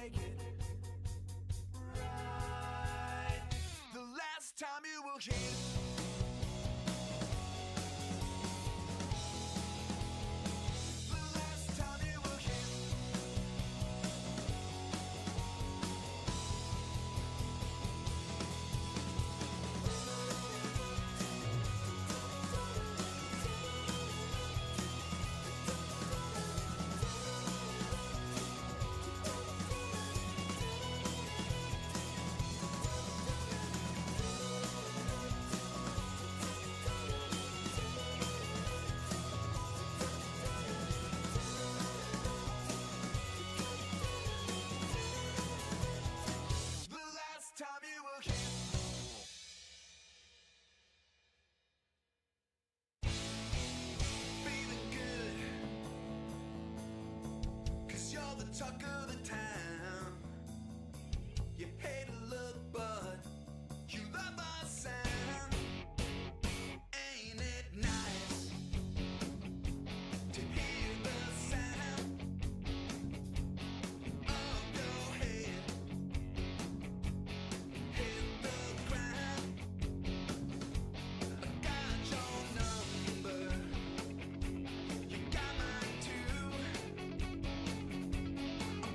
make it right. The last time you will kiss. Time you will kiss. Feeling good, 'cause you're the talk of the town. You hate to look, but you love our sound. Ain't it nice to hear the sound of your head hit the ground? I got your number, you got mine too. I'm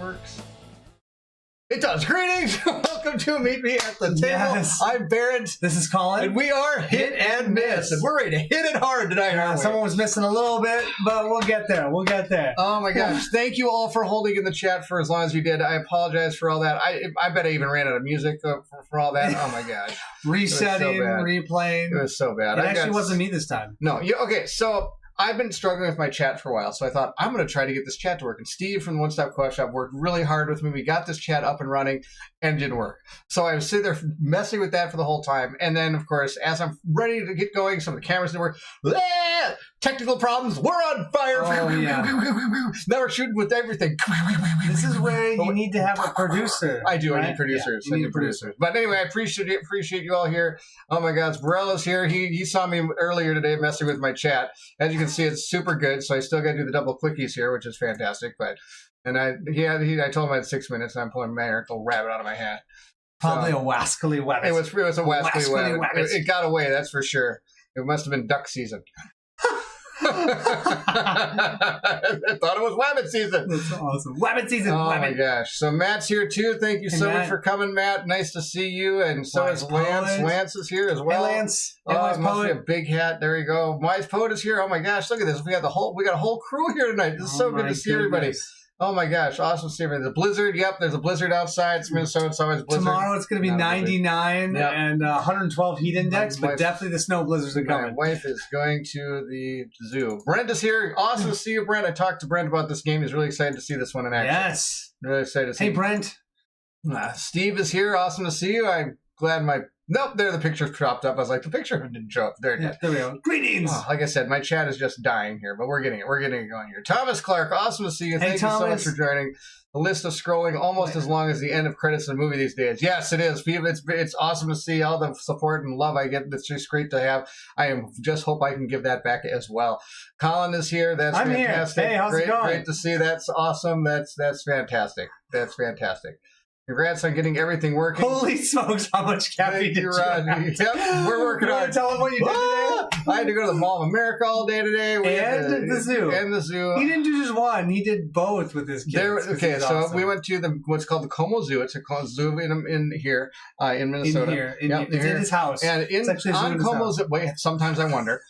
works. It does. Greetings. Welcome to Meet Me at the Table. Yes. I'm Barrett. This is Colin. And we are Hit and Miss. And we're ready to hit it hard tonight, aren't we? Someone was missing a little bit, but we'll get there. We'll get there. Oh my gosh. Thank you all for holding in the chat for as long as you did. I apologize for all that. I bet I even ran out of music for all that. Oh my gosh. Resetting, replaying. It was so bad. It actually wasn't me this time. No. Okay, so I've been struggling with my chat for a while, so I thought I'm going to try to get this chat to work. And Steve from the One Stop Co-op Shop worked really hard with me. We got this chat up and running, and it didn't work. So I was sitting there messing with that for the whole time. And then, of course, as I'm ready to get going, some of the cameras didn't work. Technical problems. We're on fire. Oh, yeah. Now we're shooting with everything. This is where you need to have a producer. I do. Right? I need producers. Yeah, I need producers. But anyway, I appreciate you all here. Oh my God, Barella's here. He saw me earlier today messing with my chat. As you can see, it's super good. So I still got to do the double clickies here, which is fantastic. I told him I had 6 minutes, and I'm pulling a miracle rabbit out of my hat. Probably a wascally wabbit. It was a wascally wabbit. It got away, that's for sure. It must have been duck season. I thought it was wabbit season. That's awesome. Wabbit season. Oh my gosh. So Matt's here too. Thank you so much for coming, Matt. Nice to see you. And so is Lance. Lance is here as well. Hey, Lance. It must be a big hat. There you go. Wise Poet is here. Oh my gosh. Look at this. We got a whole crew here tonight. This is so good to see everybody. Oh my gosh, awesome to see everybody. The blizzard, yep, there's a blizzard outside. It's Minnesota, it's always blizzard. Tomorrow it's going to be 99 and 112 heat index, but definitely the snow blizzards are coming. My wife is going to the zoo. Brent is here. Awesome to see you, Brent. I talked to Brent about this game. He's really excited to see this one in action. Yes. Really excited to see Hey, Brent. Steve is here. Awesome to see you. I'm glad Nope, there the picture cropped up. I was like, the picture didn't show up. There it is. There we go. Greetings. Oh, like I said, my chat is just dying here, but we're getting it. We're getting it going here. Thomas Clark, awesome to see you. Thank you so much for joining. The list of scrolling almost as long as the end of credits in a movie these days. Yes, it is. It's awesome to see all the support and love I get. It's just great to have. Just hope I can give that back as well. Colin is here. That's fantastic. Here. Hey, how's it going? Great to see. That's awesome. That's fantastic. That's fantastic. Congrats on getting everything working. Holy smokes, how much caffeine did you have? Yep, we're working on it. Tell them what you did today? I had to go to the Mall of America all day today. And the zoo. And the zoo. He didn't do just one. He did both with his kids. So we went to what's called the Como Zoo. It's a zoo in here in Minnesota. It's in his house. And on Como Zoo, sometimes I wonder.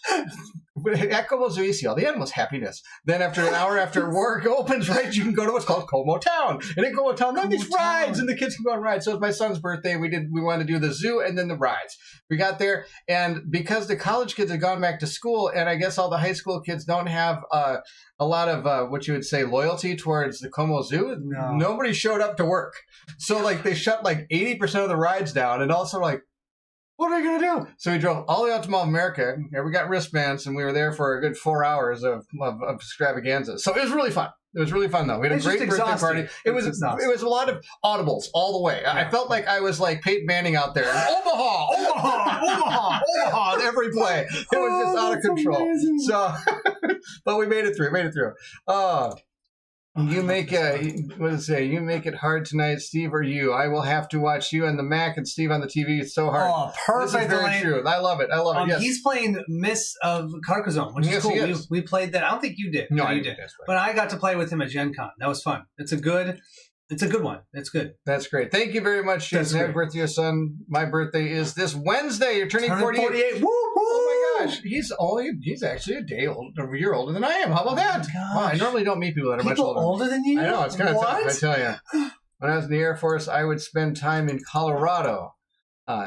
At Como Zoo, you see all the animals' happiness. Then after an hour after work opens, right, you can go to what's called Como Town. And in Como Town, they have these rides, and the kids can go on rides. So it was my son's birthday. We wanted to do the zoo and then the rides. We got there, and because the college kids had gone back to school, and I guess all the high school kids don't have a lot of what you would say loyalty towards the Como Zoo, nobody showed up to work. So they shut 80% of the rides down, and also what are we going to do? So we drove all the way out to Mall of America. And we got wristbands, and we were there for a good 4 hours of extravaganza. So it was really fun. It was really fun, though. We had a great birthday party. It was a lot of audibles all the way. Yeah. I felt like I was like Peyton Manning out there. Omaha, every play. It was just out of control. Amazing. So, but we made it through. You make it hard tonight, Steve or you. I will have to watch you and the Mac and Steve on the TV. It's so hard. Oh, perfect. This is very true. I love it. Yes. He's playing Miss of Carcassonne, which is cool. We played that. I don't think you did. No, you did. But I got to play with him at Gen Con. That was fun. It's a good one. It's good. That's great. Thank you very much, Jason. Happy birthday, your son. My birthday is this Wednesday. You're turning 48. Woo! Oh my gosh. He's actually a year older than I am. How about that? Wow, I normally don't meet people that are much older than you. I know, it's kind of tough, I tell you. When I was in the Air Force, I would spend time in Colorado.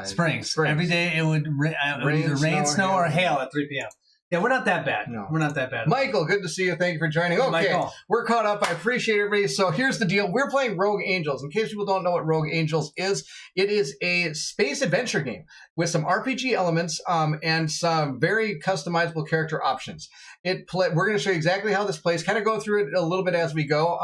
Springs. Every day it would either rain, snow, or hail at 3 p.m. Yeah, we're not that bad. No. We're not that bad. Michael, good to see you. Thank you for joining. Okay, Michael. We're caught up. I appreciate everybody. So here's the deal. We're playing Rogue Angels. In case people don't know what Rogue Angels is, it is a space adventure game with some RPG elements and some very customizable character options. We're going to show you exactly how this plays, kind of go through it a little bit as we go.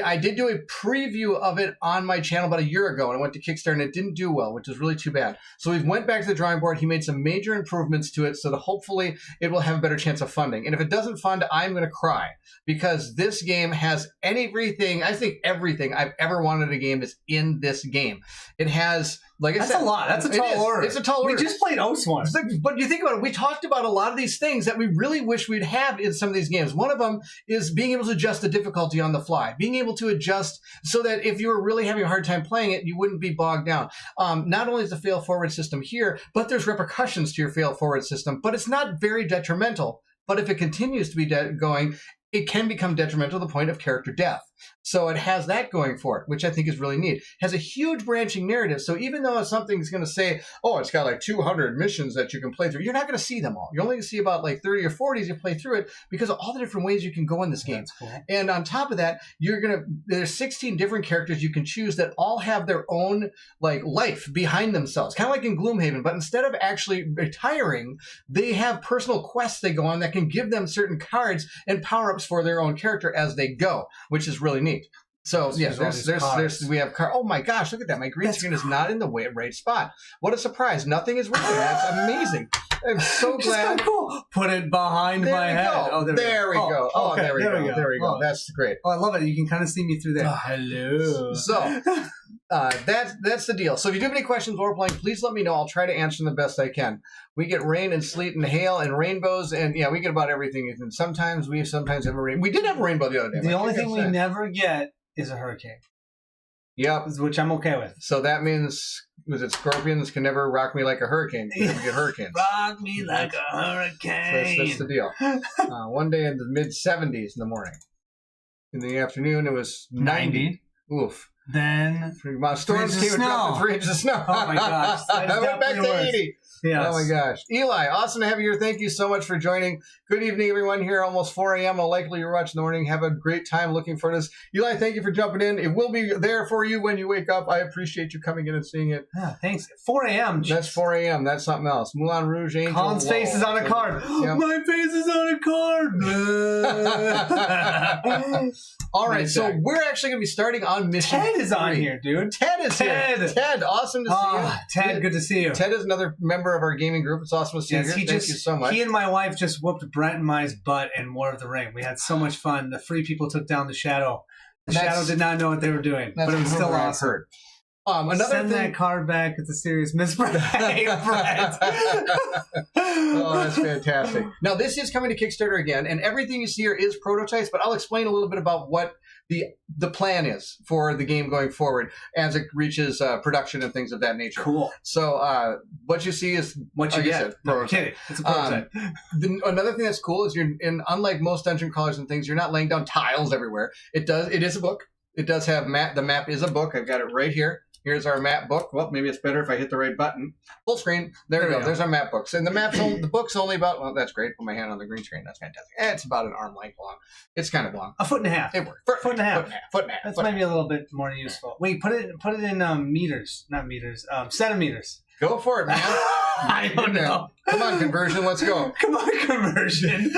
I did do a preview of it on my channel about a year ago, and I went to Kickstarter, and it didn't do well, which is really too bad. So we went back to the drawing board. He made some major improvements to it so that hopefully it will have a better chance of funding. And if it doesn't fund, I'm going to cry, because this game has everything. I think everything I've ever wanted in a game is in this game. It has Like I That's said, a lot. That's a tall order. It's a tall order. We just played Oathsworn. But you think about it, we talked about a lot of these things that we really wish we'd have in some of these games. One of them is being able to adjust the difficulty on the fly, being able to adjust so that if you were really having a hard time playing it, you wouldn't be bogged down. Not only is the fail forward system here, but there's repercussions to your fail forward system, but it's not very detrimental. But if it continues to be going, it can become detrimental to the point of character death. So it has that going for it, which I think is really neat. It has a huge branching narrative. So even though something's going to say, oh, it's got like 200 missions that you can play through, you're not going to see them all. You're only going to see about like 30 or 40 as you play through it because of all the different ways you can go in this game. Cool. And on top of that, there's 16 different characters you can choose that all have their own like life behind themselves, kind of like in Gloomhaven. But instead of actually retiring, they have personal quests they go on that can give them certain cards and power-ups for their own character as they go, which is really neat. So yeah, we have oh my gosh, look at that! My green screen is not in the right spot. What a surprise! Nothing is working. That's amazing. I'm so glad. Cool. Put it behind my head. Oh, there we go. Oh, okay. There we go. Oh. That's great. Oh, I love it. You can kind of see me through there. Oh, hello. So that's the deal. So if you do have any questions while we're playing, please let me know. I'll try to answer them the best I can. We get rain and sleet and hail and rainbows, and yeah, we get about everything. And sometimes have a rain. We did have a rainbow the other day. The only thing we never get is a hurricane. Yep. Which I'm okay with. So that means, was it scorpions can never rock me like a hurricane? You never get hurricanes. Rock me like a hurricane. So that's the deal. One day in the mid-70s in the morning. In the afternoon, it was 90. Oof. Then storms came and dropped 3 inches of snow. Oh my gosh. I went back to 80. Yes. Oh my gosh. Eli, awesome to have you here. Thank you so much for joining. Good evening, everyone here. Almost 4 a.m. I'll likely you're watching in the morning. Have a great time looking for this. Eli, thank you for jumping in. It will be there for you when you wake up. I appreciate you coming in and seeing it. Yeah, thanks. 4 a.m. That's 4 a.m. That's something else. Moulin Rouge, Angel. Colin's face is on a card. Yep. My face is on a card. All right, so we're actually going to be starting on mission Ted is 3. on here, dude. Ted is here. Ted, awesome to see you. Ted, good to see you. Ted is another member of our gaming group. It's awesome to see you here. Thank you so much. He and my wife just whooped Brent and my butt in War of the Ring. We had so much fun. The free people took down the Shadow. The Shadow did not know what they were doing, but it was still awesome. Send that card back. It's a serious misprint. Oh, that's fantastic. Now, this is coming to Kickstarter again, and everything you see here is prototypes, but I'll explain a little bit about what the plan is for the game going forward as it reaches production and things of that nature. Cool. So what you see is what you get. No, I'm kidding. It's a prototype. Another thing that's cool is unlike most dungeon crawlers and things, you're not laying down tiles everywhere. It is a book. It does have the map is a book. I've got it right here. Here's our map book. Well, maybe it's better if I hit the right button. Full screen. There we go. There's our map books. And the book's only about, well, that's great. Put my hand on the green screen. That's fantastic. It's about an arm length long. It's kind of long. A foot and a half. It works. Foot and a half. Foot and a half. That's maybe a little bit more useful. Wait, put it in meters. Not meters. Centimeters. Go for it, man. I don't know. Come on, conversion. Let's go. Come on, conversion.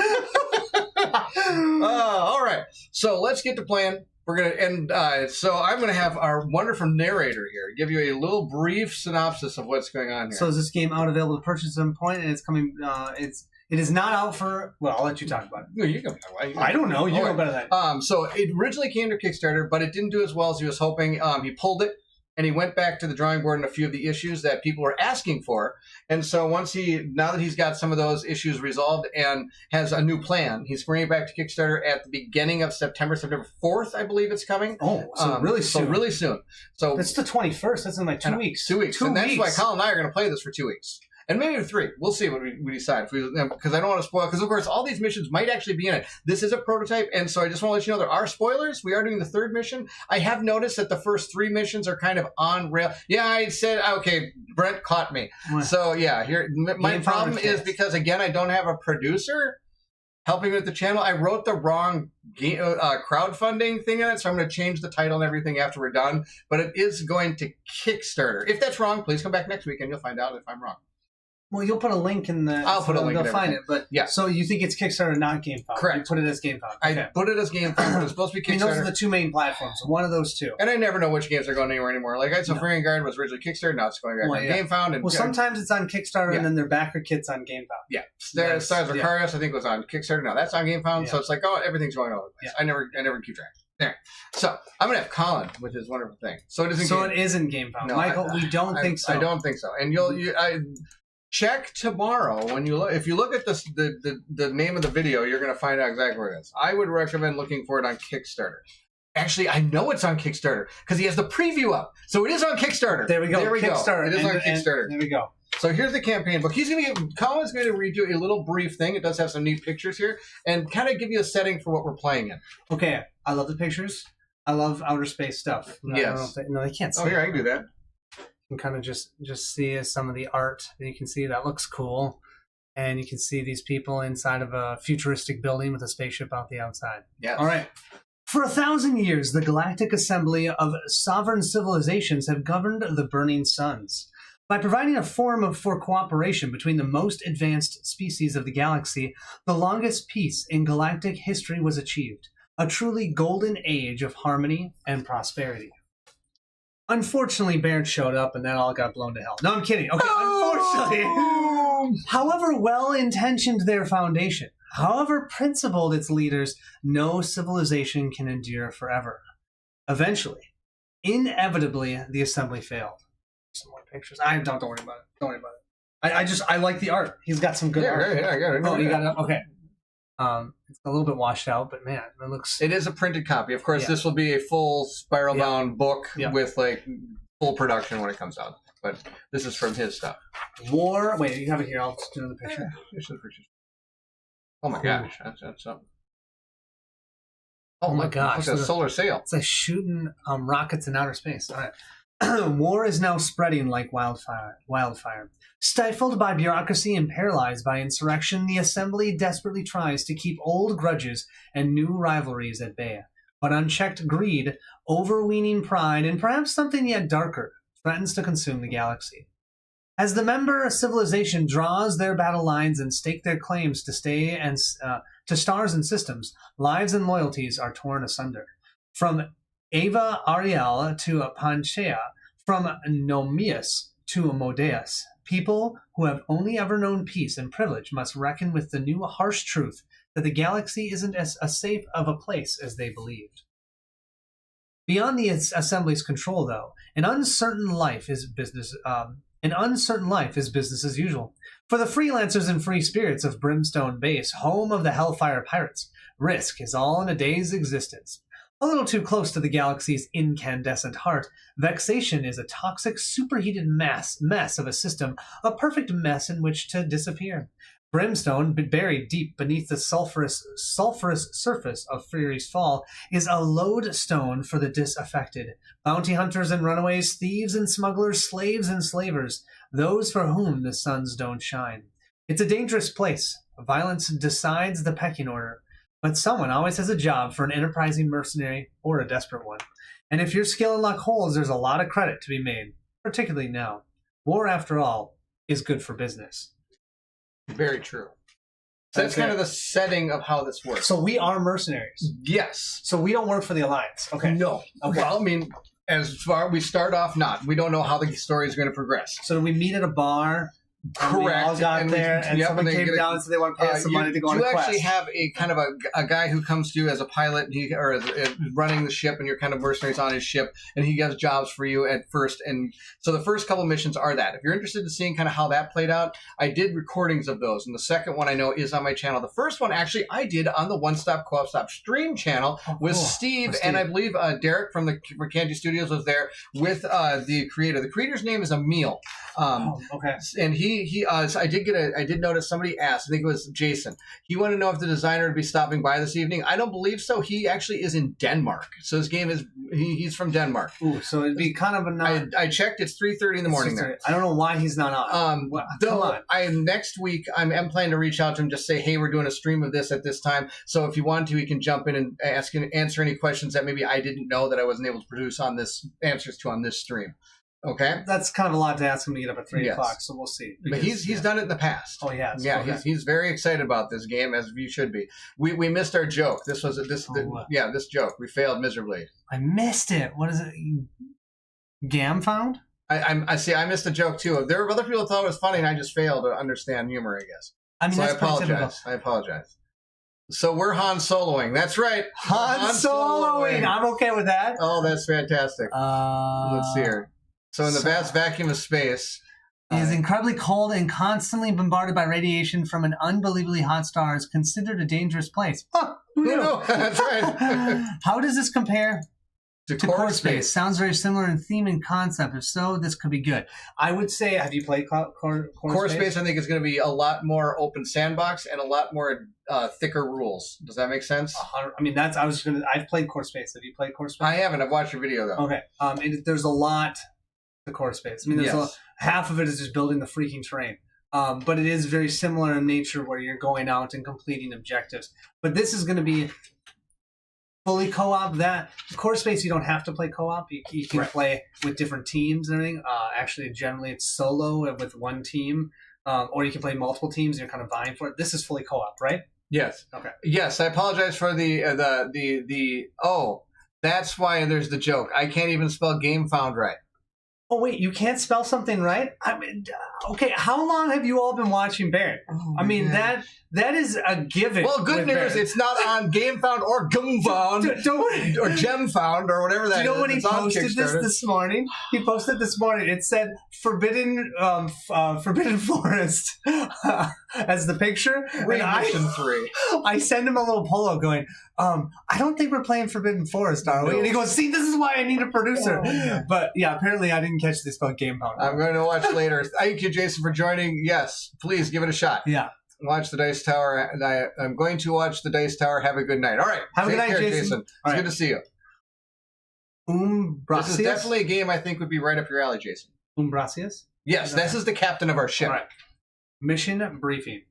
All right. So let's get to playing. We're going to end. So I'm going to have our wonderful narrator here give you a little brief synopsis of what's going on here. So is this game out available to purchase at some point, and it's coming? It is not out for. Well, I'll let you talk about it. No, you can. I don't know. You know better than I do. So it originally came to Kickstarter, but it didn't do as well as he was hoping. He pulled it. And he went back to the drawing board on a few of the issues that people were asking for. And so now that he's got some of those issues resolved and has a new plan, he's bringing it back to Kickstarter at the beginning of September 4th, I believe it's coming. Oh, so really soon. So really soon. So that's the 21st. That's in like 2 weeks. 2 weeks. And that's why Colin and I are going to play this for 2 weeks. And maybe 3. We'll see what we decide. Because I don't want to spoil. Because, of course, all these missions might actually be in it. This is a prototype. And so I just want to let you know there are spoilers. We are doing the 3rd mission. I have noticed that the first 3 missions are kind of on rail. Yeah, I said, okay, Brent caught me. What? So, yeah, here my problem is because, again, I don't have a producer helping with the channel. I wrote the wrong crowdfunding thing in it, so I'm going to change the title and everything after we're done. But it is going to Kickstarter. If that's wrong, please come back next week and you'll find out if I'm wrong. Well, you'll put a link in the. I'll put a link. They'll find it, but yeah. So you think it's Kickstarter, not GameFound? Correct. You put it as GameFound. Okay. I put it as GameFound. But it's supposed to be Kickstarter. Those are the 2 main platforms. One of those 2. And I never know which games are going anywhere anymore. Like Freeing Guard was originally Kickstarter. Now it's going back on GameFound. And sometimes it's on Kickstarter and then their backer kits on GameFound. Yeah. Stars Vicarious, I think, was on Kickstarter. Now that's on GameFound. So it's like, everything's going all over the place. I never keep track. There. So I'm gonna have Colin with his wonderful thing. So it isn't. So it isn't Game Found, No, Michael. We don't think so. I don't think so. And I check tomorrow when you look. If you look at this, the name of the video, you're gonna find out exactly where it is. I would recommend looking for it on Kickstarter. Actually, I know it's on Kickstarter because he has the preview up. So it is on Kickstarter. There we go. There we Kickstarter. go. It is on Kickstarter. There we go. So here's the campaign book. Colin's going to read you a little brief thing. It does have some neat pictures here and kind of give you a setting for what we're playing in. Okay. I love the pictures. I love outer space stuff. Yes. No, they can't see. Oh, here, I can do that. You can kind of just see some of the art that you can see. That looks cool. And you can see these people inside of a futuristic building with a spaceship out the outside. Yes. All right. For 1,000 years, the Galactic Assembly of sovereign civilizations have governed the burning suns. By providing a forum for cooperation between the most advanced species of the galaxy, the longest peace in galactic history was achieved. A truly golden age of harmony and prosperity. Unfortunately, Barrett showed up and that all got blown to hell. No, I'm kidding. Okay, unfortunately. However well-intentioned their foundation, however principled its leaders, no civilization can endure forever. Eventually, inevitably, the assembly failed. Some more pictures. Don't worry about it. Don't worry about it. I like the art. He's got some good art. Yeah, I got it. Oh, you got it? Okay. It's a little bit washed out, but man, it looks... It is a printed copy. Of course, This will be a full spiral-bound book with, like, full production when it comes out. But this is from his stuff. War... Wait, you have it here. I'll just do another picture. Here's the pictures. Oh, my gosh. That's something. Oh, my gosh. It's a solar sail. It's like shooting rockets in outer space. All right. War is now spreading like wildfire. Stifled by bureaucracy and paralyzed by insurrection, the Assembly desperately tries to keep old grudges and new rivalries at bay. But unchecked greed, overweening pride, and perhaps something yet darker, threatens to consume the galaxy. As the member civilization draws their battle lines and stake their claims to to stars and systems, lives and loyalties are torn asunder. From Ava Ariel to Panchaea, from Nomius to Modeus, people who have only ever known peace and privilege must reckon with the new harsh truth that the galaxy isn't as safe of a place as they believed. Beyond the Assembly's control, though, an uncertain life is business as usual. For the freelancers and free spirits of Brimstone Base, home of the Hellfire Pirates, risk is all in a day's existence. A little too close to the galaxy's incandescent heart, Vexation is a toxic, superheated mess of a system, a perfect mess in which to disappear. Brimstone, buried deep beneath the sulfurous surface of Fury's Fall, is a lodestone for the disaffected. Bounty hunters and runaways, thieves and smugglers, slaves and slavers, those for whom the suns don't shine. It's a dangerous place. Violence decides the pecking order. But someone always has a job for an enterprising mercenary or a desperate one. And if your skill and luck holds, there's a lot of credit to be made, particularly now. War, after all, is good for business. Very true. So that's kind of the setting of how this works. So we are mercenaries. Yes. So we don't work for the Alliance. Okay. No. Okay. Well, I mean, we start off not. We don't know how the story is going to progress. So do we meet at a bar? Correct. We all got there, and someone came down and said they want to pay us some money to go on a quest. You actually have a kind of a guy who comes to you as a pilot, or as running the ship, and you're kind of mercenaries on his ship, and he has jobs for you at first. And so the first couple missions are that. If you're interested in seeing kind of how that played out, I did recordings of those, and the second one I know is on my channel. The first one actually I did on the One Stop Co-op Stop stream channel with Steve, and I believe Derek from Candy Studios was there with the creator. The creator's name is Emil. Okay. And I did notice somebody asked, I think it was Jason. He wanted to know if the designer would be stopping by this evening. I don't believe so. He actually is in Denmark. So his game is, he's from Denmark. Ooh, so it'd be kind of a I checked, it's 3:30 in the morning there. I don't know why he's not on. Come on. Next week, I'm planning to reach out to him, just say, hey, we're doing a stream of this at this time. So if you want to, he can jump in and answer any questions that maybe I didn't know that I wasn't able to produce answers to on this stream. Okay, that's kind of a lot to ask him to get up at 3 o'clock. So we'll see. Because, but he's done it in the past. Oh yeah, yeah. He's very excited about this game, as you should be. We missed our joke. This joke. We failed miserably. I missed it. What is it? Gam found? I see. I missed a joke too. There were other people who thought it was funny, and I just failed to understand humor. I guess. I mean, so that's I apologize. I apologize. So we're Han Soloing. That's right. Han Soloing. I'm okay with that. Oh, that's fantastic. Let's see here. So in the vast vacuum of space... It is incredibly cold and constantly bombarded by radiation from an unbelievably hot star. Is considered a dangerous place. Huh, who knew? That's right. How does this compare to Core Space? Sounds very similar in theme and concept. If so, this could be good. I would say, have you played Core Space? I think is going to be a lot more open sandbox and a lot more thicker rules. Does that make sense? I mean, I've played Core Space. Have you played Core Space? I haven't. I've watched your video though. Okay. There's a lot to Core Space. I mean, there's half of it is just building the freaking terrain. But it is very similar in nature where you're going out and completing objectives. But this is going to be fully co-op. That Core Space, you don't have to play co-op. You can play with different teams and everything. Actually, generally it's solo with one team. Or you can play multiple teams and you're kind of vying for it. This is fully co-op, right? Yes. Okay. Yes, I apologize for that's why there's the joke. I can't even spell game found right. Oh, wait, you can't spell something right? I mean, okay, how long have you all been watching Barrett? I mean, that is a given. Well, good news, Barrett. It's not on Game Found or Gum Found or Gem Found or whatever that is. Do you know when he posted this morning? He posted this morning. It said Forbidden Forest as the picture. Mission 3. I send him a little polo going, I don't think we're playing Forbidden Forest, are we? And he goes, see, this is why I need a producer. But yeah, apparently I didn't catch this about Game Pound. I'm going to watch later. Thank you, Jason, for joining. Yes, please give it a shot. Yeah. Watch the Dice Tower. And I'm going to watch the Dice Tower. Have a good night. All right. Have a good night, Jason. It's good to see you. Umbracius? This is definitely a game I think would be right up your alley, Jason. Umbracius? Yes, this is the captain of our ship. All right. Mission briefing.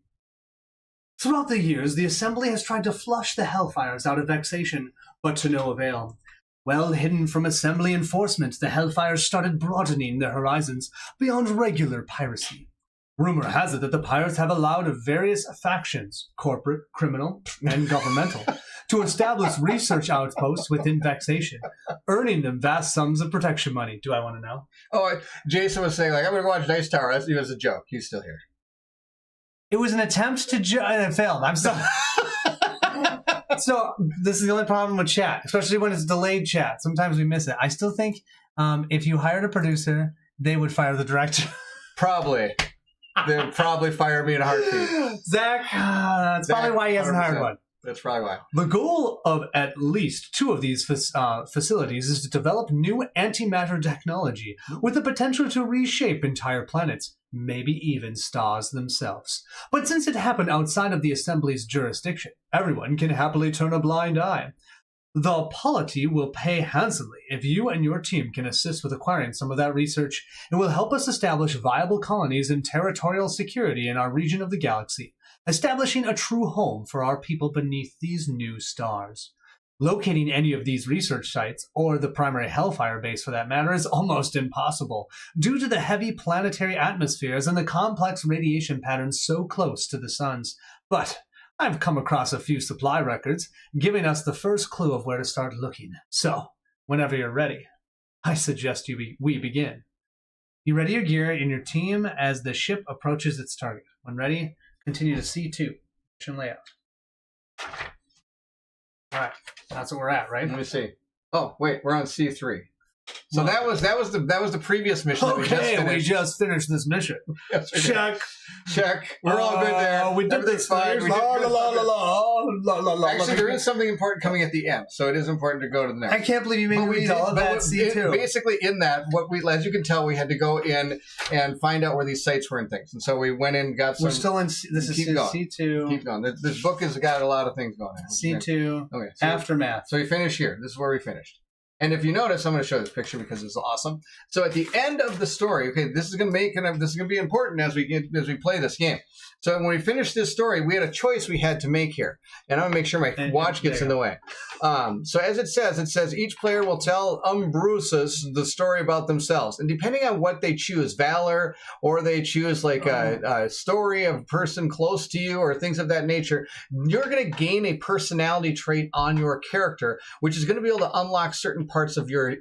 Throughout the years, the Assembly has tried to flush the Hellfires out of Vexation, but to no avail. Well hidden from Assembly enforcement, the Hellfires started broadening their horizons beyond regular piracy. Rumor has it that the pirates have allowed various factions, corporate, criminal, and governmental, to establish research outposts within Vexation, earning them vast sums of protection money. Do I want to know? Oh, Jason was saying, I'm going to watch Dice Tower. It was a joke. He's still here. It was an attempt to and it failed. I'm sorry. So this is the only problem with chat, especially when it's delayed chat. Sometimes we miss it. I still think if you hired a producer, they would fire the director. Probably. They would probably fire me in a heartbeat. Zach, that's probably why he hasn't hired one. That's probably why. The goal of at least 2 of these facilities is to develop new antimatter technology with the potential to reshape entire planets, maybe even stars themselves. But since it happened outside of the Assembly's jurisdiction, everyone can happily turn a blind eye. The polity will pay handsomely if you and your team can assist with acquiring some of that research. It will help us establish viable colonies and territorial security in our region of the galaxy, establishing a true home for our people beneath these new stars. Locating any of these research sites, or the primary Hellfire base for that matter, is almost impossible, due to the heavy planetary atmospheres and the complex radiation patterns so close to the suns. But I've come across a few supply records, giving us the first clue of where to start looking. So, whenever you're ready, I suggest we begin. You ready your gear and your team as the ship approaches its target. When ready, continue to C2. Mission layout. All right, that's what we're at, right? Let me see. Oh, wait, we're on C3. So that was the previous mission. Okay, we just finished this mission. Yes, Check. We're all good there. We did this fine. Actually, there is something important coming at the end, so it is important to go to the next. I can't believe you made me read all of that C2. Basically, in that, as you can tell, we had to go in and find out where these sites were and things, and so we went in, got some. We're still in. This is C2. Keep going. This book has got a lot of things going on. C2. Okay. Aftermath. So we finish here. This is where we finished. And if you notice, I'm going to show this picture because it's awesome. So at the end of the story, okay, this is going to be important as we play this game. So when we finish this story, we had a choice we had to make here, and I'm going to make sure my watch gets in the way. So as it says each player will tell Umbrusus the story about themselves, and depending on what they choose, valor, or they choose like a story of a person close to you, or things of that nature, you're going to gain a personality trait on your character, which is going to be able to unlock certain parts of your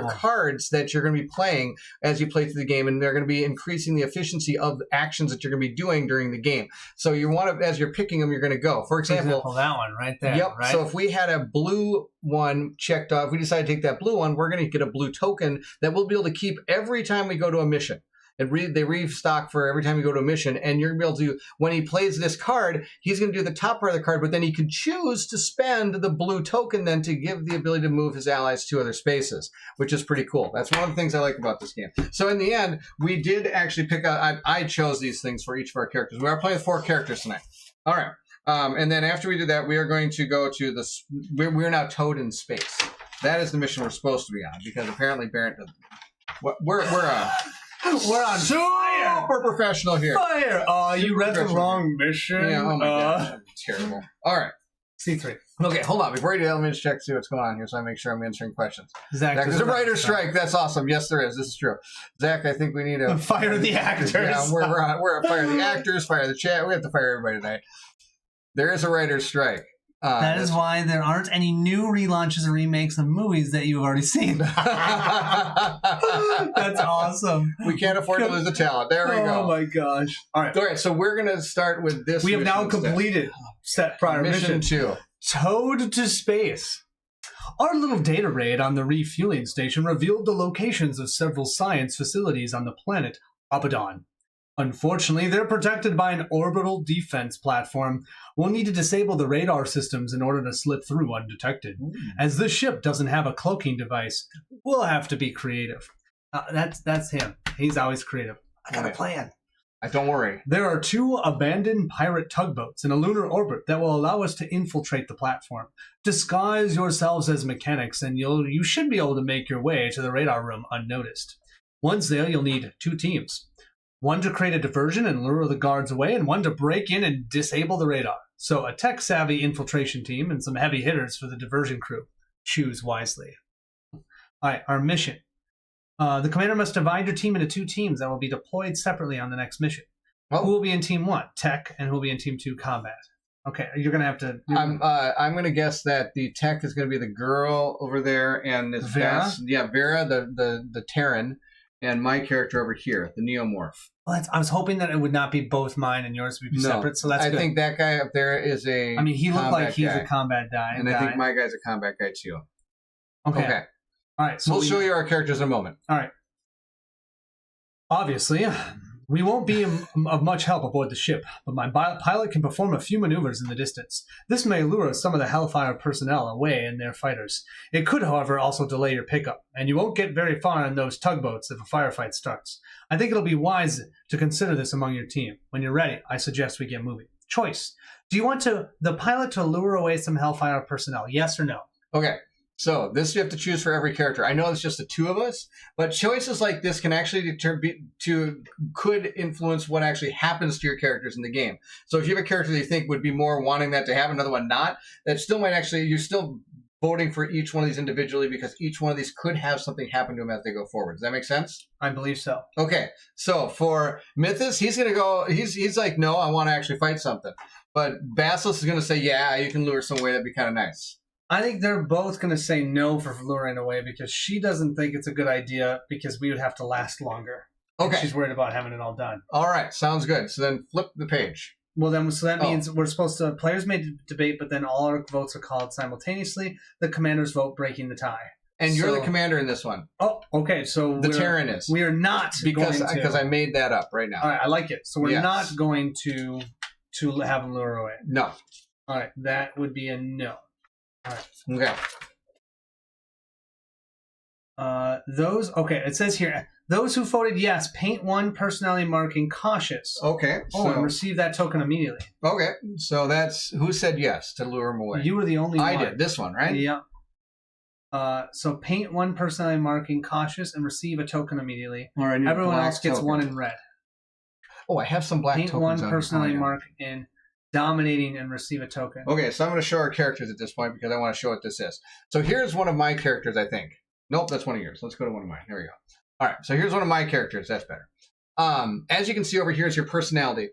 cards that you're going to be playing as you play through the game, and they're going to be increasing the efficiency of the actions that you're going to be doing during the game. So you want to, as you're picking them, you're going to go. For example, that one right there. Yep. Right? So if we had a blue one checked off, we decide to take that blue one, we're going to get a blue token that we'll be able to keep every time we go to a mission. They restock for every time you go to a mission, and you're going to be able to, when he plays this card, he's going to do the top part of the card, but then he can choose to spend the blue token then to give the ability to move his allies to other spaces, which is pretty cool. That's one of the things I like about this game. So in the end, we did actually pick out, I chose these things for each of our characters. We are playing with 4 characters tonight. All right. And then after we do that, we are going to go to this, we're now Toad in space. That is the mission we're supposed to be on, because apparently Barrett doesn't. We're on fire. Super professional here. Fire! Oh, you read the wrong mission. Yeah, oh my gosh, terrible. All right. C3. Okay, hold on. Before you do that, let me just check to see what's going on here so I make sure I'm answering questions. Zach, there's a writer's strike. That's awesome. Yes, there is. This is true. Zach, I think we need to fire the actors. Yeah, we're on fire the actors, fire the chat. We have to fire everybody tonight. There is a writer's strike. That is why there aren't any new relaunches or remakes of movies that you've already seen. That's awesome. We can't afford to lose the talent. There we go. Oh my gosh. All right, so we're going to start with this. We have now completed set prior mission 2. Toad to space. Our little data raid on the refueling station revealed the locations of several science facilities on the planet Abaddon. Unfortunately, they're protected by an orbital defense platform. We'll need to disable the radar systems in order to slip through undetected. As this ship doesn't have a cloaking device, we'll have to be creative. That's him. He's always creative. I got a plan. Don't worry. There are 2 abandoned pirate tugboats in a lunar orbit that will allow us to infiltrate the platform. Disguise yourselves as mechanics, and you should be able to make your way to the radar room unnoticed. Once there, you'll need 2 teams. One to create a diversion and lure the guards away, and one to break in and disable the radar. So a tech-savvy infiltration team and some heavy hitters for the diversion crew. Choose wisely. All right, our mission. The commander must divide your team into 2 teams that will be deployed separately on the next mission. Who will be in Team 1, Tech, and who will be in Team 2, Combat? Okay, you're going to have to... I'm going to guess that the Tech is going to be the girl over there, and this Vera? Vera, the Terran, and my character over here, the Neomorph. Well, I was hoping that it would not be both mine and yours would be separate, so that's good. I think that guy up there is a I mean, he looked like he's guy. a combat guy. And I think my guy's a combat guy too. Okay. All right, so we'll show you our characters in a moment. All right. Obviously, we won't be of much help aboard the ship, but my pilot can perform a few maneuvers in the distance. This may lure some of the Hellfire personnel away in their fighters. It could, however, also delay your pickup, and you won't get very far in those tugboats if a firefight starts. I think it'll be wise to consider this among your team. When you're ready, I suggest we get moving. Choice. Do you want the pilot to lure away some Hellfire personnel? Yes or no? Okay. So this you have to choose for every character. I know it's just the 2 of us, but choices like this can actually could influence what actually happens to your characters in the game. So if you have a character that you think would be more wanting that to have, another one not, that still might actually, you're still voting for each one of these individually because each one of these could have something happen to him as they go forward. Does that make sense? I believe so. Okay. So for Mythos, he's going to go, he's like, no, I want to actually fight something. But Basilisk is going to say, yeah, you can lure some away. That'd be kind of nice. I think they're both going to say no for luring away because she doesn't think it's a good idea because we would have to last longer. Okay. She's worried about having it all done. All right. Sounds good. So then flip the page. Well, then, so that means we're supposed to, players may debate, but then all our votes are called simultaneously. The commander's vote breaking the tie. And you're the commander in this one. Oh, okay. So the Terran is. We are not because I made that up right now. All right. I like it. So we're not going to have them lure away. No. All right. That would be a no. All right. Okay. It says here, those who voted yes, paint 1 personality marking cautious. Okay. And receive that token immediately. Okay. So that's, who said yes to lure him away? You were the only one. I did. This one, right? Yeah. So paint 1 personality marking cautious and receive a token immediately. Everyone else gets 1 in red. Oh, I have some black paint tokens. Paint 1 personality mark in dominating and receive a token. Okay, so I'm going to show our characters at this point because I want to show what this is. So here's one of my characters, I think. Nope, that's one of yours. Let's go to one of mine. Here we go. All right, so here's one of my characters. That's better. As you can see over here is your personality.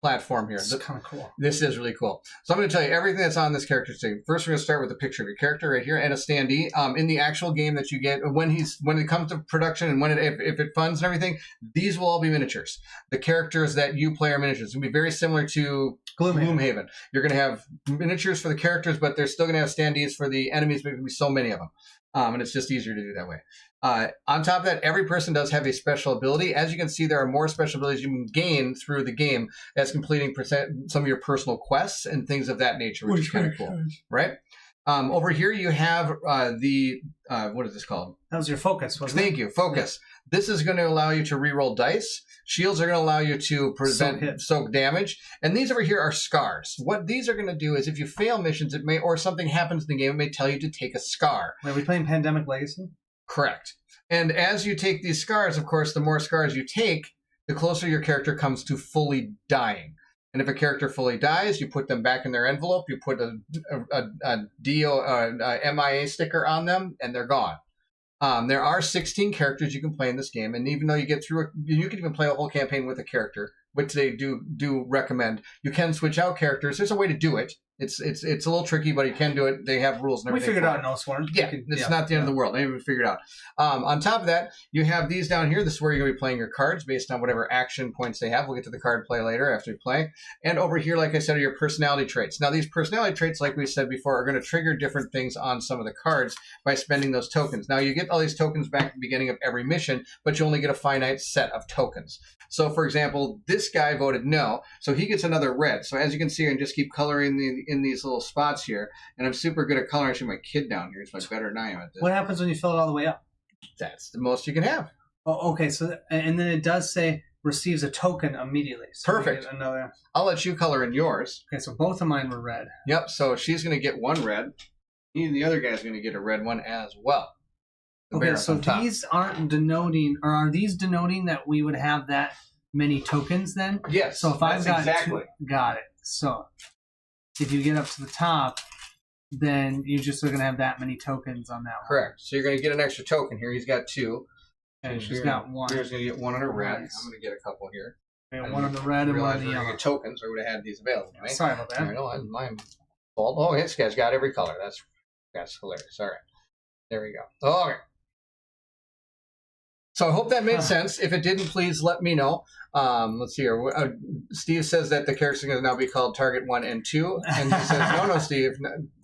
platform here. This is kind of cool. This is really cool. So I'm going to tell you everything that's on this character sheet. First, we're going to start with a picture of your character right here and a standee. In the actual game that you get, when it comes to production and if it funds and everything, these will all be miniatures. The characters that you play are miniatures. It's going to be very similar to Gloomhaven. You're going to have miniatures for the characters, but they're still going to have standees for the enemies. There's going to be so many of them. And it's just easier to do that way. On top of that, every person does have a special ability. As you can see, there are more special abilities you can gain through the game as completing some of your personal quests and things of that nature, which is kind of cool, right? Over here, you have what is this called? That was your focus, wasn't it? Thank you, focus. Yeah. This is going to allow you to reroll dice. Shields are going to allow you to prevent soak damage. And these over here are scars. What these are going to do is if you fail missions, or something happens in the game, it may tell you to take a scar. Wait, are we playing Pandemic Legacy? Correct. And as you take these scars, of course, the more scars you take, the closer your character comes to fully dying. And if a character fully dies, you put them back in their envelope, you put a MIA sticker on them, and they're gone. There are 16 characters you can play in this game, and even though you get through, you can even play a whole campaign with a character, which they do recommend. You can switch out characters. There's a way to do it. It's a little tricky, but you can do it. They have rules and everything. We figured out No Swarm. Yeah, it's not the end of the world. Maybe we figured it out. On top of that, you have these down here. This is where you're going to be playing your cards based on whatever action points they have. We'll get to the card play later after we play. And over here, like I said, are your personality traits. Now, these personality traits, like we said before, are going to trigger different things on some of the cards by spending those tokens. Now, you get all these tokens back at the beginning of every mission, but you only get a finite set of tokens. So, for example, this guy voted no, so he gets another red. So, as you can see, I can just keep coloring in these little spots here, and I'm super good at coloring. Actually, my kid down here is much better than I am at this. What happens when you fill it all the way up? That's the most you can have. Oh, okay. So, and then it does say receives a token immediately. So perfect. Another. I'll let you color in yours. Okay, so both of mine were red. Yep. So she's going to get one red. And the other guy's going to get a red one as well. Okay, so these aren't denoting, or are these denoting that we would have that many tokens then? Yes. So if I've got exactly. Got it. So if you get up to the top, then you just are going to have that many tokens on that one. Correct. So you're going to get an extra token here. He's got two. And she's got one. Here's going to get one on a red. Nice. I'm going to get a couple here. And one on the red and one on the yellow. Get tokens, or I would have had these available. Right? Sorry about that. I know, my fault. Oh, this guy's got every color. That's hilarious. All right. There we go. Okay. So I hope that made sense. If it didn't, please let me know. Let's see here. Steve says that the characters are going to now be called Target 1 and 2. And he says, no, Steve,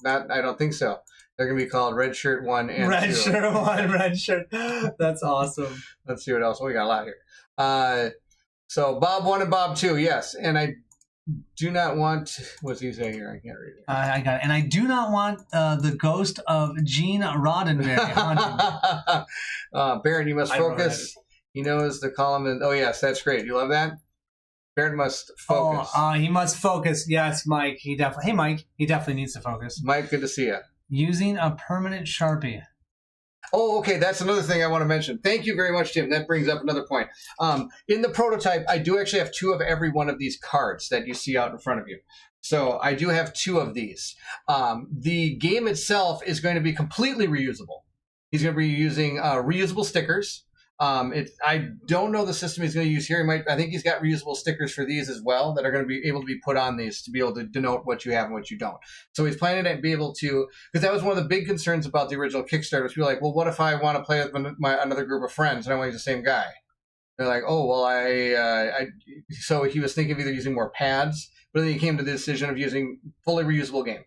not. I don't think so. They're going to be called Red Shirt 1 and 2. Red Shirt 1, Red Shirt. That's awesome. Let's see what else. We got a lot here. So Bob 1 and Bob 2, yes. And I do not want... What's he saying here? I can't read it. I got it. And I do not want the ghost of Gene Roddenberry haunting me. Baron, you must focus. He knows the column. Oh, yes, that's great. You love that? Baron must focus. He must focus. Yes, Mike. Hey, Mike. He definitely needs to focus. Mike, good to see you. Using a permanent Sharpie. Oh, okay. That's another thing I want to mention. Thank you very much, Tim. That brings up another point. In the prototype, I do actually have 2 of every one of these cards that you see out in front of you. So I do have 2 of these. The game itself is going to be completely reusable. He's going to be using reusable stickers. I don't know the system he's going to use here. I think he's got reusable stickers for these as well that are going to be able to be put on these to be able to denote what you have and what you don't. So he's planning to be able to, because that was one of the big concerns about the original Kickstarter, was people like, well, what if I want to play with another group of friends and I want to use the same guy? They're like, oh, well, so he was thinking of either using more pads, but then he came to the decision of using fully reusable game.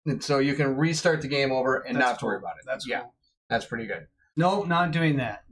And so you can restart the game over and not worry about it. That's cool. That's pretty good. Nope, not doing that.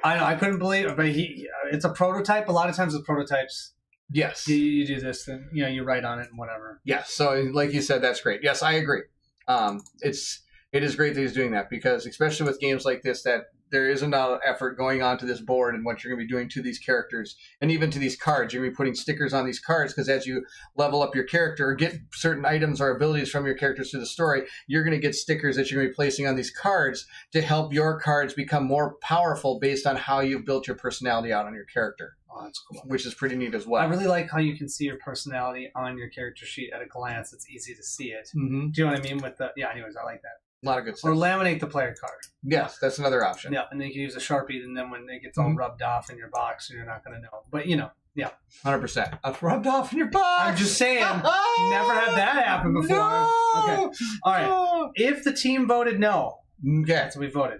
I couldn't believe it, but it's a prototype. A lot of times with prototypes, yes, you do this, then you write on it and whatever. Yes, so like you said, that's great. Yes, I agree. It is great that he's doing that, because especially with games like this, that there is a lot of effort going on to this board and what you're going to be doing to these characters and even to these cards. You're going to be putting stickers on these cards, because as you level up your character or get certain items or abilities from your characters through the story, you're going to get stickers that you're going to be placing on these cards to help your cards become more powerful based on how you've built your personality out on your character. Oh, that's cool. Which is pretty neat as well. I really like how you can see your personality on your character sheet at a glance. It's easy to see it. Mm-hmm. Do you know what I mean? Anyways, I like that. A lot of good stuff. Or laminate the player card. Yes, that's another option. Yeah, and then you can use a Sharpie, and then when it gets all rubbed off in your box, you're not going to know. But, you know, yeah. 100%. Rubbed off in your box. I'm just saying, never had that happen before. No! Okay. All right. No! If the team voted no, Okay. that's what we voted.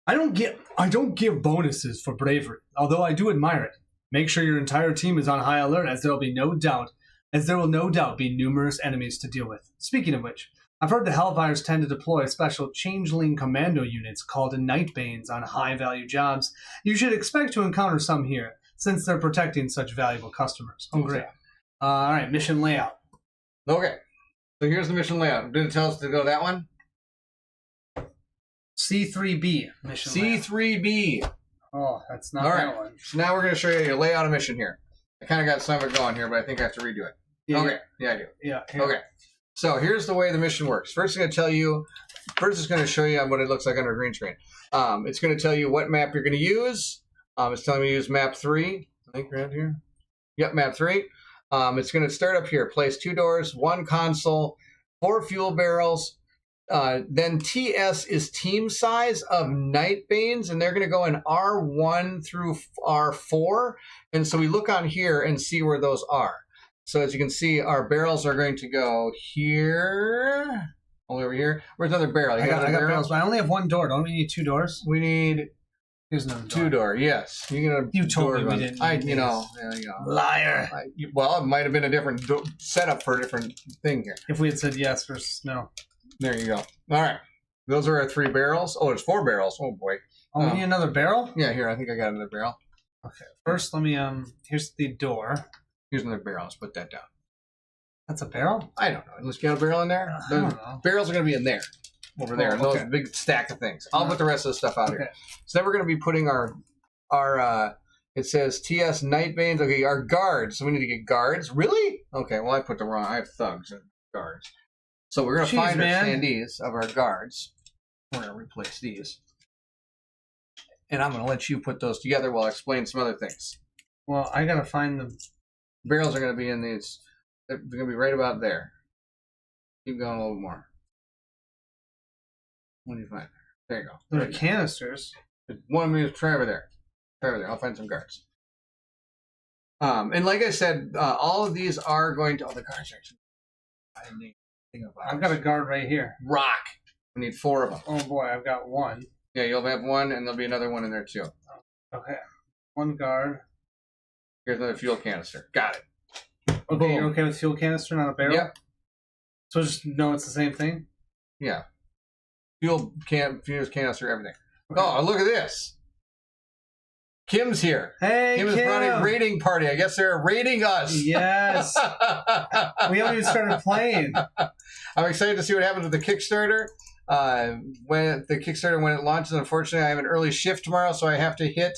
I don't give bonuses for bravery, although I do admire it. Make sure your entire team is on high alert, as there will no doubt be numerous enemies to deal with. Speaking of which, I've heard the Hellfires tend to deploy special changeling commando units called Nightbanes on high-value jobs. You should expect to encounter some here, since they're protecting such valuable customers. Oh, great. All right, mission layout. Okay. So here's the mission layout. Did it tell us to go that one? C3B mission layout. C3B. Oh, that's not All that right. one. So now we're going to show you your layout of mission here. I kind of got some of it going here, but I think I have to redo it. Yeah, Okay. Yeah, I do. Yeah. Okay. So here's the way the mission works. First, it's going to tell you. First, it's going to show you what it looks like under a green screen. It's going to tell you what map you're going to use. It's telling me to use map 3. I think right here. Yep, map 3. It's going to start up here. Place 2 doors, 1 console, 4 fuel barrels. Then TS is team size of Nightbanes, and they're going to go in R1 through R4. And so we look on here and see where those are. So as you can see, our barrels are going to go here, all over here. Where's another barrel? I got barrels, but I only have 1 door. Don't we need 2 doors? We need Here's another 2 door. Yes, You told me we didn't. Liar. Well, it might have been a different setup for a different thing here. If we had said yes versus no. There you go. All right, those are our 3 barrels. Oh, there's 4 barrels. Oh boy. Oh, we need another barrel? Yeah, here. I think I got another barrel. Okay. First, let me here's the door. Here's another barrel. Let's put that down. That's a barrel? I don't know. Unless you got a barrel in there. I don't know. Barrels are going to be in there. Over there. And those big stack of things. I'll put the rest of the stuff out here. So then we're going to be putting our it says TS Nightbanes. Okay, our guards. So we need to get guards. Really? Okay, well I put the wrong. I have thugs and guards. So we're going to find our standees of our guards. We're going to replace these. And I'm going to let you put those together while I explain some other things. Well, I got to find them. Barrels are going to be in these. They're going to be right about there. Keep going a little more. What do you find? There you go. There are canisters. One minute. Try over there. Try over there. I'll find some guards. And like I said, all of these are going to. Oh, the guards actually. I didn't think about. I've got a guard right here. Rock. We need 4 of them. Oh boy, I've got 1. Yeah, you'll have 1, and there'll be another one in there too. Okay. 1 guard. Here's another fuel canister. Got it. Okay, Boom. you're okay with fuel canister, not a barrel? Yep. So just know it's the same thing? Yeah. Fuel canister, everything. Okay. Oh, look at this. Kim's here. Hey, Kim is running a raiding party. I guess they're raiding us. Yes. We haven't even started playing. I'm excited to see what happens with the Kickstarter. When it launches, unfortunately, I have an early shift tomorrow, so I have to hit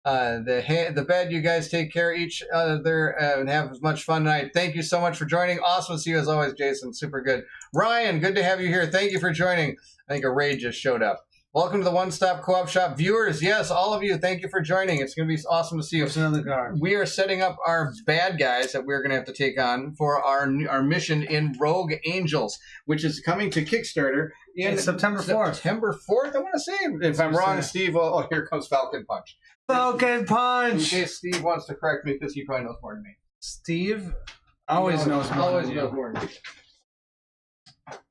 the bed. You guys take care of each other and have as much fun tonight. Thank you so much for joining. Awesome to see you as always, Jason. Super good. Ryan, good to have you here. Thank you for joining. I think a raid just showed up. Welcome to the One Stop Co-op Shop viewers. Yes, all of you, thank you for joining. It's going to be awesome to see you. There's another guard. We are setting up our bad guys that we're going to have to take on for our mission in Rogue Angels, which is coming to Kickstarter in September 4th. September 4th, I want to say. If I'm wrong, Steve, oh, here comes Falcon Punch. Falcon Punch! In case Steve wants to correct me, because he probably knows more than me. Steve always knows more than me.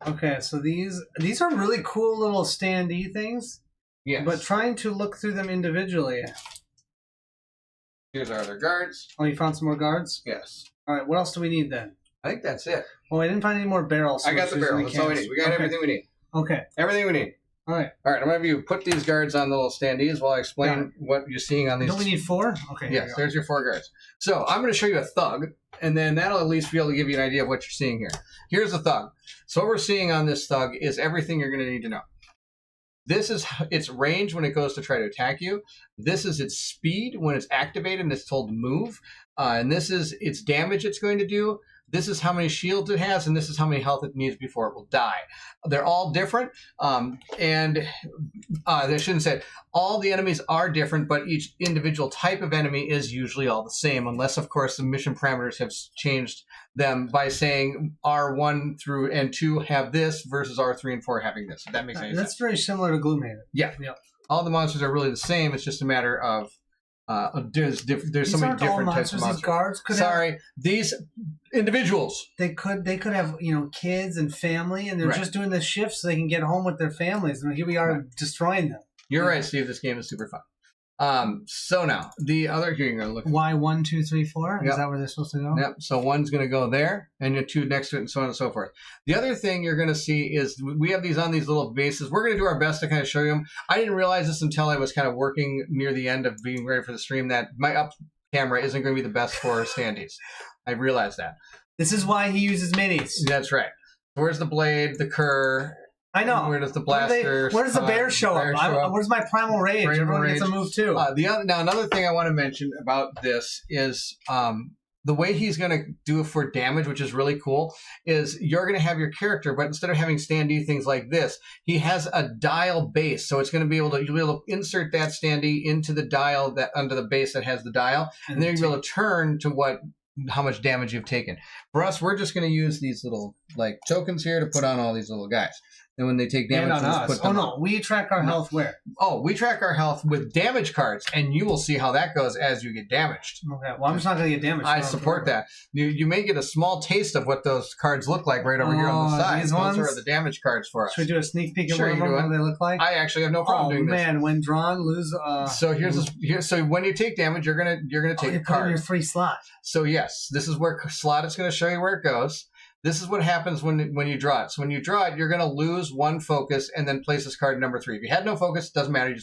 Okay, so these are really cool little standee things. Yes. But trying to look through them individually. Here's our other guards. Oh, you found some more guards? Yes. All right, what else do we need then? I think that's it. Oh, I didn't find any more barrels. So I got the barrel. That's all we need. We got everything we need. Okay. Everything we need. All right. All right, I'm going to have you put these guards on the little standees while I explain what you're seeing on these. Don't we need 4? Okay. Yes, there's your 4 guards. So I'm going to show you a thug, and then that'll at least be able to give you an idea of what you're seeing here. Here's a thug. So what we're seeing on this thug is everything you're going to need to know. This is its range when it goes to try to attack you. This is its speed when it's activated and it's told to move. And this is its damage it's going to do. This is how many shields it has, and this is how many health it needs before it will die. They're all different, and they shouldn't say it. All the enemies are different, but each individual type of enemy is usually all the same, unless, of course, the mission parameters have changed them by saying R1 through and 2 have this versus R3 and 4 having this. If that makes any sense. That's very similar to Gloomhaven. Yeah. All the monsters are really the same. It's just a matter of there's so many different types of monsters. These guards could these individuals. They could have kids and family, and they're just doing the shift so they can get home with their families. And here we are destroying them. You're right, Steve. This game is super fun. So now the other here you're gonna look. Why 1, 2, 3, 4? Is that where they're supposed to go? Yep. So 1's gonna go there, and your 2 next to it, and so on and so forth. The other thing you're gonna see is we have these on these little bases. We're gonna do our best to kind of show you them. I didn't realize this until I was kind of working near the end of being ready for the stream that my up camera isn't going to be the best for standees. I realized that. This is why he uses minis. That's right. Where's the blade? The cur. I know. Where does the blaster? Where does the bear show up? Where's my primal rage? Everyone gets a move too. Now, another thing I want to mention about this is the way he's going to do it for damage, which is really cool, is you're going to have your character, but instead of having standee things like this, he has a dial base. So it's going to you'll be able to insert that standee into the dial that under the base that has the dial, and then you'll be able to turn to how much damage you've taken. For us, we're just going to use these little tokens here to put on all these little guys. And when they take damage, we track our health where? Oh, we track our health with damage cards, and you will see how that goes as you get damaged. Okay, well, I'm just not going to get damaged. I support that. You may get a small taste of what those cards look like right over here on the side. Those are the damage cards for us. Should we do a sneak peek of what they look like? I actually have no problem doing this. Oh man, when drawn, lose. So so when you take damage, you're gonna take a card. In your free slot. So yes, this is where slot. It's going to show you where it goes. This is what happens when you draw it. So when you draw it, you're going to lose 1 focus and then place this card number 3. If you had no focus, it doesn't matter. You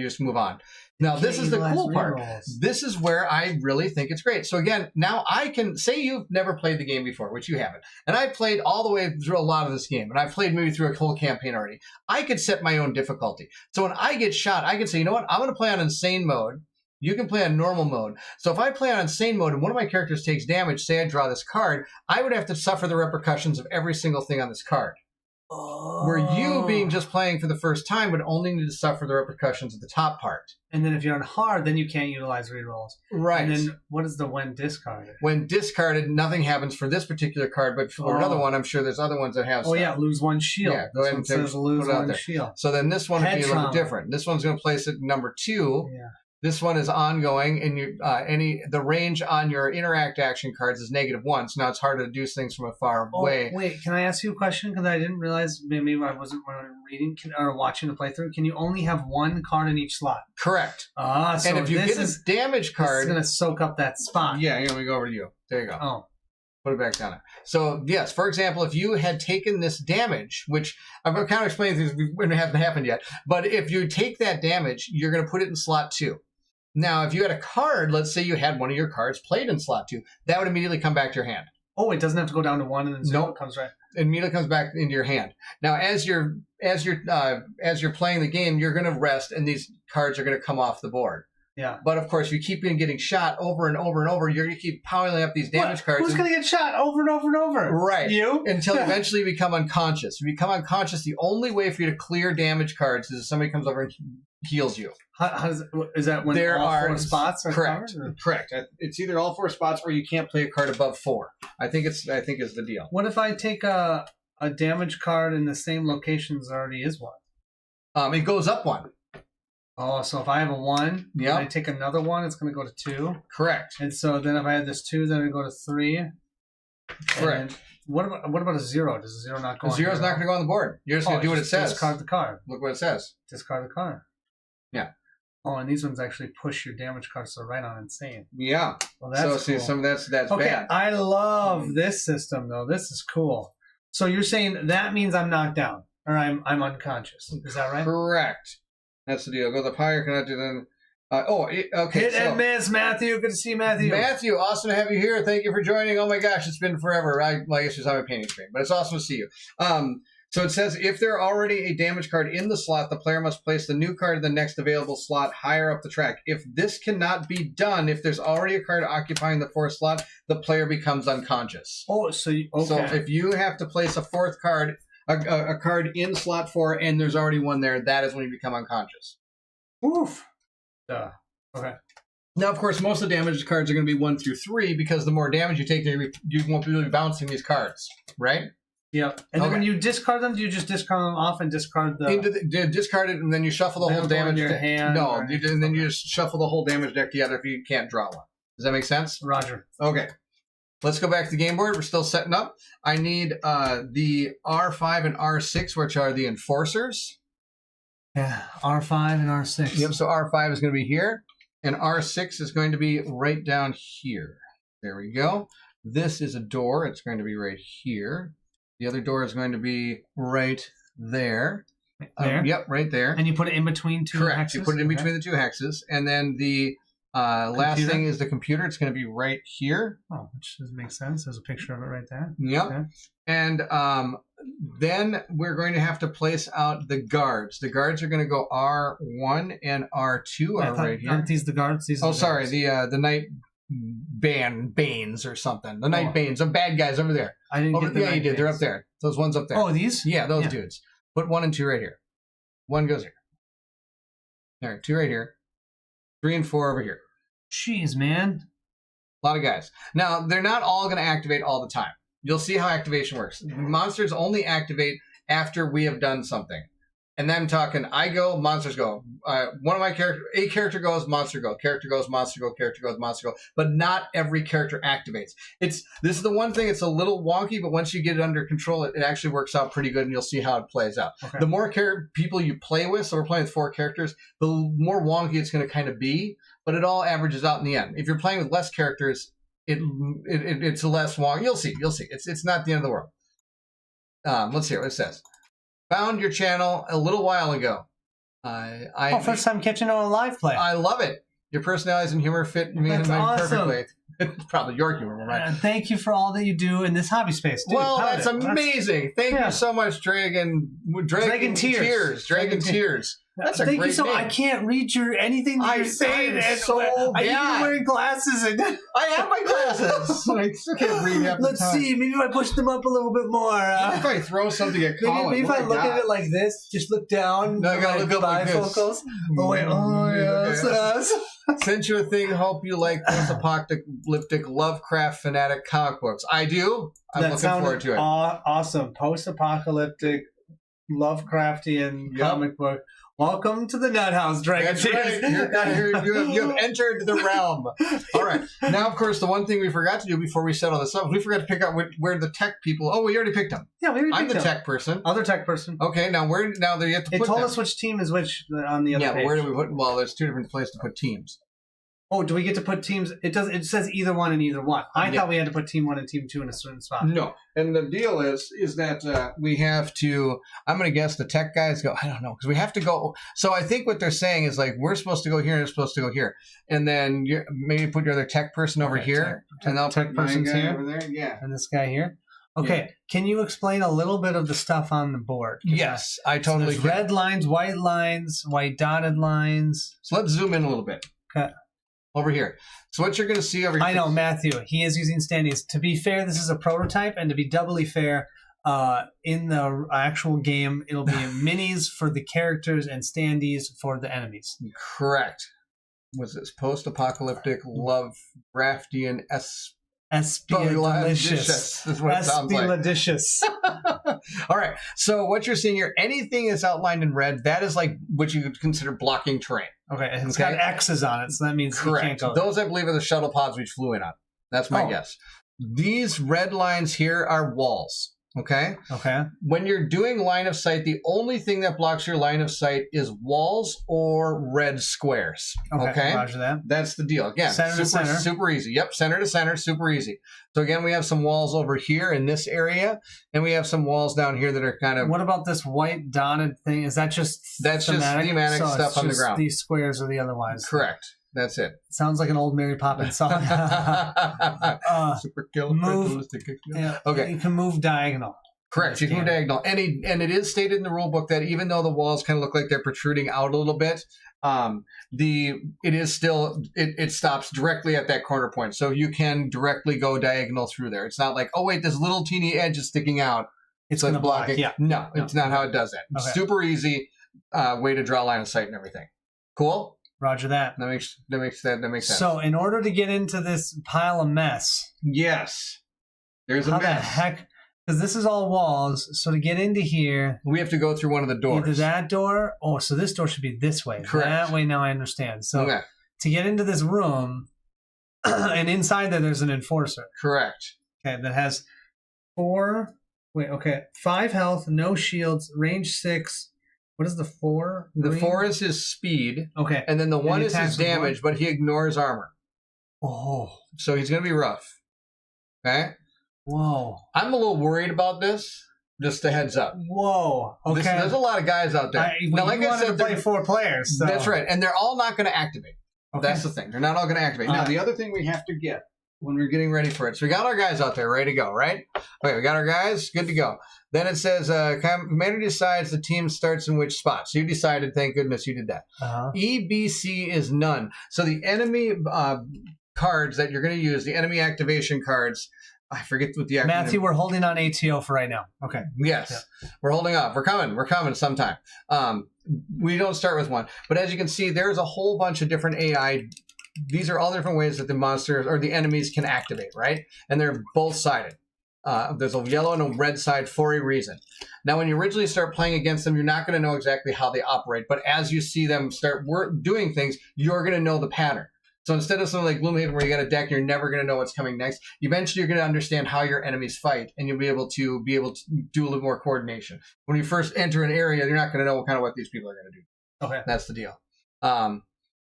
just move on. Now, this is the cool part. This is where I really think it's great. So again, now I can say you've never played the game before, which you haven't. And I've played all the way through a lot of this game. And I've played maybe through a whole campaign already. I could set my own difficulty. So when I get shot, I can say, you know what? I'm going to play on insane mode. You can play on normal mode. So if I play on insane mode and one of my characters takes damage, say I draw this card, I would have to suffer the repercussions of every single thing on this card. Oh. Where you being just playing for the first time would only need to suffer the repercussions of the top part. And then if you're on hard, then you can't utilize rerolls. Right. And then what is the when discarded? When discarded, nothing happens for this particular card, but for another one, I'm sure there's other ones that have stuff. Yeah, lose 1 shield. Yeah, go ahead and says lose put it out 1 there. shield. So then this one would be a little different. This one's going to place it number 2. Yeah. This one is ongoing, and the range on your interact action cards is -1. So now it's harder to do things from afar away. Wait, can I ask you a question? Because I didn't realize maybe I wasn't reading or watching the playthrough. Can you only have 1 card in each slot? Correct. So and if you get a damage card, it's going to soak up that spot. Yeah, here we go over to you. There you go. Oh. Put it back down there. So, yes, for example, if you had taken this damage, which I'm kind of explaining things when it hasn't happened yet, but if you take that damage, you're going to put it in slot 2. Now, if you had a card, let's say you had one of your cards played in slot 2, that would immediately come back to your hand. Oh, it doesn't have to go down to 1 and then 0. It comes right. It immediately comes back into your hand. Now, as you're playing the game, you're going to rest, and these cards are going to come off the board. Yeah. But of course, if you keep getting shot over and over and over, you're going to keep piling up these damage cards. Who's going to get shot over and over and over? Right. You? Until eventually you become unconscious. If you become unconscious, the only way for you to clear damage cards is if somebody comes over and heals you. Is that when all 4 spots are correct? Covered? Correct. It's either all 4 spots or you can't play a card above 4. I think is the deal. What if I take a damage card in the same location as already is 1? It goes up 1. Oh, so if I have a 1, and I take another 1, it's going to go to 2. Correct. And so then if I had this 2, then it go to 3. Correct. What about a 0? Does a 0 not go on? 0's not going to go on the board. You're just going to do what it says. Discard the card. Look what it says. Discard the card. Yeah. Oh, and these ones actually push your damage cards so right on insane. Yeah. Well, that's cool. See, some of that's okay, bad. I love this system though. This is cool. So you're saying that means I'm knocked down or I'm unconscious. Is that right? Correct. That's the deal. Go the higher, cannot do them. Okay. Hit and miss, Matthew. Good to see you, Matthew. Matthew, awesome to have you here. Thank you for joining. Oh my gosh, it's been forever. I guess you saw my painting stream, but it's awesome to see you. So it says, if there are already a damage card in the slot, the player must place the new card in the next available slot higher up the track. If this cannot be done, if there's already a card occupying the fourth slot, the player becomes unconscious. Oh, so okay. So if you have to place a fourth card, a card in slot 4, and there's already one there, that is when you become unconscious. Oof. Okay. Now, of course, most of the damage cards are going to be 1 through 3 because the more damage you take, you won't be really bouncing these cards, right? Yep. And then when you discard them, do you just discard them off and discard the... discard it, and then you shuffle the whole damage deck. Hand and then you just shuffle the whole damage deck together if you can't draw one. Does that make sense? Roger. Okay. Let's go back to the game board. We're still setting up. I need the R5 and R6, which are the enforcers. Yeah, R5 and R6. Yep, so R5 is going to be here, and R6 is going to be right down here. There we go. This is a door. It's going to be right here. The other door is going to be right there. There? Yep, right there. And you put it in between two Correct. hexes? You put it in between the two hexes. And then the last thing is the computer. It's going to be right here. Oh, which does make sense. There's a picture of it right there. Yep. Okay. And then we're going to have to place out the guards. The guards are going to go R1 and R2 are right here. Aren't these the guards? These are the sorry. guards. The night Banes or something. The night Banes. The bad guys over there. I didn't get the Yeah, you did. They're up there. Those ones up there. Oh, these? Yeah, those dudes. Put 1 and 2 right here. 1 goes here. All right, 2 right here. 3 and 4 over here. Jeez, man. A lot of guys. Now, they're not all going to activate all the time. You'll see how activation works. Monsters only activate after we have done something. And then I'm talking, I go, monsters go. One of my characters, a character goes, monster go. Character goes, monster go. Character goes, monster go. But not every character activates. This is the one thing, it's a little wonky, but once you get it under control, it actually works out pretty good, and you'll see how it plays out. Okay. The more people you play with, so we're playing with 4 characters, the more wonky it's going to kind of be, but it all averages out in the end. If you're playing with less characters, it's less wonky. You'll see. It's not the end of the world. Let's hear what it says. Found your channel a little while ago. First time catching on a live play. I love it. Your personalities and humor fit me and mine perfectly. It's probably your humor, right? Thank you for all that you do in this hobby space. Dude, well, that's amazing. Thank you so much, Dragon Tears. Dragon Tears. That's a Thank great you so name. I can't read anything that you're saying. I'm even wearing glasses. I have my glasses. I still can't read half the Let's time. see. Maybe if I push them up a little bit more. If I throw something at Colin. Maybe if I look at it like this, just look down. No, I gotta look up like this. Oh, wait. Oh, yes. Sent you a thing. Hope you like post-apocalyptic Lovecraft fanatic comic books. I do. I'm looking forward to it. Awesome. Post-apocalyptic Lovecraftian comic book. Welcome to the Nut House, Dragon. That's right. You have entered the realm. All right. Now, of course, the one thing we forgot to do before we set all this up, we forgot to pick out where the tech people. Oh, we already picked them. Yeah, we already picked them. I'm the tech person. Other tech person. Okay. Now you have to put. It told us which team is which on the other page. Yeah. Where do we put? Well, there's 2 different places to put teams. Oh, do we get to put teams? It does. It says either one and either one. I thought we had to put team 1 and team 2 in a certain spot. No, and the deal is that we have to. I'm going to guess the tech guys go. I don't know because we have to go. So I think what they're saying is like we're supposed to go here and they're supposed to go here, and then you maybe put your other tech person over here, and I'll tech person's here over there. Yeah, and this guy here. Okay, can you explain a little bit of the stuff on the board? Yes, I totally. So there's red lines, white dotted lines. So let's zoom in a little bit. Okay. Over here. So what you're going to see over here. I know, Matthew. He is using standees. To be fair, this is a prototype, and to be doubly fair, in the actual game, it'll be minis for the characters and standees for the enemies. Correct. Was this post-apocalyptic Lovecraftian Delicious. This is what it sounds like. Delicious. All right. So what you're seeing here, anything that's outlined in red, that is like what you could consider blocking terrain. Okay. And it's got X's on it, so that means correct. You can't go Those, I believe, are the shuttle pods we flew in on. That's my guess. These red lines here are walls. Okay? Okay. When you're doing line of sight, the only thing that blocks your line of sight is walls or red squares. Okay? Roger that. That's the deal. Again, center to center. Super easy. Yep, center to center, super easy. So again, we have some walls over here in this area, and we have some walls down here that are kind of... What about this white dotted thing? Is that just That's thematic? Just thematic so stuff on the ground. These squares are the other ones. Correct. That's it. Sounds like an old Mary Poppins song. Super kill. Move. Yeah. Okay. You can move diagonal. Correct. You can go diagonal. And it is stated in the rule book that even though the walls kind of look like they're protruding out a little bit, it stops directly at that corner point. So you can directly go diagonal through there. It's not like, oh wait, this little teeny edge is sticking out. It's going to block it. Yeah. No, it's not how it does that. Okay. Super easy way to draw line of sight and everything. Cool? Roger that. That makes sense. So in order to get into this pile of mess. Yes. There's a mess. How the heck? Because this is all walls, so to get into here... We have to go through one of the doors. Either that door, so this door should be this way. Correct. That way now I understand. So to get into this room, and inside there's an enforcer. Correct. Okay, that has 5 health, no shields, range 6. What is the 4? The 4 is his speed. Okay. And then the 1 is his damage, but he ignores armor. Oh. So he's going to be rough. Okay? Whoa. I'm a little worried about this. Just a heads up. Whoa. Okay. There's a lot of guys out there. Now, like I said, to play 4 players. So. That's right. And they're all not going to activate. Okay. That's the thing. They're not all going to activate. Now, the other thing we have to get when we're getting ready for it. So we got our guys out there ready to go, right? Okay, we got our guys. Good to go. Then it says, commander decides the team starts in which spot. So you decided. Thank goodness you did that. EBC is none. So the enemy cards that you're going to use, the enemy activation cards, I forget what the acronym. Matthew, we're holding on ATO for right now. Okay. Yes. Yeah. We're holding off. We're coming sometime. We don't start with one. But as you can see, there's a whole bunch of different AI. These are all different ways that the monsters or the enemies can activate, right? And they're both sided. There's a yellow and a red side for a reason. Now, when you originally start playing against them, you're not going to know exactly how they operate. But as you see them start doing things, you're going to know the pattern. So instead of something like Gloomhaven where you got a deck, you're never going to know what's coming next. Eventually, you're going to understand how your enemies fight, and you'll be able to do a little more coordination. When you first enter an area, you're not going to know what these people are going to do. Okay, that's the deal.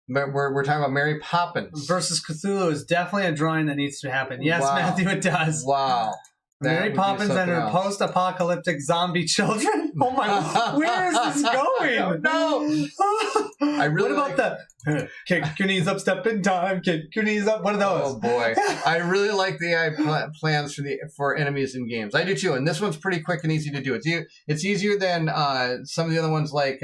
We're talking about Mary Poppins versus Cthulhu is definitely a drawing that needs to happen. Yes, wow. Matthew, it does. Wow. Mary Poppins and her post-apocalyptic zombie children. Oh my! Where is this going? No. I really. What about the kick your knees up, step in time, kick your knees up? What are those? Oh boy! I really like the AI plans for enemies in games. I do too, and this one's pretty quick and easy to do. It's easier than some of the other ones like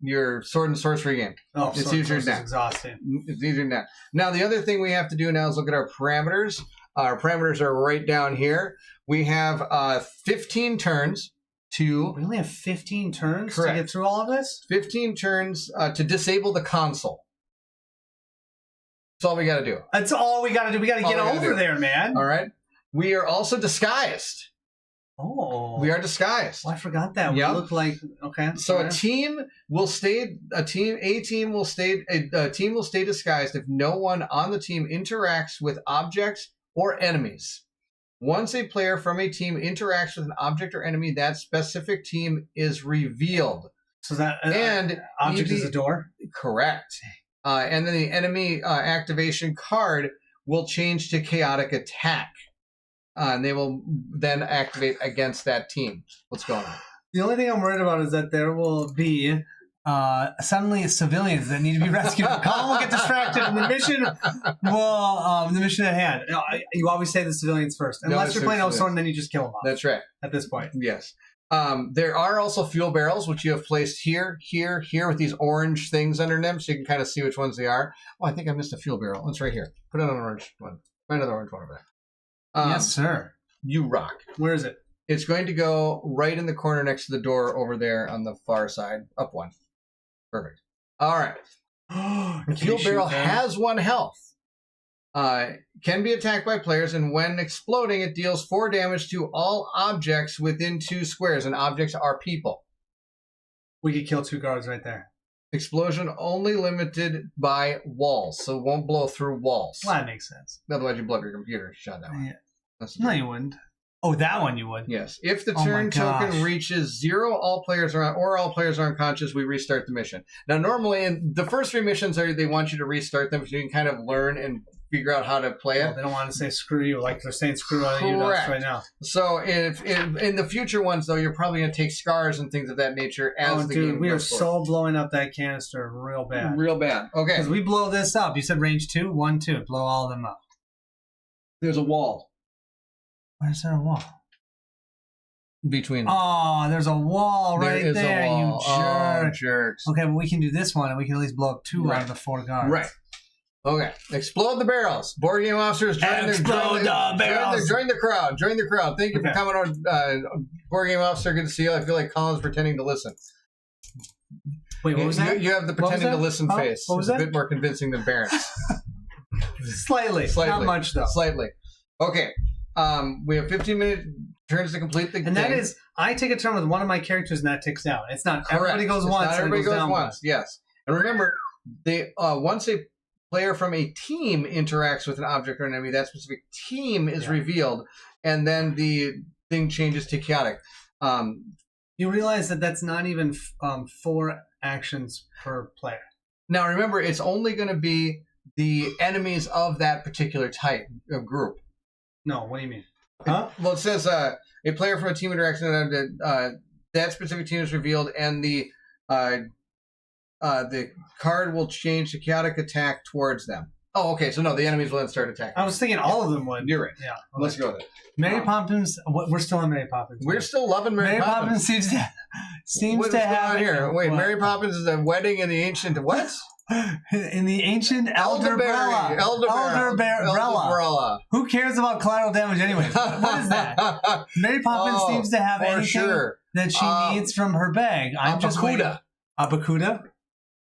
your sword and sorcery game. Oh, it's easier than that. Exhausting. It's easier than that. Now the other thing we have to do now is look at our parameters. Our parameters are right down here. We have 15 turns to... We only have 15 turns correct. To get through all of this? 15 turns to disable the console. That's all we got to do. That's all we got to do. We got to get over there, man. All right. We are also disguised. Oh. We are disguised. Oh, I forgot that. We look like... Okay. So a team will stay disguised if no one on the team interacts with objects or enemies. Once a player from a team interacts with an object or enemy, that specific team is revealed. So that object is a door? Correct. And then the enemy activation card will change to chaotic attack. And they will then activate against that team. What's going on? The only thing I'm worried about is that there will be suddenly civilians that need to be rescued. Colin will get distracted, and the mission the mission at hand. You always say the civilians first, unless you're playing Osword, and then you just kill them off. That's right. At this point, yes. There are also fuel barrels, which you have placed here, with these orange things under them, so you can kind of see which ones they are. Oh, I think I missed a fuel barrel. It's right here. Put it on an orange one. Find another orange one over there. Yes, sir. You rock. Where is it? It's going to go right in the corner next to the door over there on the far side. Up one. Perfect. All right. The fuel barrel has 1 health. Can be attacked by players, and when exploding, it deals 4 damage to all objects within 2 squares, and objects are people. We could kill 2 guards right there. Explosion only limited by walls, so it won't blow through walls. Well, that makes sense. Otherwise, you blow up your computer. Shut that one. Yeah. No, you wouldn't. Oh, that one you would. Yes. If the turn token reaches 0, all players are unconscious, we restart the mission. Now, normally, in the first 3 missions, they want you to restart them so you can kind of learn and figure out how to play it. They don't want to say screw you like they're saying screw you right now. So if in the future ones, though, you're probably going to take scars and things of that nature as the game we are goes so blowing up that canister real bad. Real bad. Okay. Because we blow this up. You said range 2? 1, 2. Blow all of them up. There's a wall. Where's there a wall? between them. Oh, there's a wall right there, there is a wall. you jerk. Oh, jerks. Okay, but we can do this one, and we can at least blow up 2 out of the 4 guards. Right. Okay. Explode the barrels. Board game officers join the barrels. Join the crowd. Join the crowd. Thank you for coming on. Board game officer, good to see you. I feel like Colin's pretending to listen. Wait, what was that? You have the pretending to listen face. What was it's that? a bit more convincing than Barrett's. Slightly. Not much, though. Slightly. Okay. We have 15-minute turns to complete the game. And that is, I take a turn with one of my characters, and that ticks down. It's not everybody goes once. Not everybody and it goes goes down once. Yes. And remember, once a player from a team interacts with an object or an enemy, that specific team is revealed, and then the thing changes to chaotic. You realize that that's not even 4 actions per player. Now, remember, it's only going to be the enemies of that particular type of group. No, what do you mean? Huh? Well, it says a player from a team interaction that specific team is revealed, and the card will change to chaotic attack towards them. Oh, okay. So no, the enemies will then start attacking. I was thinking all of them would. You're right. Yeah. Okay. Let's go with it. Mary Poppins. We're still on Mary Poppins. We're still loving Mary Poppins. Poppins seems to What's have going on here. Wait, what? Mary Poppins is a wedding in the ancient what? In the ancient Elderberry. Elderberry. Who cares about collateral damage anyway? What is that? Mary Poppins seems to have anything that she needs from her bag. I'm just waiting. Abakuda?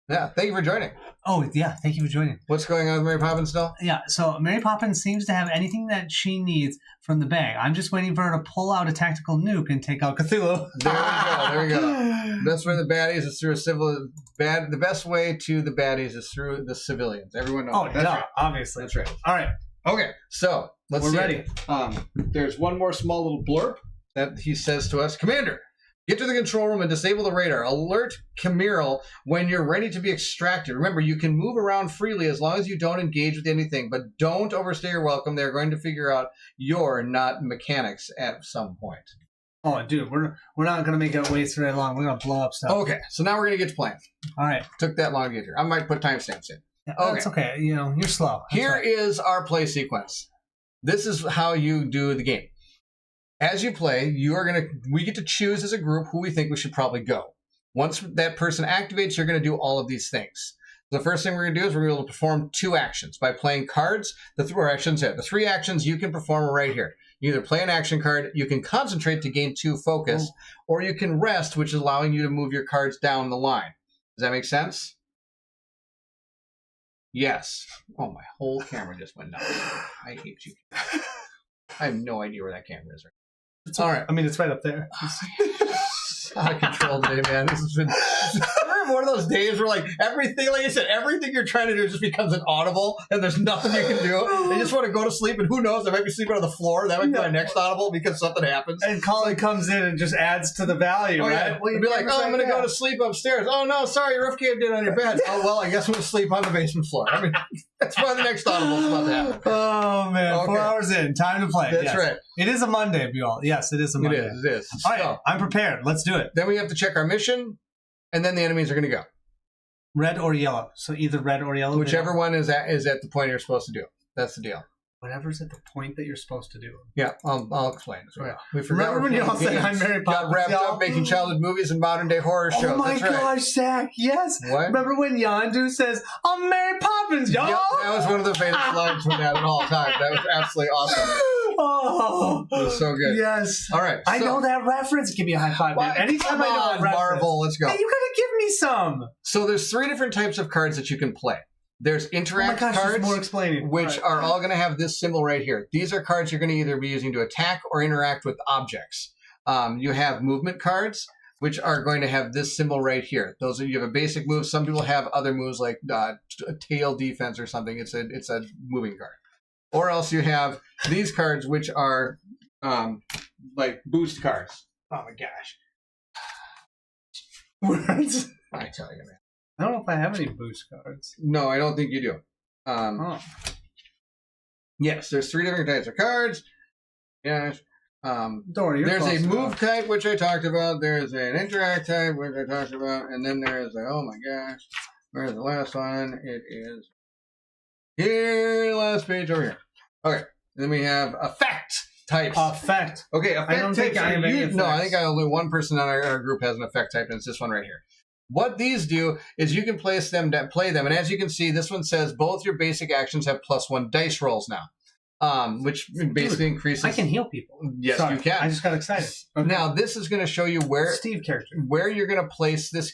Yeah, thank you for joining. Oh, yeah, thank you for joining. What's going on with Mary Poppins still? Yeah, so Mary Poppins seems to have anything that she needs from the bag. I'm just waiting for her to pull out a tactical nuke and take out Cthulhu. There we go. Best way to the baddies is through the best way to the baddies is through the civilians. Everyone knows. Oh, that's right. Obviously. That's right. All right. Okay, so We're ready. There's one more small little blurb that he says to us. Commander, get to the control room and disable the radar. Alert Camiral when you're ready to be extracted. Remember, you can move around freely as long as you don't engage with anything, but don't overstay your welcome. They're going to figure out you're not mechanics at some point. Oh, dude, we're not going to make it waste very long. We're going to blow up stuff. Okay, so now we're going to get to playing. All right. Took that long to get here. I might put timestamps in. Yeah, that's okay. You know, you're slow. Here is our play sequence. This is how you do the game. As you play, we get to choose as a group who we think we should probably go. Once that person activates, you're going to do all of these things. The first thing we're going to do is we're going to be able to perform 2 actions by playing cards. The 3 actions you can perform are right here. You either play an action card, you can concentrate to gain 2 focus, or you can rest, which is allowing you to move your cards down the line. Does that make sense? Yes. Oh, my whole camera just went nuts. I hate you. I have no idea where that camera is right now. It's all right. I mean, it's right up there. Out of control today, man. This has been one of those days where, like, everything, like I said, everything you're trying to do just becomes inaudible, and there's nothing you can do. You just want to go to sleep, and who knows? I might be sleeping on the floor. That might be my next audible because something happens. And Colin comes in and just adds to the value, right? Yeah. Well, you'd be like, oh, I'm going to go to sleep upstairs. Oh, no, sorry, your roof caved in on your bed. Oh, well, I guess we'll sleep on the basement floor. I mean, that's why the next audible is about to happen. Oh, man. Okay. 4 hours in. Time to play. That's right. It is a Monday, y'all. Yes, it is a Monday. It is. All right, I'm prepared. Let's do it. Then we have to check our mission, and then the enemies are going to go. Red or yellow. So either red or yellow. Whichever one is at the point you're supposed to do. That's the deal. Whatever's at the point that you're supposed to do. Yeah, I'll explain. So, yeah. We forgot. Remember when y'all said I'm Mary Poppins? Got wrapped up making childhood movies and modern day horror shows. Oh my gosh, Zach! Yes. What? Remember when Yondu says, "I'm Mary Poppins, y'all"? Yep, that was one of the famous lines from that at all time. That was absolutely awesome. Oh, it was so good. Yes. All right. I know that reference. Give me a high five, man. Anytime I know a reference. Marvel, let's go. Hey, you gotta give me some. So there's 3 different types of cards that you can play. There's interact cards, more explaining. which are all going to have this symbol right here. These are cards you're going to either be using to attack or interact with objects. You have movement cards, which are going to have this symbol right here. Those are, you have a basic move. Some people have other moves like tail defense or something. It's a moving card. Or else you have these cards, which are like boost cards. Oh my gosh! What? I tell you, man. I don't know if I have any boost cards. No, I don't think you do. Yes, there's 3 different types of cards. Yes. There's a move type, which I talked about. There's an interact type, which I talked about. And then there's oh my gosh, where's the last one? It is here, last page over here. Okay. Then we have effect. Types. Effect. Okay, effect I don't think types I have any effects. No, I think only one person on our group has an effect type, and it's this one right here. What these do is you can play them, and as you can see, this one says both your basic actions have +1 dice rolls now, which basically increases. I can heal people. Yes, Sorry, you can. I just got excited. Okay. Now this is going to show you where Steve character, where you're going to place this,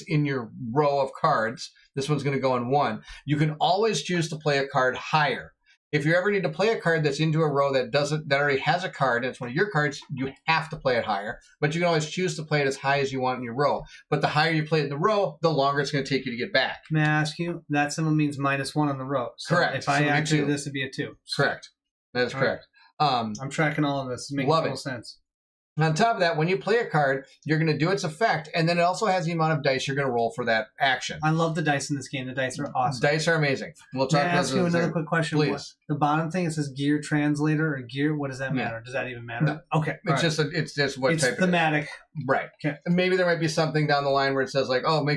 in your row of cards. This one's going to go in 1. You can always choose to play a card higher. If you ever need to play a card that's into a row that already has a card, and it's one of your cards, you have to play it higher. But you can always choose to play it as high as you want in your row. But the higher you play it in the row, the longer it's going to take you to get back. May I ask you? That symbol means -1 on the row. So correct. If I activate this, it'd be a 2. Correct. That is correct. I'm tracking all of this. It makes total sense. On top of that, when you play a card, you're going to do its effect, and then it also has the amount of dice you're going to roll for that action. I love the dice in this game. The dice are awesome. Dice are amazing. We'll talk May I about ask you another quick question? Please. The bottom thing, it says gear translator or gear. What does that matter? Does that even matter? No. Okay. It's just what it's type thematic. it is. Right. Okay. And maybe there might be something down the line where it says like, oh,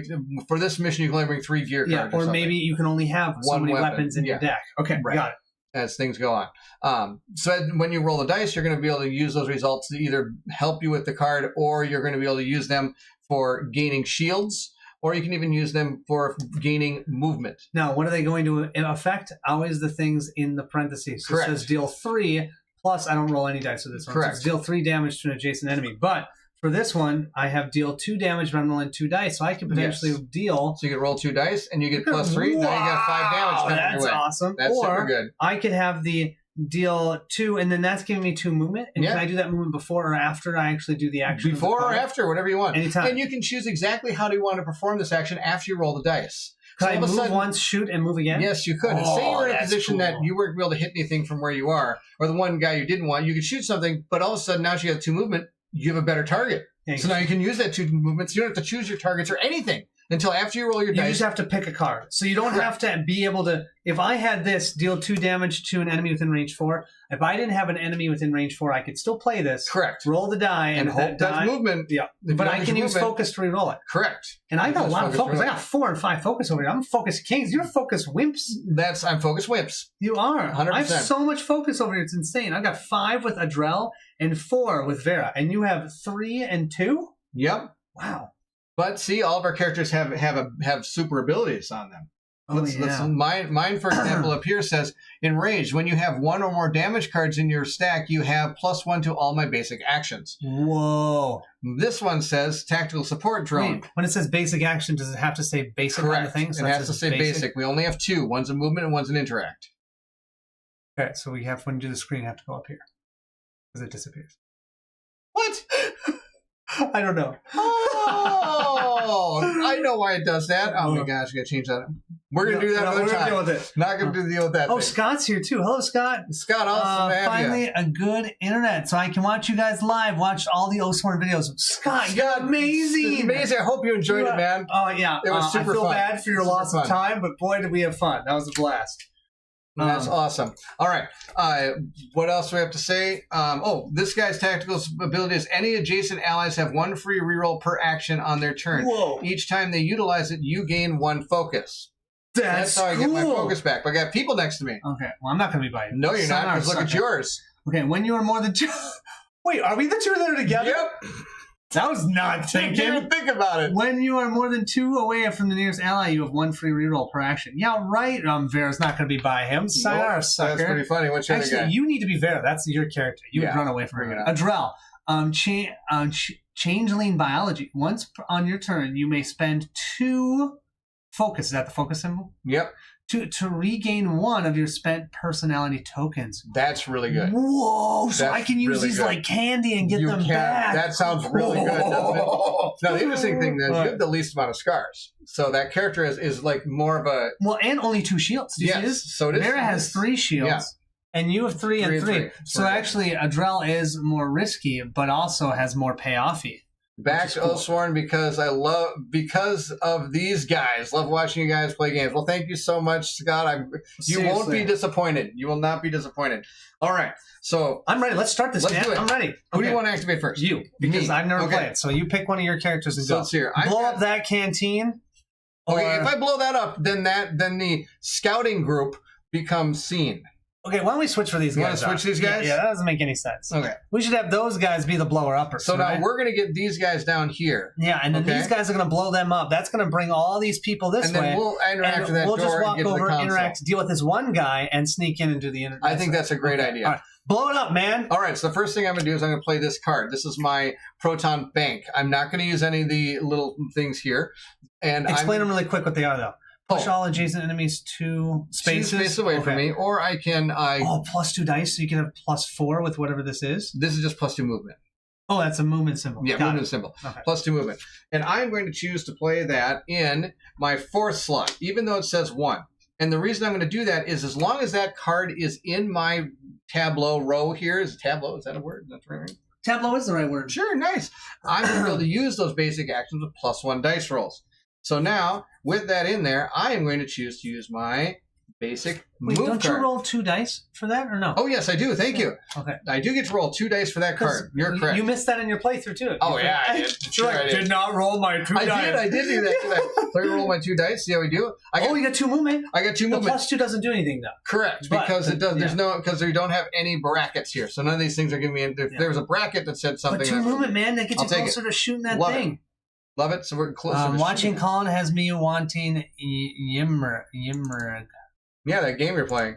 for this mission you can only bring 3 gear cards. Or maybe you can only have so many weapons in your deck. Okay, right. Got it. As things go on. So when you roll the dice, you're going to be able to use those results to either help you with the card, or you're going to be able to use them for gaining shields, or you can even use them for gaining movement. Now, what are they going to affect? Always the things in the parentheses. So correct. It says deal 3, plus I don't roll any dice with this one. Correct. So it's deal 3 damage to an adjacent enemy. But for this one, I have deal 2 damage, but I'm rolling 2 dice, so I can potentially deal. So you can roll 2 dice, and you get +3. Wow, now you got 5 damage coming that's your way. Awesome. That's super good. I could have the deal 2, and then that's giving me 2 movement. And can I do that movement before or after I actually do the action? Before or after, whatever you want. Anytime. And you can choose exactly how do you want to perform this action after you roll the dice. Could I move once, shoot, and move again? Yes, you could. And say you were in a position that you weren't able to hit anything from where you are, or the one guy you didn't want, you could shoot something, but all of a sudden now you have 2 movement, you have a better target. So now you can use that 2 movements. You don't have to choose your targets or anything until after you roll your dice. You just have to pick a card. So you don't have to be able to... If I had this, deal 2 damage to an enemy within range 4, if I didn't have an enemy within range 4, I could still play this. Correct. Roll the die. And hope that's movement. Yeah. But I can use focus to reroll it. Correct. And I got a lot of focus. I got 4 and 5 focus over here. I'm focus kings. You're focus wimps. I'm focus wimps. You are. 100%. I have so much focus over here. It's insane. I got 5 with Adrel and 4 with Vera. And you have 3 and 2? Yep. Wow. But see, all of our characters have super abilities on them. Mine, for example, up here says, in rage, when you have 1 or more damage cards in your stack, you have +1 to all my basic actions. Whoa. This one says tactical support drone. Wait, when it says basic action, does it have to say basic Correct. on the thing? So it has to say basic. We only have 2. One's a movement and one's an interact. Okay, so we have, when you do the screen, have to go up here. Because it disappears. What? I don't know. Oh, I know why it does that. Oh my gosh, I gotta change that. We're gonna do that another time. We're gonna deal with it. Not gonna deal with that. Oh, Scott's here too. Hello, Scott. Scott, awesome to have finally you. A good internet, so I can watch you guys live. Watch all the Osborne videos. Scott, you're amazing. It's amazing. I hope you enjoyed it, man. Oh yeah, it was super fun. I feel bad for your loss of time, but boy, did we have fun. That was a blast. That's awesome. All right. What else do we have to say? This guy's tactical ability is any adjacent allies have 1 free reroll per action on their turn. Whoa. Each time they utilize it, you gain 1 focus. That's how I get my focus back. But I got people next to me. Okay. Well, I'm not going to be by you. No, you're not. Because look at yours. Okay. When you are more than 2... Wait, are we the 2 that are together? Yep. That was not thinking. Didn't even think about it. When you are more than 2 away from the nearest ally, you have 1 free reroll per action. Yeah, right. Vera's not going to be by him. Sayonara, sucker. That's pretty funny. What's your other guy? You need to be Vera. That's your character. You would run away from her. Adrel. Changeling biology. Once on your turn, you may spend 2 focus. Is that the focus symbol? Yep. To regain 1 of your spent personality tokens. That's really good. Whoa! So I can use these like candy and get them back. That sounds really good, doesn't it? Now, the interesting thing is you have the least amount of scars. So that character is like more of a... Well, and only 2 shields. Do you see this? So it is. Vera has 3 shields. Yeah. And you have 3 and 3. So actually, Adrel is more risky, but also has more payoffy. Back to Osworn because of these guys. Love watching you guys play games. Well, thank you so much, Scott. You won't be disappointed. You will not be disappointed. All right. So I'm ready. Let's start this, man. I'm ready. Who do you want to activate first? You. Because I've never played. So you pick one of your characters and go. Let's hear. Blow up that canteen. Okay, if I blow that up, then the scouting group becomes seen. Okay, why don't we switch for these You guys? want to switch these guys? Yeah, that doesn't make any sense. Okay. We should have those guys be the blower uppers. So right? now we're going to get these guys down here. Yeah, and then these guys are going to blow them up. That's going to bring all these people this way. And then we'll interact with that we'll door just walk and get over, to the console. interact, deal with this one guy, and sneak in and do the I think that's a great idea. All right. Blow it up, man. All right, so the first thing I'm going to do is I'm going to play this card. This is my Proton Bank. I'm not going to use any of the little things here. And Explain them really quick what they are, though. Push Oh. all adjacent enemies 2 spaces. 2 spaces away from me, or I can... plus 2 dice, so you can have +4 with whatever this is. This is just +2 movement. Oh, that's a movement symbol. Yeah, Got movement it. symbol. Okay. +2 movement. And I'm going to choose to play that in my 4th slot, even though it says 1. And the reason I'm going to do that is as long as that card is in my tableau row here. Is tableau? Is that a word? That's right. Tableau is the right word. Sure, nice. I'm going to be able to use those basic actions with +1 dice rolls. So now, with that in there, I am going to choose to use my basic Wait, move don't card. you roll 2 dice for that, or no? Oh, yes, I do. Thank you. Okay. I do get to roll 2 dice for that card. You're correct. You missed that in your playthrough, too. Oh, yeah, I did. Sure, I did. not roll my 2 I did do that. So I roll my 2 dice. See how we do? You got 2 movement. I got 2 The movement. +2 doesn't do anything, though. Correct, But- because it does. There's yeah. no because we don't have any brackets here, so none of these things are giving me. If there was a bracket that said something, But 2 movement, man, that gets I'll you take closer to shooting that Love thing. love it. So we're close. Watching Colin has me wanting Yimrig. Yeah, that game you're playing.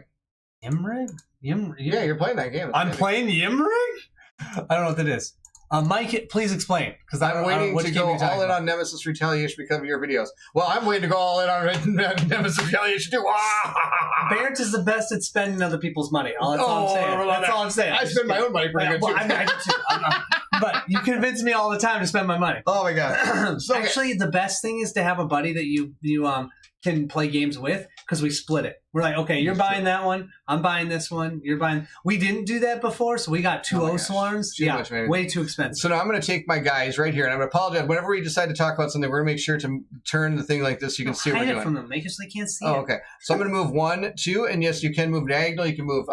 Yimrig? Yeah, you're playing that game. I'm playing Yimrig? I don't know what that is. Mike, please explain. Because I'm waiting to go all in on Nemesis Retaliation because of your videos. Well, I'm waiting to go all in on Nemesis Retaliation too. Barrett is the best at spending other people's money. That's all I'm saying. That's all I'm saying. I spend my own money pretty good too. I do too. But you convince me all the time to spend my money. Oh my god! So, Actually, the best thing is to have a buddy that you can play games with because we split it. We're like, okay, you're buying that one, I'm buying this one, you're buying. We didn't do that before, so we got 2 O swarms. Too much, man. Way too expensive. So now I'm going to take my guys right here, and I'm going to apologize. Whenever we decide to talk about something, we're going to make sure to turn the thing like this so you can see what hide we're it doing. from them, make it so they can't see Oh, it. okay. So I'm going to move 1, 2, and yes, you can move diagonal. You can move.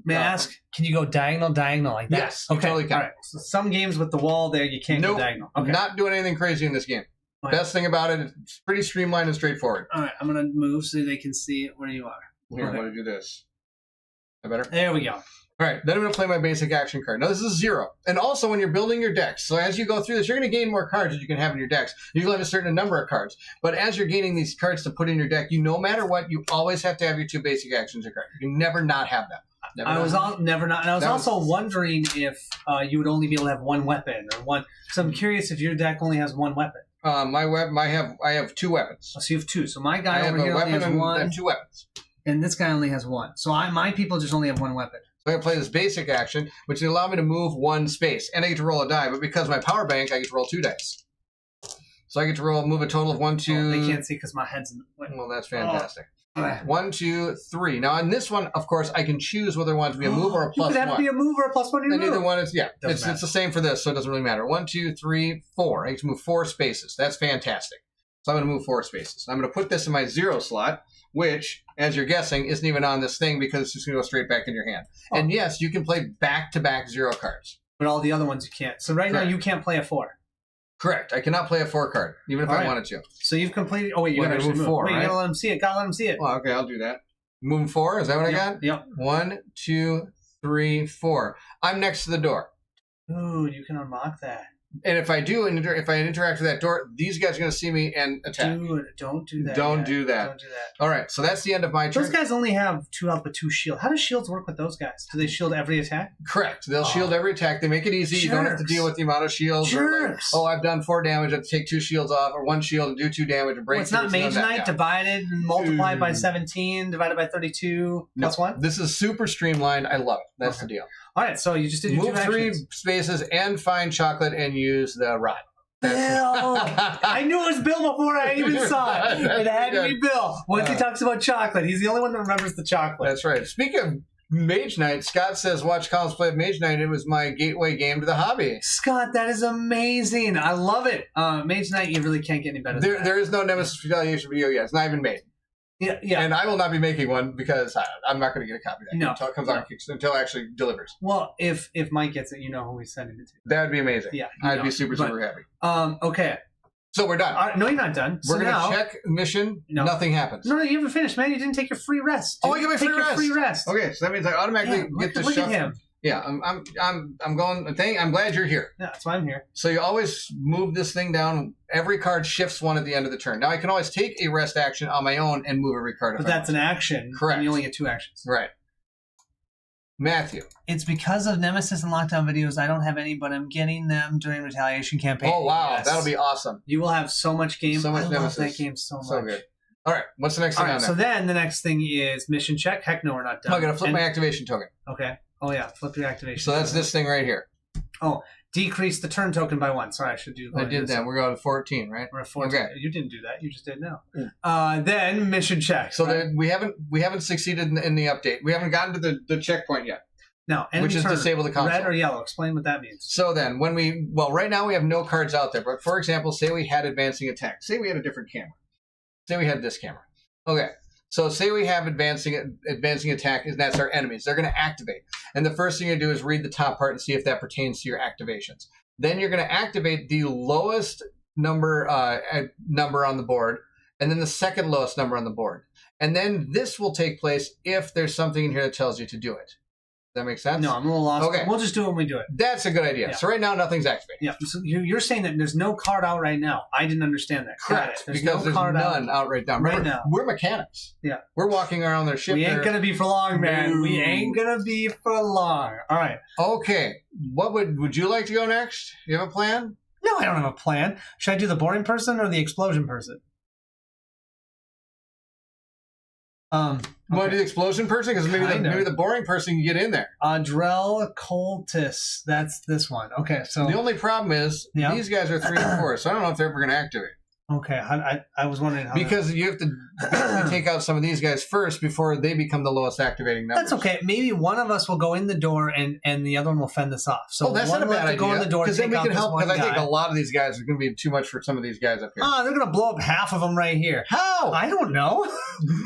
May I ask? Can you go diagonal like that? Yes, you Okay. totally can. All right. So some games with the wall there, you can't Nope. go diagonal. Okay. Not doing anything crazy in this game. Right. Best thing about it, it's pretty streamlined and straightforward. All right. I'm gonna move so they can see where you are. Here, Okay. I'm going to do this. Is that better? There we go. All right, then I'm going to play my basic action card. Now, this is 0. And also, when you're building your decks, so as you go through this, you're going to gain more cards that you can have in your decks. You can have a certain number of cards. But as you're gaining these cards to put in your deck, no matter what, you always have to have your 2 basic actions in your card. You can never not have them. Never I not was have them. never not, and I was That also wondering if you would only be able to have 1 weapon or 1. So I'm curious if your deck only has 1 weapon. I have 2 weapons. So you have 2. So my I guy have over a here only weapon has and 1, 2 weapons. and this guy only has 1. So my people just only have 1 weapon. So I'm going to play this basic action, which will allow me to move 1 space. And I get to roll a die, but because of my power bank, I get to roll 2 dice. So I get to move a total of 1, 2... Oh, they can't see because my head's in the way. Well, that's fantastic. All right. 1, 2, 3. Now, on this one, of course, I can choose whether I want it to be a move or a You plus could have 1. to be a move or a +1 to your And move. either one is, yeah, Doesn't it's matter. the same for this, so it doesn't really matter. 1, 2, 3, 4. I get to move 4 spaces. That's fantastic. So I'm going to move 4 spaces. I'm going to put this in my 0 slot, which, as you're guessing, isn't even on this thing because it's just going to go straight back in your hand. Oh. And yes, you can play back-to-back 0 cards. But all the other ones you can't. So right now Correct. you can't play a 4. Correct. I cannot play a 4 card, even if All I right. wanted to. So you've completed. Oh wait, you Well, gotta I actually moved move. 4, Wait, you right? gotta let them see it. Gotta let them see it. Well, okay, I'll do that. Moving 4, is that what I got? Yep. 1, 2, 3, 4. I'm next to the door. Dude, you can unlock that. And if I do, if I interact with that door, these guys are going to see me and attack. Dude, don't do that. Don't yet. do that. Don't do that. All right, so that's the end of my turn. Those guys only have 2 health but 2 shield. How does shields work with those guys? Do they shield every attack? Correct. They'll shield every attack. They make it easy. You don't have to Jerks. deal with the amount of shields. Or like, Jerks. oh, I've done 4 damage. I have to take 2 shields off, or 1 shield and do 2 damage and break. Well, it's not Mage Knight divided and multiplied by 17 divided by 32 plus 1? This is super streamlined. I love it. That's the deal. All right, so you just did your Move 2 3 actions. spaces and find chocolate and use the rod. Bill! I knew it was Bill before I even saw it. It had to be Bill. Once he talks about chocolate, he's the only one that remembers the chocolate. That's right. Speaking of Mage Knight, Scott says, watch Colin's play of Mage Knight. It was my gateway game to the hobby. Scott, that is amazing. I love it. Mage Knight, you really can't get any better than that. There is no Nemesis Retaliation video yet. It's not even made. Yeah. And I will not be making one because I'm not going to get a copy of that No. until it comes out on Kickstarter, until it actually delivers. Well, if Mike gets it, you know who he's sending it to. That would be amazing. Yeah. I'd be super, super happy. Okay. So we're done. No, you're not done. We're so going now, to check mission. No. Nothing happens. No, you haven't finished, man. You didn't take your free rest. Oh, I get my free rest. Free rest. Okay, so that means I automatically get to look shuffle. at him. Yeah, I'm going. I'm glad you're here. Yeah, that's why I'm here. So you always move this thing down. Every card shifts one at the end of the turn. Now I can always take a rest action on my own and move every card. But that's an action. Correct. And you only get 2 actions. Right. Matthew. It's because of Nemesis and Lockdown videos. I don't have any, but I'm getting them during Retaliation campaign. Oh wow, Yes. that'll be awesome. You will have so much game. So much I Nemesis. love that game so much. So good. All right, what's the next All thing right, on there? so then the next thing is mission check. Heck no, we're not done. I'm going to flip And- my activation token. Okay. Oh yeah, flip your activation. So that's this thing right here. Oh, decrease the turn token by 1. Sorry, I should do. I did that. We're going to 14, right? We're at 14. Okay. You didn't do that. You just did now. Then mission check. So right? we haven't succeeded in the update. We haven't gotten to the checkpoint yet. Now, which is turn, disable the console. Red or yellow? Explain what that means. So then, right now we have no cards out there. But for example, say we had advancing attack. Say we had a different camera. Say we had this camera. Okay. So say we have advancing attack, and that's our enemies. They're going to activate. And the first thing you do is read the top part and see if that pertains to your activations. Then you're going to activate the lowest number on the board, and then the second lowest number on the board. And then this will take place if there's something in here that tells you to do it. Does that make sense? No, I'm a little lost. Okay. We'll just do it when we do it. That's a good idea. Yeah. So right now, nothing's activated. Yeah. So you're saying that there's no card out right now. I didn't understand that. Correct. There's Because no there's card none out right now. Remember, now. we're mechanics. Yeah. We're walking around their ship. We ain't going to be for long, man. No. We ain't going to be for long. All right. Okay. What would you like to go next? You have a plan? No, I don't have a plan. Should I do the boring person or the explosion person? You want to do the explosion person? Because maybe the boring person can get in there. Adrel Coltis. That's this one. Okay, so The only problem is these guys are 3 and 4, so I don't know if they're ever going to activate. okay, I was wondering how Because you have to basically take out some of these guys first before they become the lowest activating numbers. That's okay. Maybe one of us will go in the door and the other one will fend this off. So that's one not a will have bad to go in idea. the door Because then we take can out help. this Because I one think a guy. lot of these guys are going to be too much for some of these guys up here. They're gonna blow up half of them right here. How? I don't know.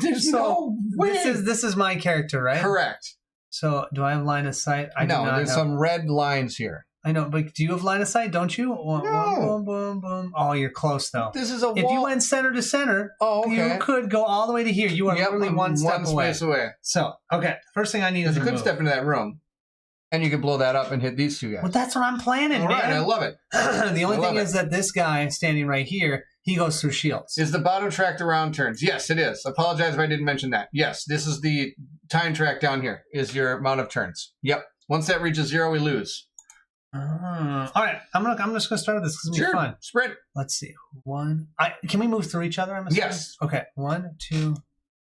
There's no way. This is my character, right? Correct. So do I have line of sight? I do No, not there's have. some red lines here. I know, but do you have line of sight? Don't you? No. Boom, boom, boom. Oh, you're close though. This is a If wall. you went center to center, okay. you could go all the way to here. You are literally I'm one step away. space away. So, okay, first thing I need Because is you a could move. step into that room, and you could blow that up and hit these two guys. Well, that's what I'm planning, All right, I man. love it. The only I love thing is that this guy standing right here, he goes through shields. Is the bottom track to round turns? Yes, it is. Apologize if I didn't mention that. Yes, this is the time track down here, is your amount of turns. Yep. Once that reaches 0, we lose. All right, I'm just gonna start with this. This is gonna be fun. Sprint. Let's see. Can we move through each other? I'm assuming? Yes. Okay. 1, 2.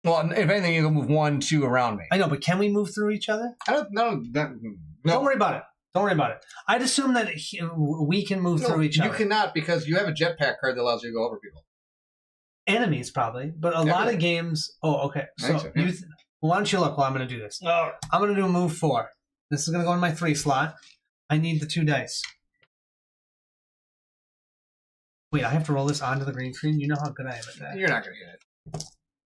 Well, if anything, you can move 1, 2 around me. I know, but can we move through each other? I don't know. Don't worry about it. Don't worry about it. I'd assume that we can move through each other. You cannot because you have a jetpack card that allows you to go over people. Enemies probably, but a lot of games. Oh, okay. So so, yeah. why don't you look while I'm going to do this? I'm going to do a move 4. This is going to go in my 3 slot. I need the 2 dice. Wait, I have to roll this onto the green screen. You know how good I am at that. You're not going to get it.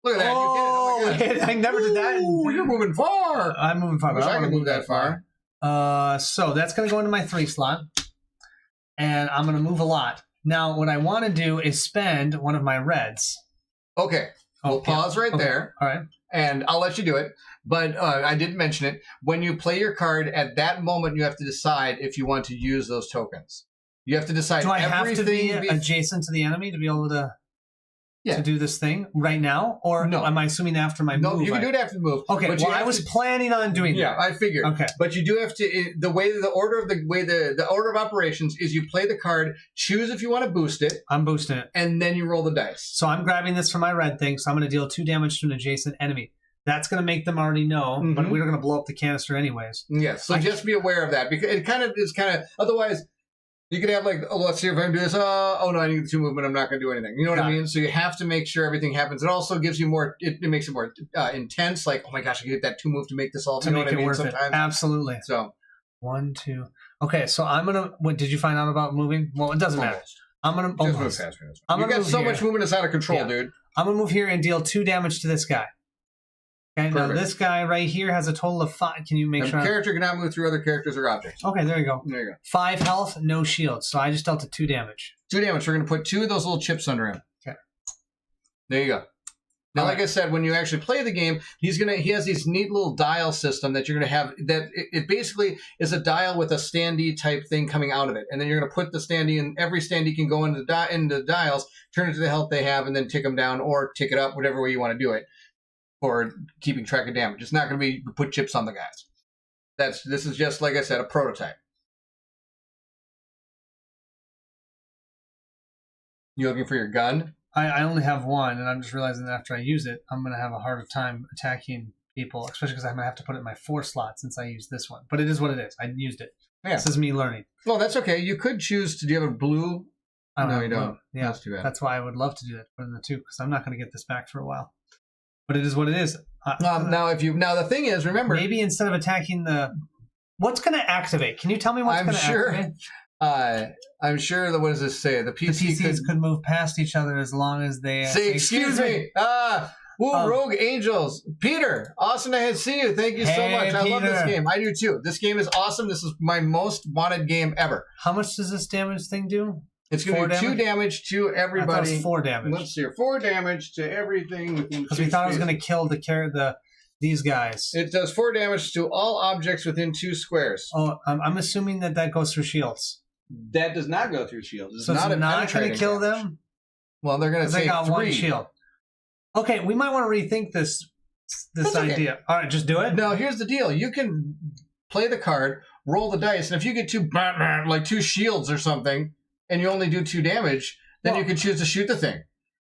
Look at that. Oh, you hit it. Oh, my God. I never did that. Ooh, you're moving far. I'm moving far. I wish but I don't could wanna move that far. So that's going to go into my 3 slot. And I'm going to move a lot. Now, what I want to do is spend one of my reds. Okay. We'll pause right there. All right. And I'll let you do it. But I didn't mention it. When you play your card, at that moment, you have to decide if you want to use those tokens. You have to decide Do I have to be everything adjacent to the enemy to be able to Yeah. to do this thing right now? Or No. am I assuming after my No, move? you can do it after the move. Okay, but well, I was planning on doing Yeah, that. I figured. Okay. But you do have to. The order of operations is you play the card, choose if you want to boost it, I'm boosting it. and then you roll the dice. So I'm grabbing this for my red thing, so I'm going to deal 2 damage to an adjacent enemy. That's going to make them already know, but Mhm. we're going to blow up the canister anyways. Yes. So just be aware of that because it kind of is otherwise. You could have like, oh, let's see if I can do this. Oh no, I need the 2 movement. I'm not going to do anything. You know what I mean? So you have to make sure everything happens. It also gives you more. It makes it more intense. Like, oh my gosh, I get that 2 move to make this all. To You know make what I it mean? worth it. Sometimes. Absolutely. So 1, 2. Okay, so I'm going to... What, did you find out about moving? Well, it doesn't matter. almost. I'm going to... Just move faster. I'm You gonna got move so here. much movement, it's out of control, Yeah. dude. I'm going to move here and deal 2 damage to this guy. Okay, now Perfect. this guy right here has a total of 5. Can you make A sure? character cannot move through other characters or objects. Okay, there you go. There you go. 5 health, no shield. So I just dealt a 2 damage. 2 damage. We're going to put 2 of those little chips under him. Okay. There you go. Now, All like I said, when you actually play the game, he has this neat little dial system that you're going to have. That it basically is a dial with a standee type thing coming out of it, and then you're going to put the standee, and every standee can go into the dials, turn it to the health they have, and then tick them down or tick it up, whatever way you want to do it, for keeping track of damage. It's not going to be put chips on the guys. This is just, like I said, a prototype. You looking for your gun? I only have 1, and I'm just realizing that after I use it, I'm going to have a harder time attacking people, especially because I'm going to have to put it in my 4 slot since I used this one. But it is what it is. I used it. Yeah. This is me learning. Well, that's okay. You could choose to. Do you have a blue? No, you don't. Yeah, That's too bad. That's why I would love to do that. Put in the 2 because I'm not going to get this back for a while. But it is what it is. Now the thing is, remember, maybe instead of attacking what's going to activate? Can you tell me what's going to activate? I'm sure that, what does this say? The PCs could move past each other as long as they say, excuse me. Rogue Angels. Peter, awesome to see you. Thank you so much. I love this game. I do too. This game is awesome. This is my most wanted game ever. How much does this damage thing do? It's going to do 2 damage to everybody. I thought it was 4 damage. Let's see here. 4 damage to everything. Because we thought it was going to kill these guys. It does 4 damage to all objects within 2 squares. Oh, I'm assuming that goes through shields. That does not go through shields. It's so not going to kill them? Well, they're going to take they got 3. 1 shield. Okay, we might want to rethink this idea. Okay. All right, just do it. No, here's the deal. You can play the card, roll the dice, and if you get 2 shields or something, and you only do 2 damage, then you can choose to shoot the thing.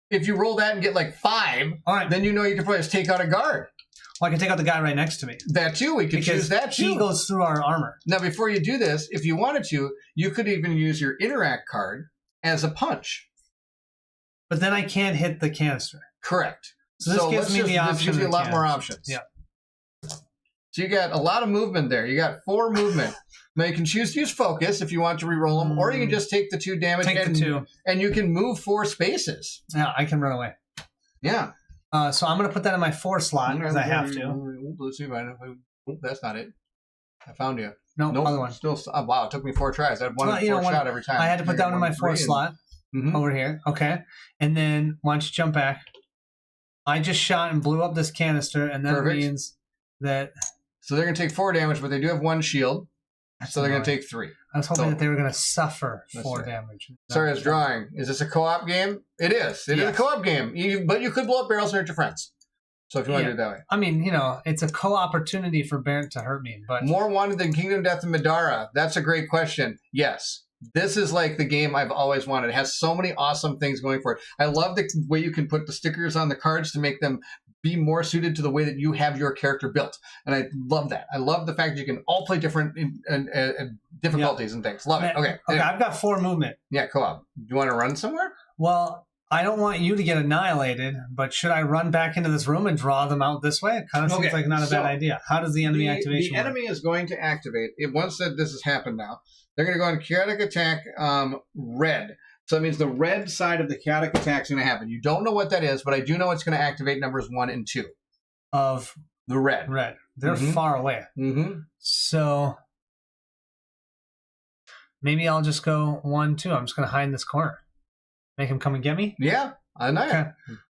If you roll that and get 5, all right, then you know you can probably just take out a guard. Well, I can take out the guy right next to me. That too. We could choose that too. He goes through our armor. Now, before you do this, if you wanted to, you could even use your interact card as a punch. But then I can't hit the canister. Correct. So this gives me the option. This gives you a lot more options. Yeah. So you got a lot of movement there. You got 4 movement. Now you can choose to use focus if you want to re-roll them, or you can just take the 2 damage and you can move 4 spaces. Yeah, I can run away. Yeah. So I'm going to put that in my 4 slot because I have to. Let's see if that's not it. I found you. Nope, other one. Still, wow, it took me 4 tries. I had one shot every time. I had to put that one in my 4 slot over here. Okay. And then why don't you jump back? I just shot and blew up this canister, and that means that... So they're going to take 4 damage, but they do have 1 shield. So they're going to take 3. I was hoping that they were going to suffer 4 damage. Sorry, I was drawing. Is this a co-op game? It is. It is a co-op game. But you could blow up barrels and hurt your friends. So if you want to do it that way. I mean, it's a co-opportunity for Barrett to hurt me. But more wanted than Kingdom Death and Madara? That's a great question. Yes. This is like the game I've always wanted. It has so many awesome things going for it. I love the way you can put the stickers on the cards to make them be more suited to the way that you have your character built. And I love that. I love the fact that you can all play different difficulties and things. Love it. Okay. I've got 4 movement. Yeah, co-op. Do you want to run somewhere? Well, I don't want you to get annihilated, but should I run back into this room and draw them out this way? It kind of seems like not a bad idea. How does the enemy activation work? The enemy is going to activate. Once that this has happened now, they're going to go on chaotic attack red. So that means the red side of the chaotic attack is going to happen. You don't know what that is, but I do know it's going to activate numbers 1 and 2. Of the red. Red. They're far away. Mm-hmm. So maybe I'll just go 1, 2. I'm just going to hide in this corner. Make him come and get me? Yeah, I know. Okay.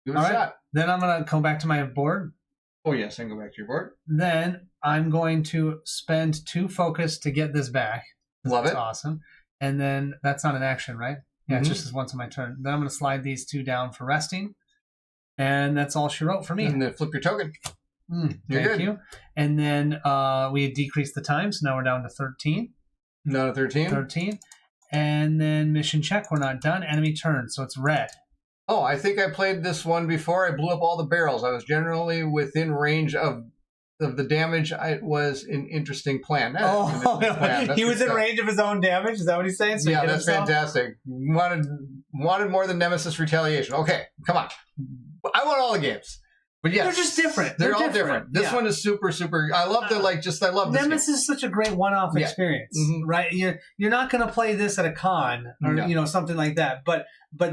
Give it a shot. Then I'm going to go back to my board. Oh, yes, I can go back to your board. Then I'm going to spend 2 focus to get this back. Love it. That's awesome. And then that's not an action, right? Yeah, it's just once on my turn. Then I'm going to slide these 2 down for resting. And that's all she wrote for me. And then flip your token. Thank you. And then we decreased the time, so now we're down to 13. Down to 13? 13. And then mission check, we're not done. Enemy turn, so it's red. Oh, I think I played this one before. I blew up all the barrels. I was generally within range of the damage. It was an interesting plan. He was in range of his own damage? Is that what he's saying? So yeah, that's fantastic. Wanted more than Nemesis Retaliation. Okay, come on. I want all the games. But yeah, they're just different. They're all different. This one is super, super. I love the I love this. Nemesis is such a great one-off experience, right? You're not going to play this at a con or something like that. But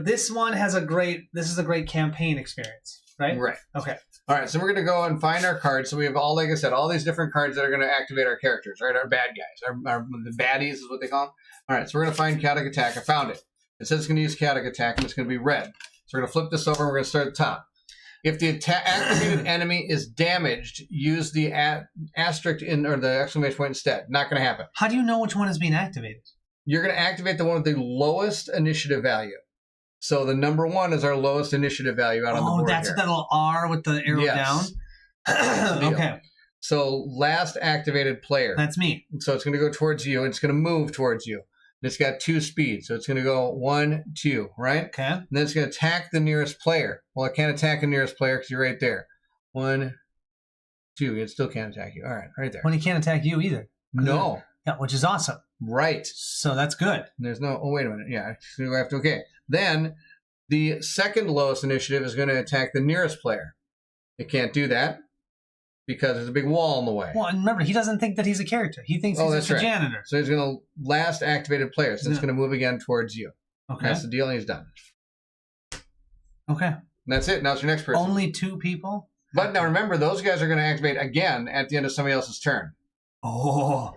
this one has this is a great campaign experience, right? Right. Okay. All right. So we're going to go and find our cards. So we have like I said, all these different cards that are going to activate our characters, right? Our bad guys, the baddies is what they call them. All right. So we're going to find chaotic attack. I found it. It says it's going to use chaotic attack, and it's going to be red. So we're going to flip this over. And we're going to start at the top. If the activated enemy is damaged, use the asterisk or the exclamation point instead. Not going to happen. How do you know which one is being activated? You're going to activate the one with the lowest initiative value. So the number 1 is our lowest initiative value out on the board. Oh, that's that little R with the arrow down? Okay. So last activated player. That's me. So it's going to go towards you, and it's going to move towards you. It's got 2 speeds, so it's going to go 1, 2, right? Okay. And then it's going to attack the nearest player. Well, it can't attack the nearest player because you're right there. 1, 2. It still can't attack you. All right, right there. When he can't attack you either. No. Yeah, which is awesome. Right. So that's good. There's no. Oh, wait a minute. Yeah, so we have to. Okay. Then the second lowest initiative is going to attack the nearest player. It can't do that because there's a big wall in the way. Well, and remember, he doesn't think that he's a character. He thinks he's just a janitor. So he's going to last activated player. So it's going to move again towards you. Okay. That's the deal, and he's done. Okay. And that's it. Now it's your next person. Only 2 people? But now remember, those guys are going to activate again at the end of somebody else's turn. Oh,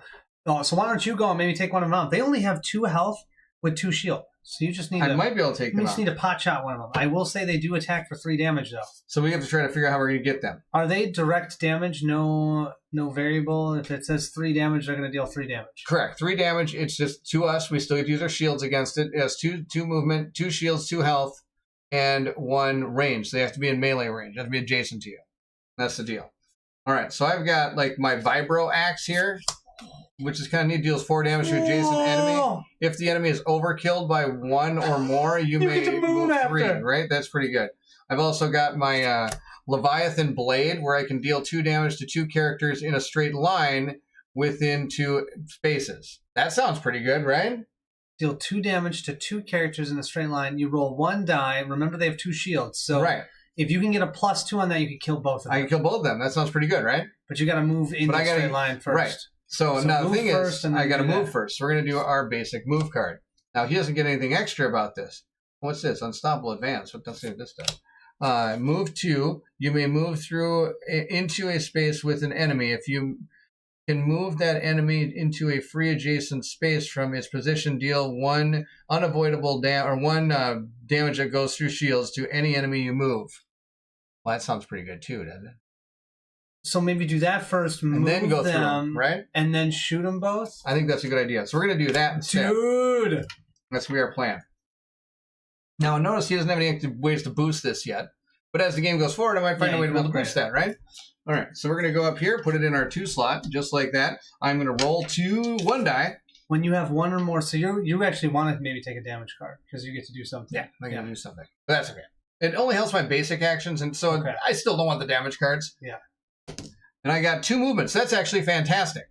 so why don't you go and maybe take one of them out? They only have 2 health with 2 shield. So you just need I might be able to take them out. You just need to pot shot one of them. I will say they do attack for 3 damage, though. So we have to try to figure out how we're going to get them. Are they direct damage? No variable? If it says 3 damage, they're going to deal 3 damage. Correct. 3 damage. It's just to us. We still get to use our shields against it. It has 2 movement, 2 shields, 2 health, and 1 range. So they have to be in melee range. They have to be adjacent to you. That's the deal. All right. So I've got like my vibro axe here, which is kind of neat. Deals 4 damage to adjacent enemy. If the enemy is overkilled by 1 or more, you may move 3. Right? That's pretty good. I've also got my Leviathan Blade, where I can deal 2 damage to 2 characters in a straight line within 2 spaces. That sounds pretty good, right? Deal 2 damage to 2 characters in a straight line. You roll 1 die. Remember, they have 2 shields. So if you can get a +2 on that, you can kill both of them. I can kill both of them. That sounds pretty good, right? But you got to move into the straight line first. Right. So now the thing is, I got to move first. So we're going to do our basic move card. Now, he doesn't get anything extra about this. What's this? Unstoppable Advance. Let's see what this does. Move 2. You may move through into a space with an enemy. If you can move that enemy into a free adjacent space from its position, deal 1 unavoidable damage that goes through shields to any enemy you move. Well, that sounds pretty good too, doesn't it? So maybe do that first, and then go through them, right? And then shoot them both? I think that's a good idea. So we're going to do that instead. Dude! That's going to be our plan. Now, notice he doesn't have any ways to boost this yet. But as the game goes forward, I might find a way to be able to boost that, right? All right, so we're going to go up here, put it in our 2 slot, just like that. I'm going to roll 1 die. When you have 1 or more, so you actually want to maybe take a damage card, because you get to do something. Yeah, I'm going to do something. But that's okay. It only helps my basic actions, and so I still don't want the damage cards. Yeah. And I got 2 movements. That's actually fantastic.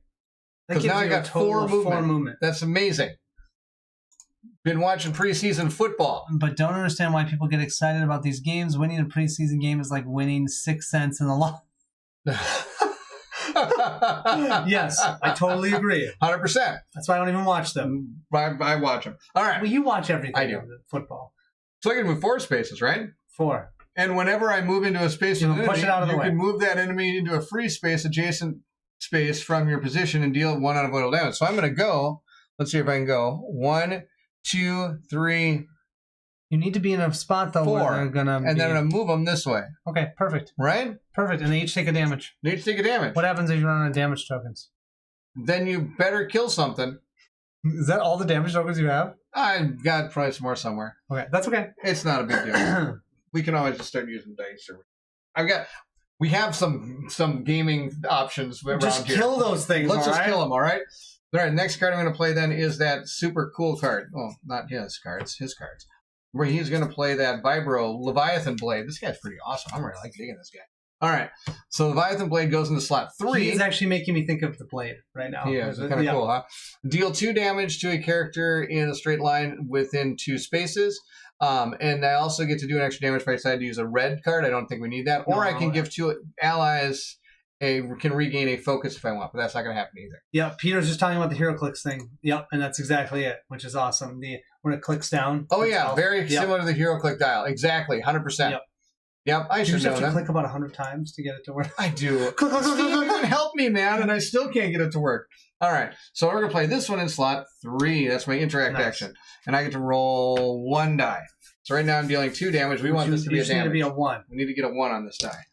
Because now I got 4 movement. That's amazing. Been watching preseason football. But don't understand why people get excited about these games. Winning a preseason game is like winning 6 cents in the lot. Yes, I totally agree. 100%. That's why I don't even watch them. I watch them. All right. Well, you watch everything. I do. Football. So I can move 4 spaces, right? 4. And whenever I move into a space with an enemy, you can move that enemy into a free space, adjacent space from your position and deal 1 unavoidable damage. So I'm going to go, let's see if I can go, 1, 2, 3, You need to be in a spot, though, 4, where they're going to and then I'm going to move them this way. Okay, perfect. Right? Perfect, and they each take a damage. They each take a damage. What happens if you run out of damage tokens? Then you better kill something. Is that all the damage tokens you have? I've got probably some more somewhere. Okay, that's okay. It's not a big deal. We can always just start using dice. We have some gaming options around just here. Kill those things. Let's just kill them. All right. All right. Next card I'm going to play then is that super cool card. Oh, not his cards. His cards. Where he's going to play that Vibro Leviathan Blade. This guy's pretty awesome. I'm really like digging this guy. All right. So Leviathan Blade goes into slot 3. He's actually making me think of the Blade right now. Yeah, it's kind of cool, huh? Deal 2 damage to a character in a straight line within 2 spaces. And I also get to do an extra damage if I decide to use a red card. I don't think we need that. Or I can give 2 allies can regain a focus if I want, but that's not going to happen either. Yeah, Peter's just talking about the hero clicks thing. Yep, and that's exactly it, which is awesome. When it clicks down. Oh yeah, very similar to the hero click dial. Exactly, 100%. Yep, I should know that. You have to click about 100 times to get it to work. I do. Steve, help me, man, and I still can't get it to work. All right, so we're going to play this one in slot 3. That's my interact action. And I get to roll 1 die. So right now I'm dealing 2 damage. We want this to be a damage. Need to be a 1. We need to get a 1 on this die.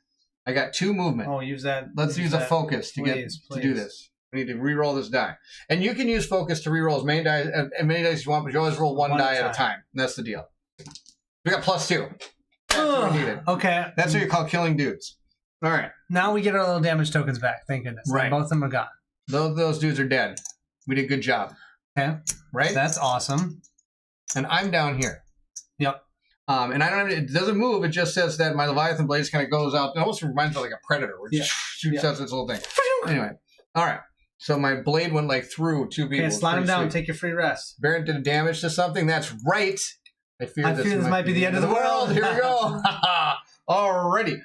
I got 2 movement. Oh, use that. Let's use a focus to do this. We need to re-roll this die. And you can use focus to re-roll as many dice as you want, but you always roll 1 die at a time. And that's the deal. We got +2. That's what we needed. Okay. That's what you call killing dudes. All right. Now we get our little damage tokens back. Thank goodness. Right. Both of them are gone. Those dudes are dead. We did a good job. Okay. Right? That's awesome. And I'm down here. Yep. And I don't. It doesn't move. It just says that my Leviathan blade kind of goes out. It almost reminds me of like a predator, which shoots out its little thing. Anyway, all right. So my blade went like through 2 people. Okay, slide him down. Take your free rest. Barrett did damage to something. That's right. I fear this might be the end of the world. Here we go. Alrighty.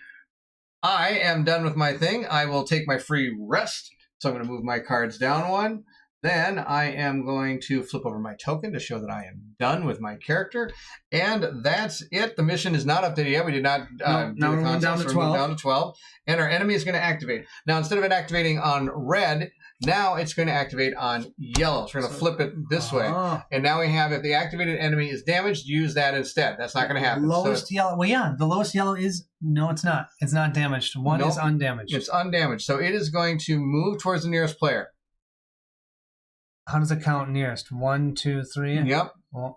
I am done with my thing. I will take my free rest. So I'm going to move my cards down 1. Then I am going to flip over my token to show that I am done with my character. And that's it. The mission is not updated yet. We did not do the concept, so we're moving down to 12. And our enemy is going to activate. Now, instead of it activating on red, now it's going to activate on yellow. So we're going to flip it this way. And now we have, if the activated enemy is damaged, use that instead. That's not going to happen. Lowest yellow. Well, yeah, the lowest yellow is, no, it's not. It's not damaged. One is undamaged. It's undamaged. So it is going to move towards the nearest player. How does it count nearest? 1, 2, 3? Yep.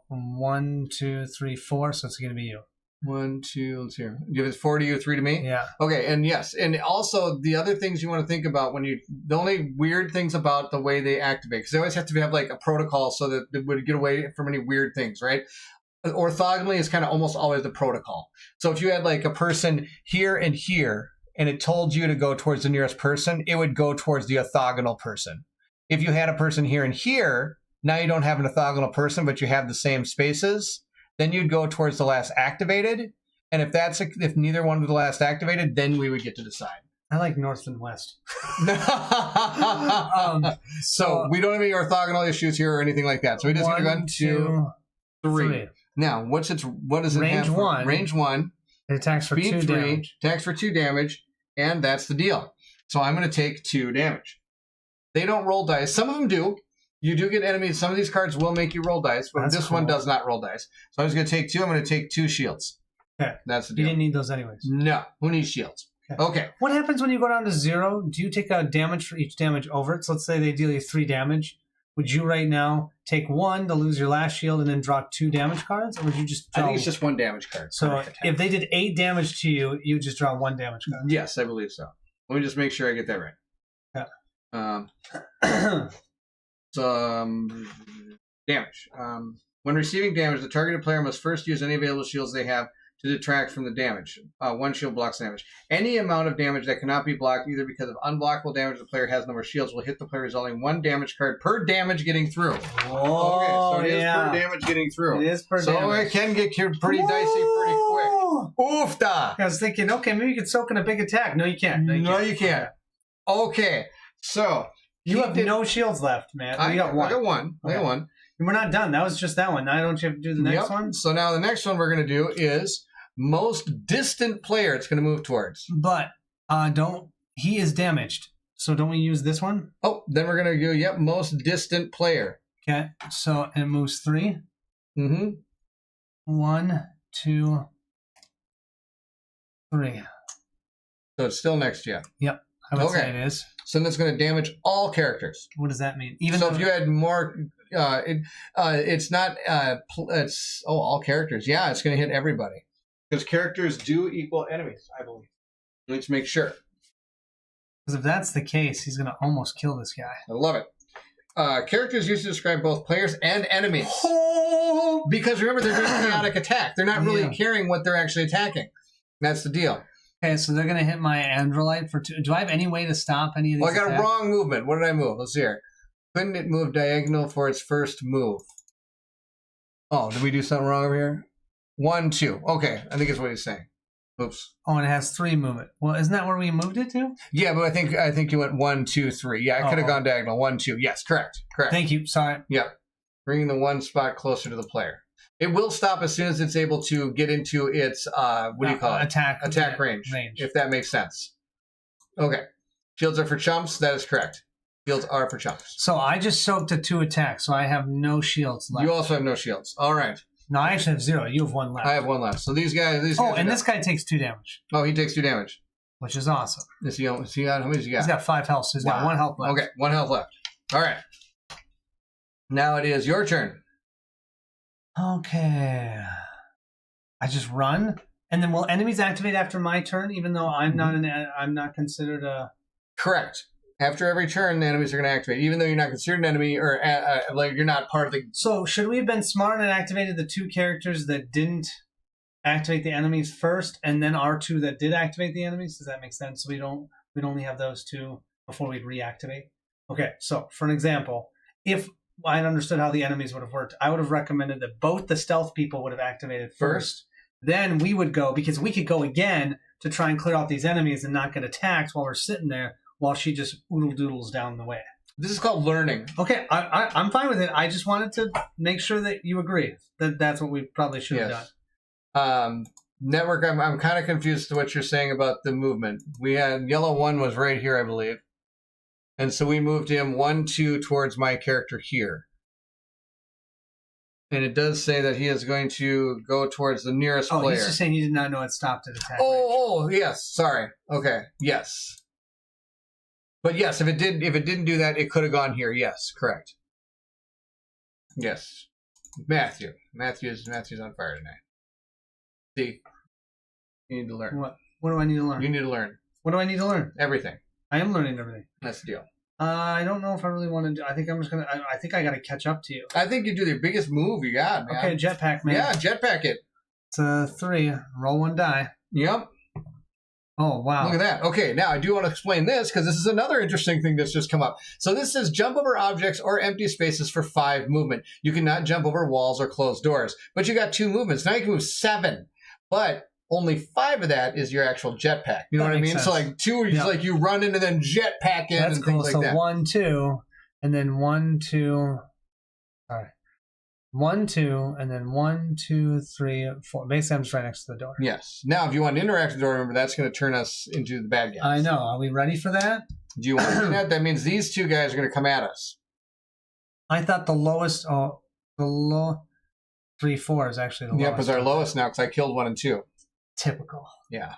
1, 2, 3, 4. So it's going to be you. 1, 2, let's see. Give it 4 to you, 3 to me? Yeah. Okay, and yes. And also, the other things you want to think about the only weird things about the way they activate, because they always have to have like a protocol so that they would get away from any weird things, right? Orthogonally is kind of almost always the protocol. So if you had like a person here and here, and it told you to go towards the nearest person, it would go towards the orthogonal person. If you had a person here and here, now you don't have an orthogonal person, but you have the same spaces, then you'd go towards the last activated. And if neither one of the last activated, then we would get to decide. I like north and west. So we don't have any orthogonal issues here or anything like that. So we just going to go 1, 2, 3. Now, what does it range have? 1. Range 1. It attacks for 2 damage. Attacks for 2 damage, and that's the deal. So I'm going to take 2 damage. They don't roll dice. Some of them do. You do get enemies. Some of these cards will make you roll dice, but this one does not roll dice. So I'm just going to take 2. I'm going to take 2 shields. Okay. That's the deal. You didn't need those anyways. No. Who needs shields? Okay. What happens when you go down to 0? Do you take a damage for each damage over it? So let's say they deal you 3 damage. Would you right now take 1 to lose your last shield and then draw 2 damage cards? Or would you just draw... I think it's just 1 damage card. So if they did 8 damage to you, you would just draw 1 damage card? Yes, I believe so. Let me just make sure I get that right. Damage. When receiving damage, the targeted player must first use any available shields they have to detract from the damage. 1 shield blocks damage. Any amount of damage that cannot be blocked, either because of unblockable damage the player has no more shields, will hit the player, resulting 1 damage card per damage getting through. Oh, okay, so it is per damage getting through. It is per damage. So it can get pretty dicey pretty quick. Oofda! I was thinking, okay, maybe you could soak in a big attack. No, you can't. No, you can't. Okay, so... You have no shields left, man. I got 1. Okay. I got 1. We're not done. That was just that one. Now don't you have to do the next one? So now the next one we're going to do is most distant player it's going to move towards. But he is damaged. So don't we use this one? Oh, then we're going to do, most distant player. Okay, so it moves 3. Mm-hmm. 1, 2, 3. So it's still next to you. Yep, I would say it is. So that's going to damage all characters. What does that mean? Even so, if you had more, it's not. It's all characters. Yeah, it's going to hit everybody because characters do equal enemies. I believe. Let's make sure. Because if that's the case, he's going to almost kill this guy. I love it. Characters used to describe both players and enemies. Because remember, they're doing chaotic attack. They're not really caring what they're actually attacking. That's the deal. Okay, so they're going to hit my Androlite for 2. Do I have any way to stop any of these Well, I got a wrong movement. What did I move? Let's see here. Couldn't it move diagonal for its first move? Oh, did we do something wrong over here? 1, 2. Okay, I think that's what he's saying. Oops. Oh, and it has 3 movement. Well, isn't that where we moved it to? Yeah, but I think you went 1, 2, 3. Yeah, I could have gone diagonal. 1, 2. Yes, correct. Thank you. Sorry. Yep. Bringing the one spot closer to the player. It will stop as soon as it's able to get into its what do you call it? Attack range. If that makes sense. Okay. Shields are for chumps. That is correct. Shields are for chumps. So I just soaked a 2 attacks, so I have no shields left. You also have no shields. All right. No, I actually have 0. You have 1 left. I have 1 left. So these guys. And this guy takes 2 damage. Oh, he takes 2 damage. Which is awesome. How many does he got? He's got 5 health, so he's got 1 health left. Okay, 1 health left. All right. Now it is your turn. Okay. I just run, and then will enemies activate after my turn, even though I'm not considered a... Correct. After every turn, the enemies are going to activate, even though you're not considered an enemy or like you're not part of the. So should we have been smart and activated the 2 characters that didn't activate the enemies first, and then our 2 that did activate the enemies? Does that make sense? So we'd only have those 2 before we'd reactivate. Okay. So for an example, if I had understood how the enemies would have worked, I would have recommended that both the stealth people would have activated first. Then we would go, because we could go again to try and clear out these enemies and not get attacked while we're sitting there, while she just oodle doodles down the way. This is called learning. Okay, I'm fine with it. I just wanted to make sure that you agree that that's what we probably should have done. Network, I'm kind of confused to what you're saying about the movement. We had yellow 1 was right here, I believe. And so we moved him 1, 2 towards my character here. And it does say that he is going to go towards the nearest player. Oh, he's just saying he did not know it stopped at attack. Oh, yes. Sorry. Okay. Yes. But yes, if it didn't do that, it could have gone here. Yes, correct. Yes. Matthew's on fire tonight. See? You need to learn. What do I need to learn? You need to learn. What do I need to learn? Everything. I am learning everything. That's the deal. I don't know if I really want to do. I think I'm just gonna. I think I got to catch up to you. I think you do the biggest move you got, man. Okay, jetpack, man. Yeah, jetpack it. It's a 3. Roll 1 die. Yep. Oh, wow. Look at that. Okay, now I do want to explain this because this is another interesting thing that's just come up. So this says jump over objects or empty spaces for 5 movement. You cannot jump over walls or closed doors. But you got 2 movements. Now you can move 7. But only 5 of that is your actual jetpack. You know what I mean? Sense. So like 2 is like you run in and then jetpack in. That's and cool. things like that. So 1, 2, and then 1, 2. Sorry. 1, 2, and then 1, 2, 3, 4. Basically, I'm just right next to the door. Yes. Now, if you want to interact with the door, remember, that's going to turn us into the bad guys. I know. Are we ready for that? Do you want to do that? That means these 2 guys are going to come at us. I thought the lowest... Oh, the low... 3, 4 is actually the lowest. Yep, it's our lowest now because I killed 1 and 2. Typical. Yeah.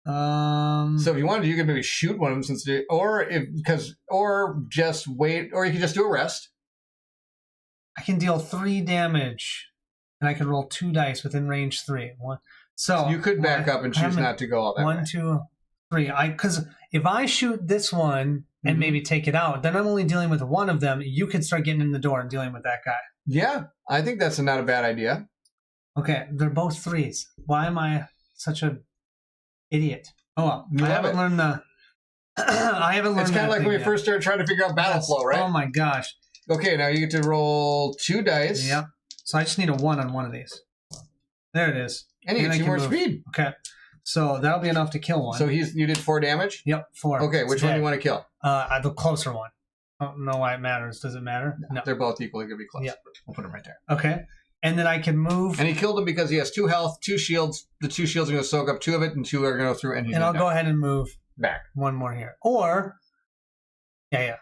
So if you wanted, you could maybe shoot one of them or just wait, or you could just do a rest. I can deal 3 damage, and I can roll 2 dice within range 3. So you could back up and choose not to go all that way. 1, 2, 3. Because if I shoot this one and maybe take it out, then I'm only dealing with 1 of them. You can start getting in the door and dealing with that guy. Yeah, I think that's not a bad idea. Okay, they're both 3s. Why am I such a idiot? Oh, well, I haven't learned the... I haven't learned. It's kind of like when we first started trying to figure out battle flow, right? Oh my gosh. Okay, now you get to roll 2 dice. Yep. So I just need a 1 on one of these. There it is. And you get 2 more speed. Okay. So that'll be enough to kill 1. So you did 4 damage? Yep, 4. Okay, which one do you want to kill? The closer one. I don't know why it matters. Does it matter? No. They're both equally going to be close. Yep. We'll put them right there. Okay. And then I can move. And he killed him because he has 2 health, 2 shields. The 2 shields are going to soak up 2 of it, and 2 are going to go through. And I'll go ahead and move back 1 more here. Or, yeah.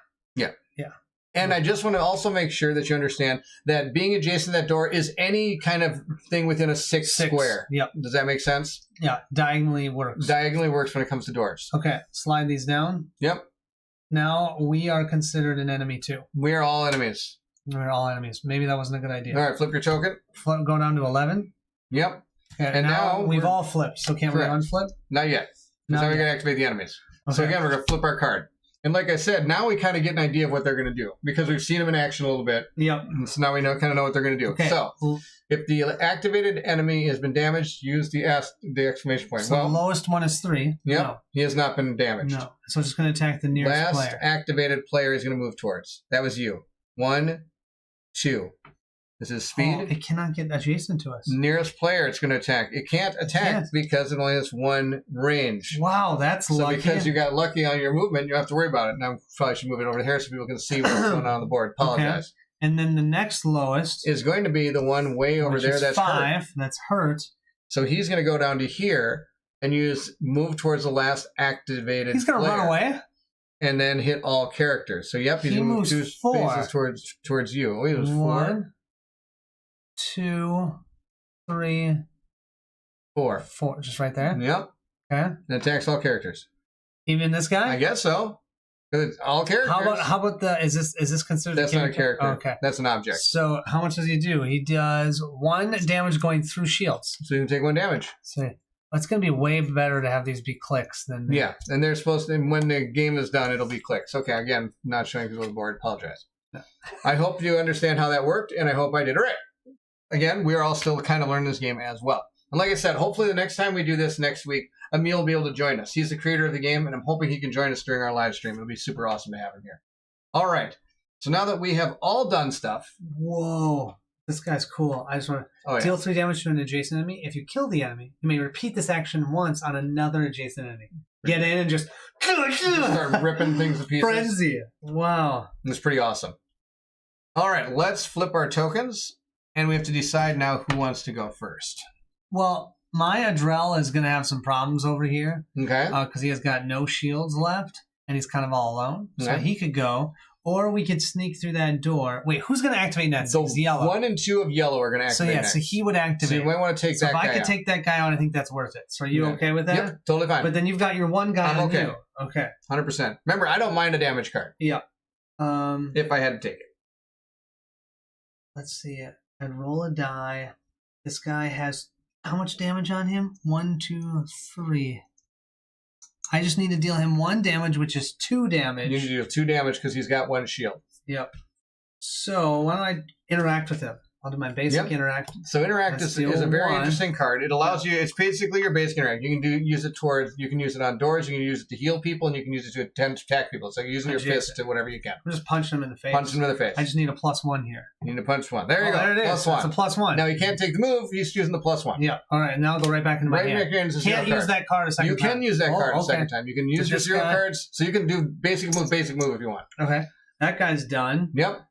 And I just want to also make sure that you understand that being adjacent to that door is any kind of thing within a 6 square. Yep. Does that make sense? Yeah. Diagonally works. Diagonally works when it comes to doors. Okay. Slide these down. Yep. Now we are considered an enemy too. We are all enemies. We're all enemies. Maybe that wasn't a good idea. All right. Flip your token. Go down to 11. Yep. Okay, and now we've all flipped. So can't we unflip? Not yet. Now we're going to activate the enemies. Okay. So again, we're going to flip our card. And like I said, now we kind of get an idea of what they're going to do because we've seen them in action a little bit. Yep. And so now we kind of know what they're going to do. Okay. So if the activated enemy has been damaged, use the exclamation point. So the lowest one is 3. Yep. No. He has not been damaged. No. So it's just going to attack the nearest player. Last activated player is going to move towards. That was you. 1, 2. This is speed. Oh, it cannot get adjacent to us. Nearest player, it's going to attack. It can't attack because it only has one range. Wow, that's lucky. So because you got lucky on your movement, you don't have to worry about it. Now, I probably should move it over here so people can see what's going on the board. Apologize. Okay. And then the next lowest is going to be the one way over there that's 5. hurt. That's hurt. So he's going to go down to here and move towards the last activated He's going to run away? And then hit all characters. So, yep, he's going to move 2 spaces towards you. Oh, he was 4. 1, 2, 3, 4. Just right there? Yep. Okay. And attacks all characters. Even this guy? I guess so. Because it's all characters. How about the is this considered That's a character? not a character. Okay. That's an object. So how much does he do? He does 1 damage going through shields. So you can take 1 damage. So it's going to be way better to have these be clicks than... Yeah, and they're supposed to, when the game is done, it'll be clicks. Okay, again, not showing because I was bored. Apologize. I hope you understand how that worked, and I hope I did it right. Again, we're all still kind of learning this game as well. And like I said, hopefully the next time we do this next week, Emil will be able to join us. He's the creator of the game, and I'm hoping he can join us during our live stream. It'll be super awesome to have him here. All right. So now that we have all done stuff... Whoa. This guy's cool. I just want to deal 3 damage to an adjacent enemy. If you kill the enemy, you may repeat this action once on another adjacent enemy. Get in and just start ripping things to pieces. Frenzy. Wow. It's pretty awesome. All right, let's flip our tokens, and we have to decide now who wants to go first. Well, my Adrel is going to have some problems over here. Okay. Because he has got no shields left, and he's kind of all alone. So Okay. he could go. Or we could sneak through that door. Wait, who's going to activate that? So It's yellow. 1 and 2 of yellow are going to activate next. So he would activate. So you might want to take that guy if I could out. take that guy out, I think that's worth it. So are you okay with that? Yep, totally fine. But then you've got your one guy I'm on okay. you. Okay. 100%. Remember, I don't mind a damage card. Yeah. If I had to take it. Let's see it. And roll a die. This guy has how much damage on him? 1, 2, 3. I just need to deal him 1 damage, which is 2 damage. You need to deal 2 damage because he's got 1 shield. Yep. So why don't I interact with him? I'll do my basic interact. So interact is a very interesting card. It allows you. It's basically your basic interact. You can use it towards. You can use it on doors. You can use it to heal people, and you can use it to attempt to attack people. So using your fist to whatever you can. I'm just punching him in the face. Punch him in the face. I just need a +1 here. You need to punch 1. There you go. There it is. +1. It's a +1. Now you can't take the move. You're just using the +1. Yeah. All right. Now I'll go right back into my hand. Back here into Can't use that card a second time. You can use that card a second time. You can use your 0 cards. So you can do basic move if you want. Okay. That guy's done. Yep.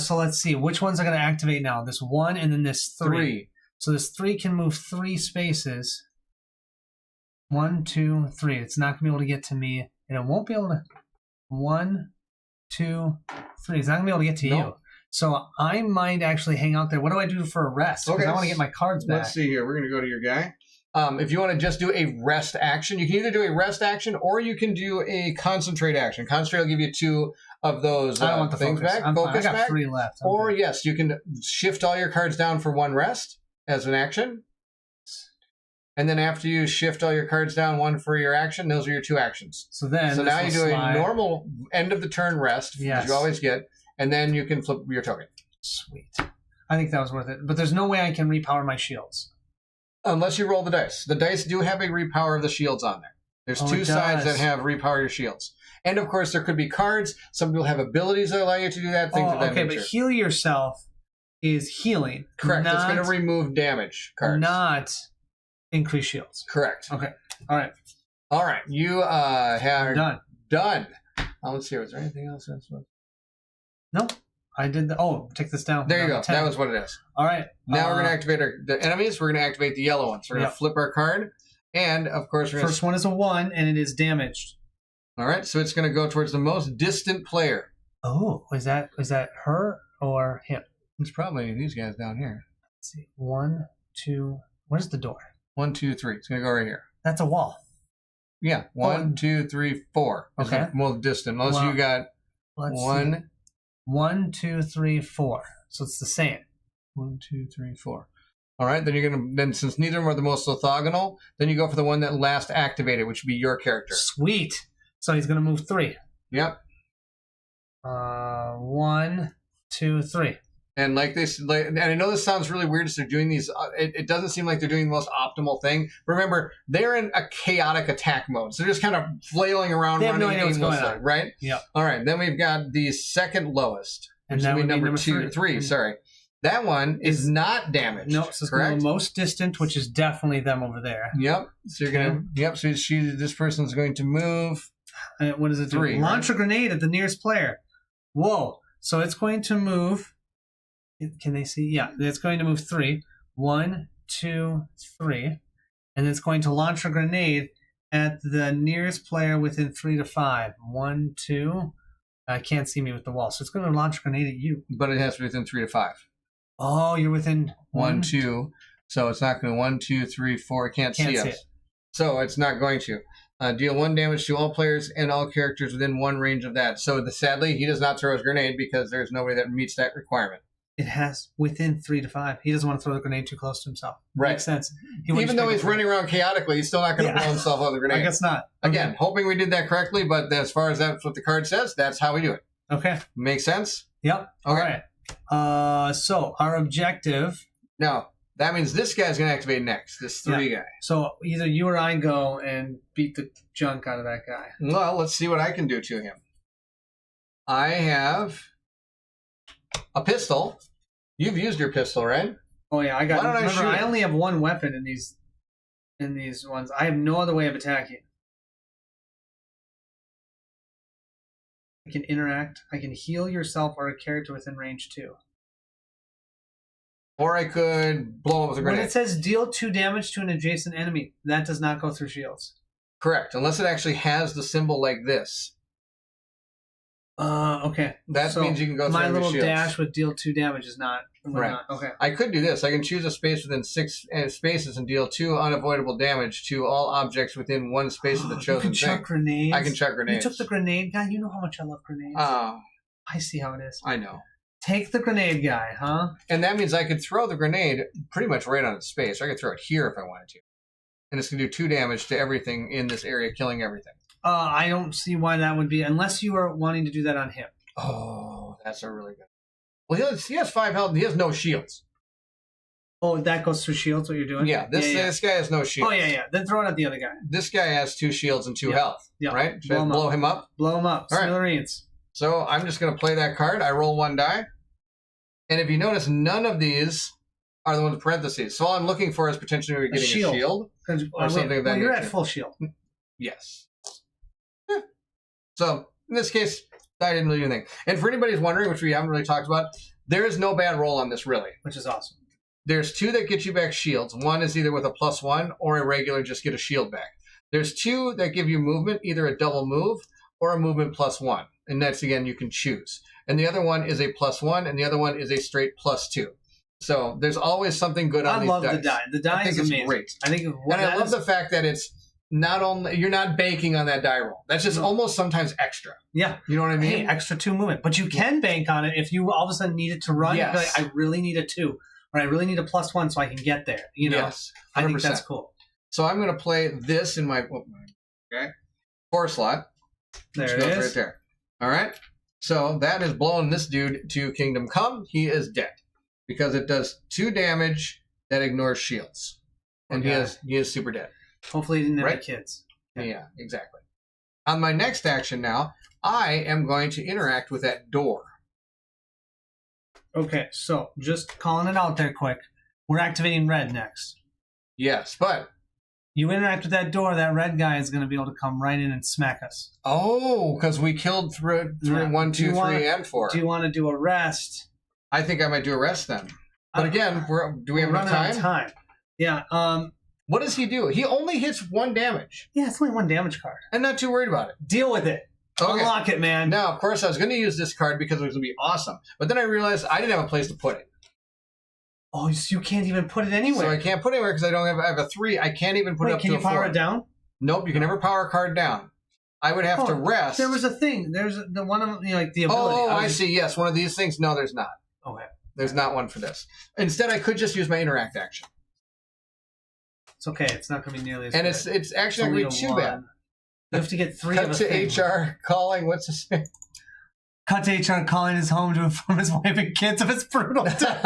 So let's see. Which ones are going to activate now? This 1 and then this 3. So this 3 can move 3 spaces. 1, 2, 3. It's not going to be able to get to me. And it won't be able to... 1, 2, 3. It's not going to be able to get to you. So I might actually hang out there. What do I do for a rest? Because I want to get my cards back. Let's see here. We're going to go to your guy. If you want to just do a rest action, you can either do a rest action or you can do a concentrate action. Concentrate will give you 2 of those I don't want the things focus. back. I Focus got back. 3 left. Or yes, you can shift all your cards down for 1 rest as an action. And then after you shift all your cards down 1 for your action, those are your 2 actions. So now you do a normal end of the turn rest, yes, which you always get, and then you can flip your token. Sweet. I think that was worth it. But there's no way I can repower my shields. Unless you roll the dice. The dice do have a repower of the shields on there. There's 2 sides that have repower your shields. And of course, there could be cards. Some people have abilities that allow you to do that. Things of that nature. But heal yourself is healing. Correct. It's going to remove damage cards. Not increase shields. Correct. Okay. All right. All right. You have done. Let's see. Was there anything else? Nope. I did take this down. There you go. 10. That was what it is. All right. Now we're going to activate the enemies. We're going to activate the yellow ones. We're going to flip our card. And, of course, we're first one is a 1, and it is damaged. All right. So it's going to go towards the most distant player. Oh, is that her or him? It's probably these guys down here. Let's see. 1, 2. Where's the door? 1, 2, 3. It's going to go right here. That's a wall. Yeah. 1, 2, 3, 4. Okay. Most distant. Unless you got 1. 1, 2, 3, 4. So it's the same. 1, 2, 3, 4. All right. Then you're going to, since neither of them are the most orthogonal, then you go for the one that last activated, which would be your character. Sweet. So he's going to move 3. Yep. 1, 2, 3. And and I know this sounds really weird as they're doing these. It doesn't seem like they're doing the most optimal thing. Remember, they're in a chaotic attack mode, so they're just kind of flailing around. They have no idea what's going on, right? Yeah. All right. Then we've got the second lowest, and which that would be number number 3. Sorry. That one is not damaged. No, so it's going to most distant, which is definitely them over there. Yep. So you're gonna. Yep. So this person's going to move. What does it do? 3. Launch a grenade at the nearest player. Whoa. So it's going to move. Can they see? Yeah. It's going to move 3. 1, 2, 3. And it's going to launch a grenade at the nearest player within 3 to 5. 1, 2. I can't see me with the wall. So it's going to launch a grenade at you. But it has to be within 3 to 5. Oh, you're within 1, 2. So it's not going to 1, 2, 3, 4. It can't see us. It. So it's not going to. Deal 1 damage to all players and all characters within 1 range of that. So sadly, he does not throw his grenade because there's nobody that meets that requirement. It has within 3 to 5. He doesn't want to throw the grenade too close to himself. Right. Makes sense. Even though he's running around chaotically, he's still not going to blow himself out of the grenade. I guess not. Again, hoping we did that correctly, but as far as that's what the card says, that's how we do it. Okay. Makes sense? Yep. Okay. All right. So our objective. Now, that means this guy's going to activate next, this 3 guy. So either you or I go and beat the junk out of that guy. Well, let's see what I can do to him. I have a pistol. You've used your pistol, right? Oh yeah, I got. Why don't I shoot I him? only have 1 weapon in these ones. I have no other way of attacking. I can interact. I can heal yourself or a character within range 2. Or I could blow him with a When grenade. it says deal 2 damage to an adjacent enemy, that does not go through shields. Correct, unless it actually has the symbol like this. Okay. That means you can go through my enemy little shields. dash with deal 2 damage is not. Right. Not. Okay. I could do this. I can choose a space within 6 spaces and deal 2 unavoidable damage to all objects within 1 space of the chosen You can chuck thing. grenades. I can chuck grenades. You took the grenade guy. You know how much I love grenades. Oh, I see how it is. I know. Take the grenade guy, huh? And that means I could throw the grenade pretty much right on its space. Or I could throw it here if I wanted to. And it's going to do 2 damage to everything in this area, killing everything. I don't see why that would be, unless you are wanting to do that on him. Oh, that's a really good. Well, he has 5 health and he has no shields. Oh, that goes through shields, what you're doing? Yeah, this guy has no shields. Oh, yeah. Then throw it at the other guy. This guy has 2 shields and 2 health. Yeah. Right? Should I blow him up? Blow him up. All right. Smithereens. So I'm just going to play that card. I roll 1 die. And if you notice, none of these are the ones in parentheses. So all I'm looking for is potentially getting a shield. Or something of that you're nature. at full shield. Yes. Yeah. So in this case, I didn't really do anything. And for anybody who's wondering, which we haven't really talked about, there is no bad roll on this, really. Which is awesome. There's 2 that get you back shields. 1 is either with a +1 or a regular just get a shield back. There's 2 that give you movement, either a double move or a movement +1. And that's, again, you can choose. And the other one is a +1, and the other one is a straight +2. So there's always something good on these dice. I love the die. The die is amazing. Great. I think and I love the fact that it's not only, you're not banking on that die roll. That's just almost sometimes extra. Yeah. You know what I mean? Hey, extra 2 movement. But you can bank on it if you all of a sudden need it to run. Yes. You'd be like, I really need a 2. Or I really need a +1 so I can get there. You know? Yes. 100%. I think that's cool. So I'm going to play this in my 4 slot. There which it goes is. right there. All right. So that is blowing this dude to Kingdom Come. He is dead because it does 2 damage that ignores shields, and he is super dead. Hopefully he didn't have Right? any kids. Yeah, exactly. On my next action now, I am going to interact with that door. Okay, so just calling it out there quick. We're activating red next. Yes, but You interact with that door, that red guy is going to be able to come right in and smack us. oh, because we killed through Yeah. 1, 2, Do you 3, wanna- and 4. Do you want to do a rest? I think I might do a rest then. But again, do we have enough Running out time? of time. Yeah. What does he do? He only hits 1 damage. Yeah, it's only 1 damage card. I'm not too worried about it. Deal with it. Okay. Unlock it, man. Now, of course, I was going to use this card because it was going to be awesome. But then I realized I didn't have a place to put it. Oh, so you can't even put it anywhere. So I can't put it anywhere because I have a 3. I can't even put it Wait, up can to you a 4. power it down? Nope, you can never power a card down. I would have to rest. There was a thing. There's the one of like the ability. Oh, I see. Yes, one of these things. No, there's not. Okay. There's not one for this. Instead, I could just use my interact action. It's okay. It's not going to be nearly as And good. it's actually not only going to be a too 1. bad. You have to get 3 Cut of a to thing. HR calling. What's his name? Cut to HR calling his home to inform his wife and kids of his brutal death.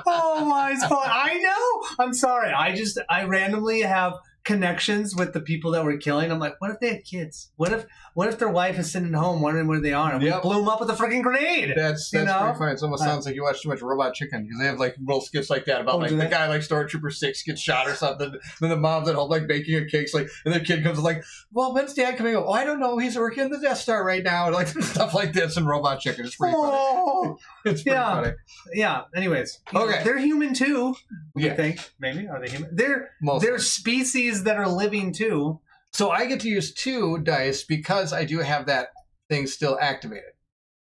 Oh my, it's fun. I know. I'm sorry. I randomly have connections with the people that we're killing. I'm like, what if they had kids? What if their wife is sitting at home wondering where they are, and we blew them up with a freaking grenade? That's pretty funny. It almost sounds like you watch too much Robot Chicken, because they have like little skits like that about the guy like Stormtrooper 6 gets shot or something. Then the mom's at home like baking a cake, like, and the kid comes like, well, when's Dad coming home? Oh, I don't know. He's working the Death Star right now, and like stuff like this in Robot Chicken. It's pretty funny. It's pretty funny. Yeah. Anyways, okay, they're human too. Yeah. I think maybe are they human? They're species that are living too. So I get to use 2 dice because I do have that thing still activated.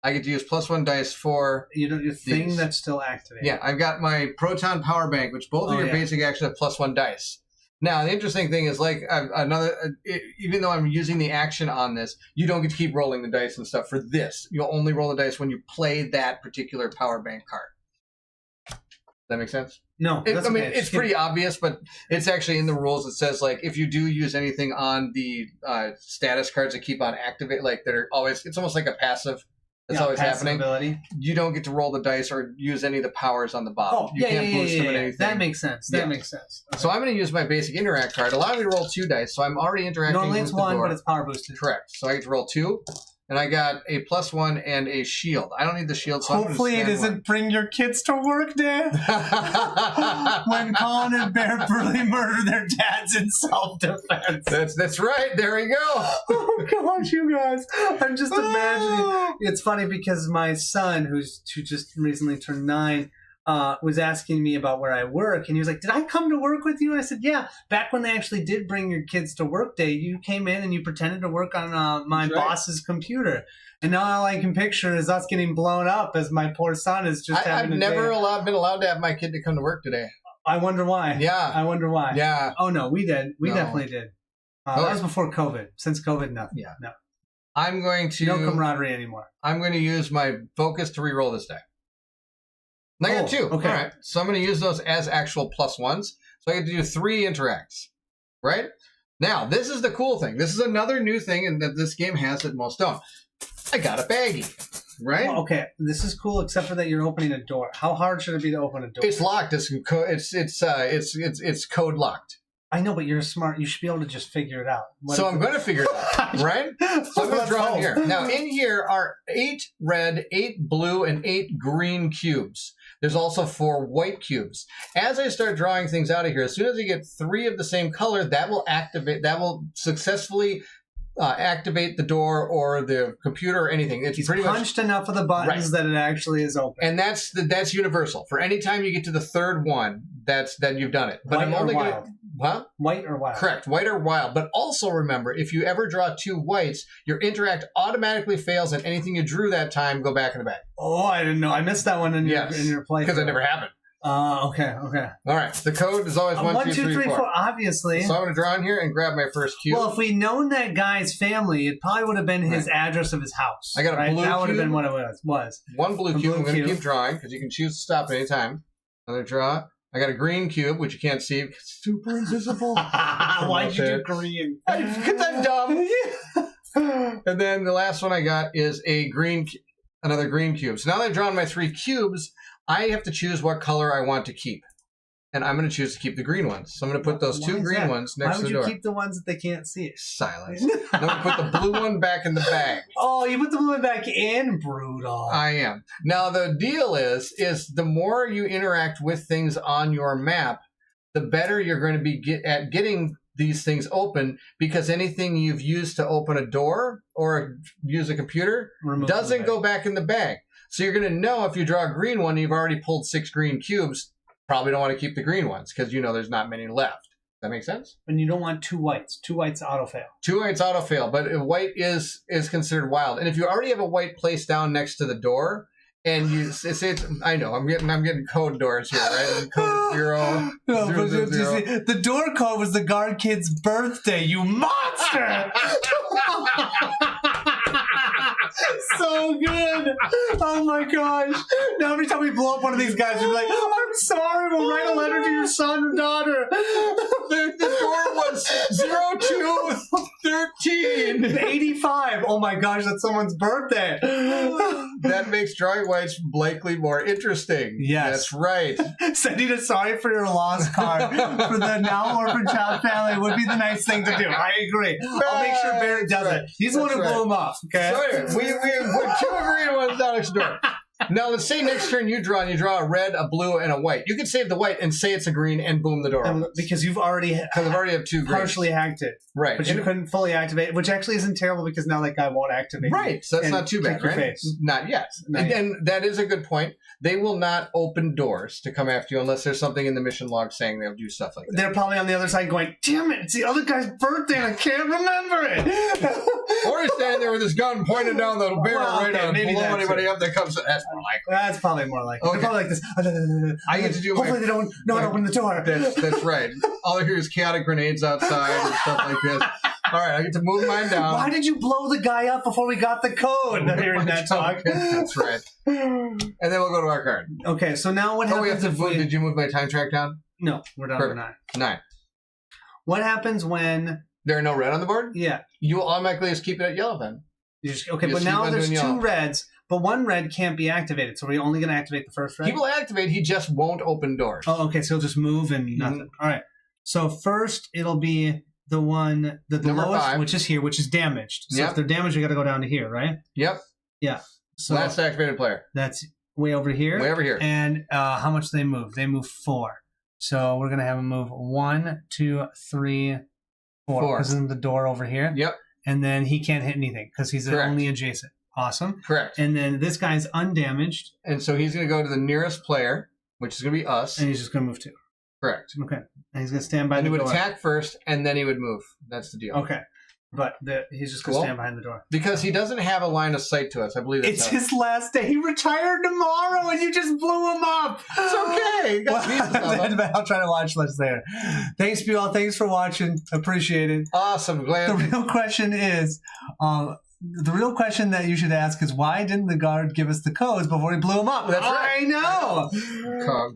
I get to use +1 dice for your thing that's still activated. Yeah, I've got my proton power bank, which both of your basic actions have +1 dice. Now, the interesting thing is, like, even though I'm using the action on this, you don't get to keep rolling the dice and stuff for this. You'll only roll the dice when you play that particular power bank card. Does that make sense? No. It's pretty obvious, but it's actually in the rules. It says, like, if you do use anything on the status cards that keep on activate, like, that are always, it's almost like a passive. That's always happening. Ability. You don't get to roll the dice or use any of the powers on the bottom. Oh, you can't boost them in anything. That makes sense. That makes sense. Okay. So I'm going to use my basic interact card. Allow me to roll 2 dice, so I'm already interacting Normally with it's the 1, door. but it's power boosted. Correct. So I get to roll 2, and I got a +1 and a shield. I don't need the shield, so hopefully it isn't bring your kids to work day. When Colin and Bear brutally murder their dads in self-defense. That's right. There we go. Oh gosh, you guys! I'm just imagining. It's funny because my son, who just recently turned 9, was asking me about where I work, and he was like, "Did I come to work with you?" And I said, "Yeah." Back when they actually did bring your kids to work day, you came in and you pretended to work on my boss's computer. And now all I can picture is us getting blown up as my poor son is just having. I've never been allowed to have my kid to come to work today. I wonder why. Yeah. I wonder why. Yeah. Oh no, we did. We definitely did. That was before COVID. Since COVID, nothing. Yeah. No. I'm going to no camaraderie anymore. I'm going to use my focus to re-roll this die. And I got 2. Okay. All right. So I'm going to use those as actual +1s. So I get to do 3 interacts. Right? Now, this is the cool thing. This is another new thing that this game has that most don't. I got a baggie. Right? Well, okay. This is cool, except for that you're opening a door. How hard should it be to open a door? It's locked. It's code locked. I know, but you're smart. You should be able to just figure it out. So I'm going to figure it out, right? So I'm going to draw in here. Now, in here are 8 red, 8 blue, and 8 green cubes. There's also 4 white cubes. As I start drawing things out of here, as soon as I get 3 of the same color, that will successfully activate the door or the computer or anything. It's pretty punched enough of the buttons that it actually is open. And that's universal. For any time you get to the 3rd one, then you've done it. But White I'm only or wild? Huh? White or wild? Correct. White or wild. But also remember, if you ever draw 2 whites, your interact automatically fails, and anything you drew that time go back in the bag. Oh, I didn't know. I missed that one in your playthrough. Because it never happened. Okay. All right. The code is always 1, 2, 3, 4. Obviously. So I'm going to draw in here and grab my first cube. Well, if we'd known that guy's family, it probably would have been his address of his house. I got a blue cube. That would have been what it was. 1 blue cube. I'm going to keep drawing because you can choose to stop at any time. Another draw. I got a green cube, which you can't see because it's super invisible. Why'd you do green? Because I'm dumb. And then the last one I got is another green cube. So now that I've drawn my 3 cubes, I have to choose what color I want to keep. And I'm going to choose to keep the green ones. So I'm going to put those 2 green ones next to the door. Why would you keep the ones that they can't see? Silence. I'm going to put the blue one back in the bag. Oh, you put the blue one back in? Brutal. I am. Now, the deal is the more you interact with things on your map, the better you're going to be at getting these things open, because anything you've used to open a door or use a computer doesn't go back in the bag. So you're going to know if you draw a green one, you've already pulled 6 green cubes. Probably don't want to keep the green ones because you know there's not many left. That makes sense? And you don't want 2 whites. 2 whites auto-fail. 2 whites auto-fail, but a white is considered wild. And if you already have a white placed down next to the door, and you say, I know, I'm getting code doors here, right? Code 0, no, 0, 0, 0. The door code was the guard kid's birthday, you monster! So good. Oh my gosh. Now every time we blow up one of these guys, you'll be like, I'm sorry, we'll write a letter to your son or daughter. The door was 02 13. 85. Oh my gosh, that's someone's birthday. That makes drawing whites likely more interesting. Yes. That's right. Sending a sorry for your lost card for the now orphan child family would be the nice thing to do. I agree. I'll make sure Barrett does it. He's the one who blew him up. Okay. So anyway, we're two agreed ones down next door. Now, let's say next turn you draw a red, a blue, and a white. You can save the white and say it's a green and boom the door opens. Because you've already I've already have two greens. partially hacked it. Right. But you couldn't fully activate it, which actually isn't terrible because now that guy won't activate. Right. So that's not too bad, right? Face. Not yet. And that is a good point. They will not open doors to come after you unless there's something in the mission log saying they'll do stuff like that. They're probably on the other side going, damn it, it's the other guy's birthday and I can't remember it. Or he's standing there with his gun pointed down the barrel right on blow anybody up that comes. That's more likely. That's probably more likely. Okay. They're probably like this. I get to do Hopefully they don't know how to open the door. That's right. All I hear is chaotic grenades outside and stuff like this. All right, I get to move mine down. Why did you blow the guy up before we got the code? Hearing that talk. That's right. And then we'll go to our card. Okay, so now what happens? We have to move. Did you move my time track down? No, we're down to 9. 9. What happens when there are no red on the board? Yeah. You will automatically just keep it at yellow then. But now there's 2 reds, but 1 red can't be activated. So we're only going to activate the first red? He will activate, he just won't open doors. Oh, okay, so he'll just move and nothing. All right. So first it'll be the one, the lowest, 5. Which is here, which is damaged. So if they're damaged, we got to go down to here, right? Yep. Yeah. So last activated player. That's way over here. Way over here. And how much do they move? They move 4. So we're going to have them move 1, 2, 3, 4. Because the door over here. Yep. And then he can't hit anything because he's only adjacent. Awesome. Correct. And then this guy's undamaged. And so he's going to go to the nearest player, which is going to be us. And he's just going to move 2. Correct. Okay. And he's going to stand by the door. And he would attack first, and then he would move. That's the deal. Okay. But he's just going to stand behind the door. Because he doesn't have a line of sight to us. I believe it's his last day. He retired tomorrow, and you just blew him up. It's okay. I'll try to watch less there. Thanks, you all. Thanks for watching. Appreciate it. Awesome. Glad. The real question is... the real question that you should ask is why didn't the guard give us the codes before he blew him up? That's right. I know.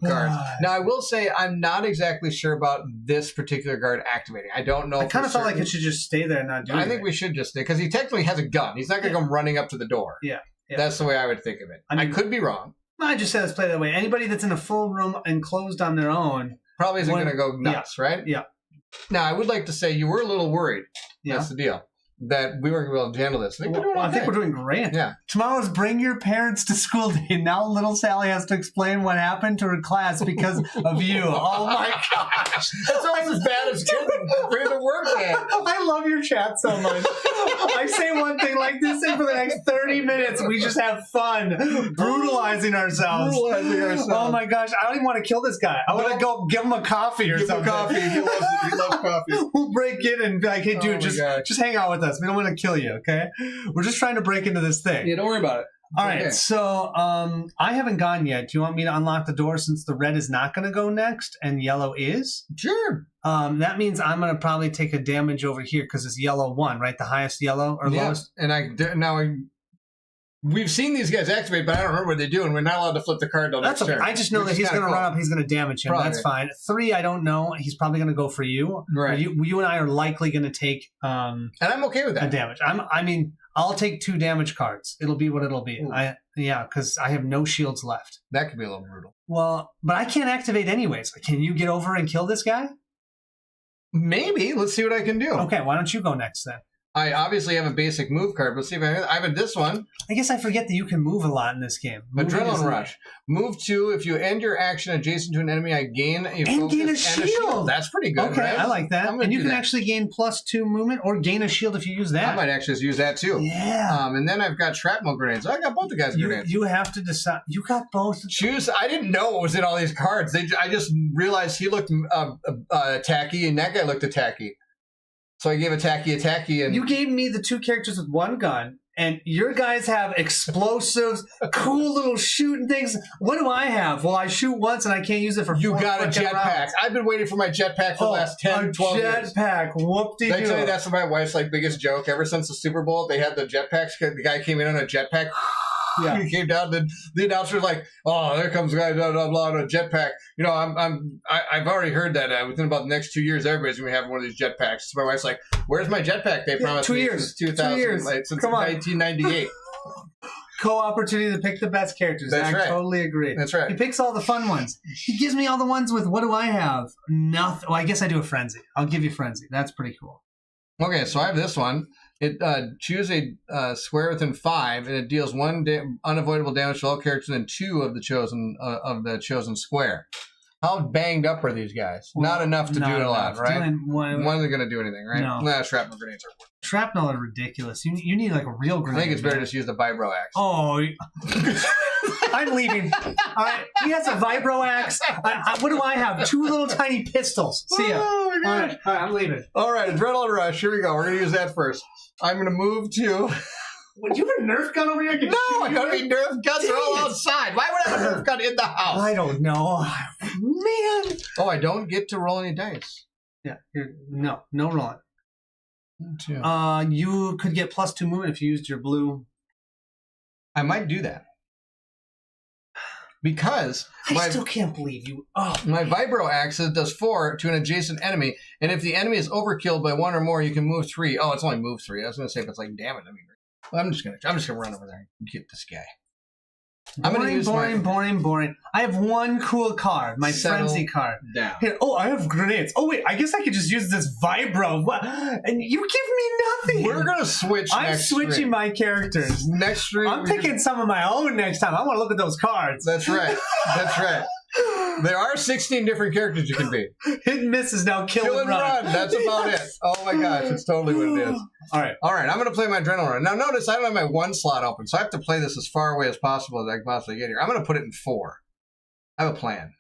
Guards. Now, I will say I'm not exactly sure about this particular guard activating. I don't know. I kind of felt like it should just stay there and not do anything. I think we should just stay because he technically has a gun. He's not going to come running up to the door. Yeah. That's the way I would think of it. I could be wrong. I just say let's play that way. Anybody that's in a full room enclosed on their own probably isn't going to go nuts, right? Yeah. Now, I would like to say you were a little worried. Yeah. That's the deal. That we weren't going to be able to handle this. I think we're doing great. Yeah. Tomorrow's Bring Your Parents to School Day. Now little Sally has to explain what happened to her class because of you. Oh my gosh. That's almost as bad as kids bring the work day. I love your chat so much. I say one thing like this, and for the next 30 minutes, we just have fun brutalizing ourselves. Oh my gosh. I don't even want to kill this guy. I want to go give him a coffee or something. Give him a coffee. He loves coffee. We'll break in and be like, hey, dude, just hang out with us. We don't want to kill you, okay? We're just trying to break into this thing. Yeah, don't worry about it. All right, so I haven't gone yet. Do you want me to unlock the door since the red is not going to go next and yellow is? Sure. That means I'm going to probably take a damage over here because it's yellow 1, right? The highest yellow or lowest? And we've seen these guys activate, but I don't remember what they do, and we're not allowed to flip the card till next turn. I just know that he's going to run up. He's going to damage him. That's fine. 3, I don't know. He's probably going to go for you. Right. You and I are likely going to take and I'm okay with that. A damage. I'll take 2 damage cards. It'll be what it'll be. Because I have no shields left. That could be a little brutal. Well, but I can't activate anyways. Can you get over and kill this guy? Maybe. Let's see what I can do. Okay, why don't you go next then? I obviously have a basic move card. Let's see if I have this one. I guess I forget that you can move a lot in this game. Adrenaline Rush. Move 2. If you end your action adjacent to an enemy, I gain a focus gain a shield. That's pretty good, okay, right? I like that. And you can actually gain +2 movement or gain a shield if you use that. I might actually just use that too. Yeah. And then I've got shrapnel grenades. I got both the guys' grenades. You have to decide. You got both. Choose. I didn't know what was in all these cards. I just realized he looked tacky and that guy looked tacky. So I gave a tacky, and you gave me the 2 characters with 1 gun, and your guys have explosives, cool little shooting things. What do I have? Well, I shoot once and I can't use it for 4 You got a jetpack. I've been waiting for my jetpack for the last 10, 12 years. Jetpack. Whoop-de-doo. Did I tell you that's my wife's biggest joke? Ever since the Super Bowl, they had the jetpacks. The guy came in on a jetpack. Yeah. He came down, and the announcer was like, "Oh, there comes a guy, blah blah blah, on a jetpack." You know, I've already heard that within about the next 2 years, everybody's gonna have one of these jetpacks. So my wife's like, "Where's my jetpack?" They promised 2 me years. since 2000, 2 years. like, since Come on. 1998. Co-opportunity to pick the best characters. That's I right. totally agree. That's right. He picks all the fun ones. He gives me all the ones with, what do I have? Nothing. Well, I guess I do a Frenzy. I'll give you Frenzy. That's pretty cool. Okay, so I have this one. It choose a square within 5, and it deals 1 unavoidable damage to all characters within 2 of the chosen square. How banged up are these guys? Well, not enough to do it a lot, right? One isn't going to do anything, right? No. Nah, shrapnel grenades are worth. Shrapnel are ridiculous. You need like a real I grenade. think it's better just use the vibro axe. Oh, I'm leaving. All right, he has a vibro axe. What do I have? 2 little tiny pistols. See ya. Oh, my All gosh. right, I'm leaving. All right, Adrenaline Rush. Here we go. We're going to use that first. I'm going to move to... Would you have a Nerf gun over here? No, I don't need Nerf guns. They're all outside. Why would I have a Nerf gun in the house? I don't know. Man. Oh, I don't get to roll any dice. Yeah, no rolling. Two. You could get +2 movement if you used your blue. I might do that. Because I still can't believe you. Oh, my vibro axe does 4 to an adjacent enemy, and if the enemy is overkilled by 1 or more, you can move 3. Oh, it's only move 3. I was going to say if it's like, damn it, that'd be great. Well, I'm just gonna run over there and get this guy. I'm gonna use boring. I have 1 cool card, my Settle Frenzy card. down. Here, I have grenades. Oh wait, I guess I could just use this vibro. What? And you give me nothing. We're gonna switch. I'm next switching stream. my characters. Next stream. I'm picking some of my own next time. I want to look at those cards. That's right. That's right. There are 16 different characters you can be. Hit and miss is now kill and run. That's about it. Oh my gosh, it's totally what it is. All right. I'm going to play my Adrenaline Run. Now notice I don't have my 1 slot open, so I have to play this as far away as possible as I can possibly get here. I'm going to put it in 4. I have a plan.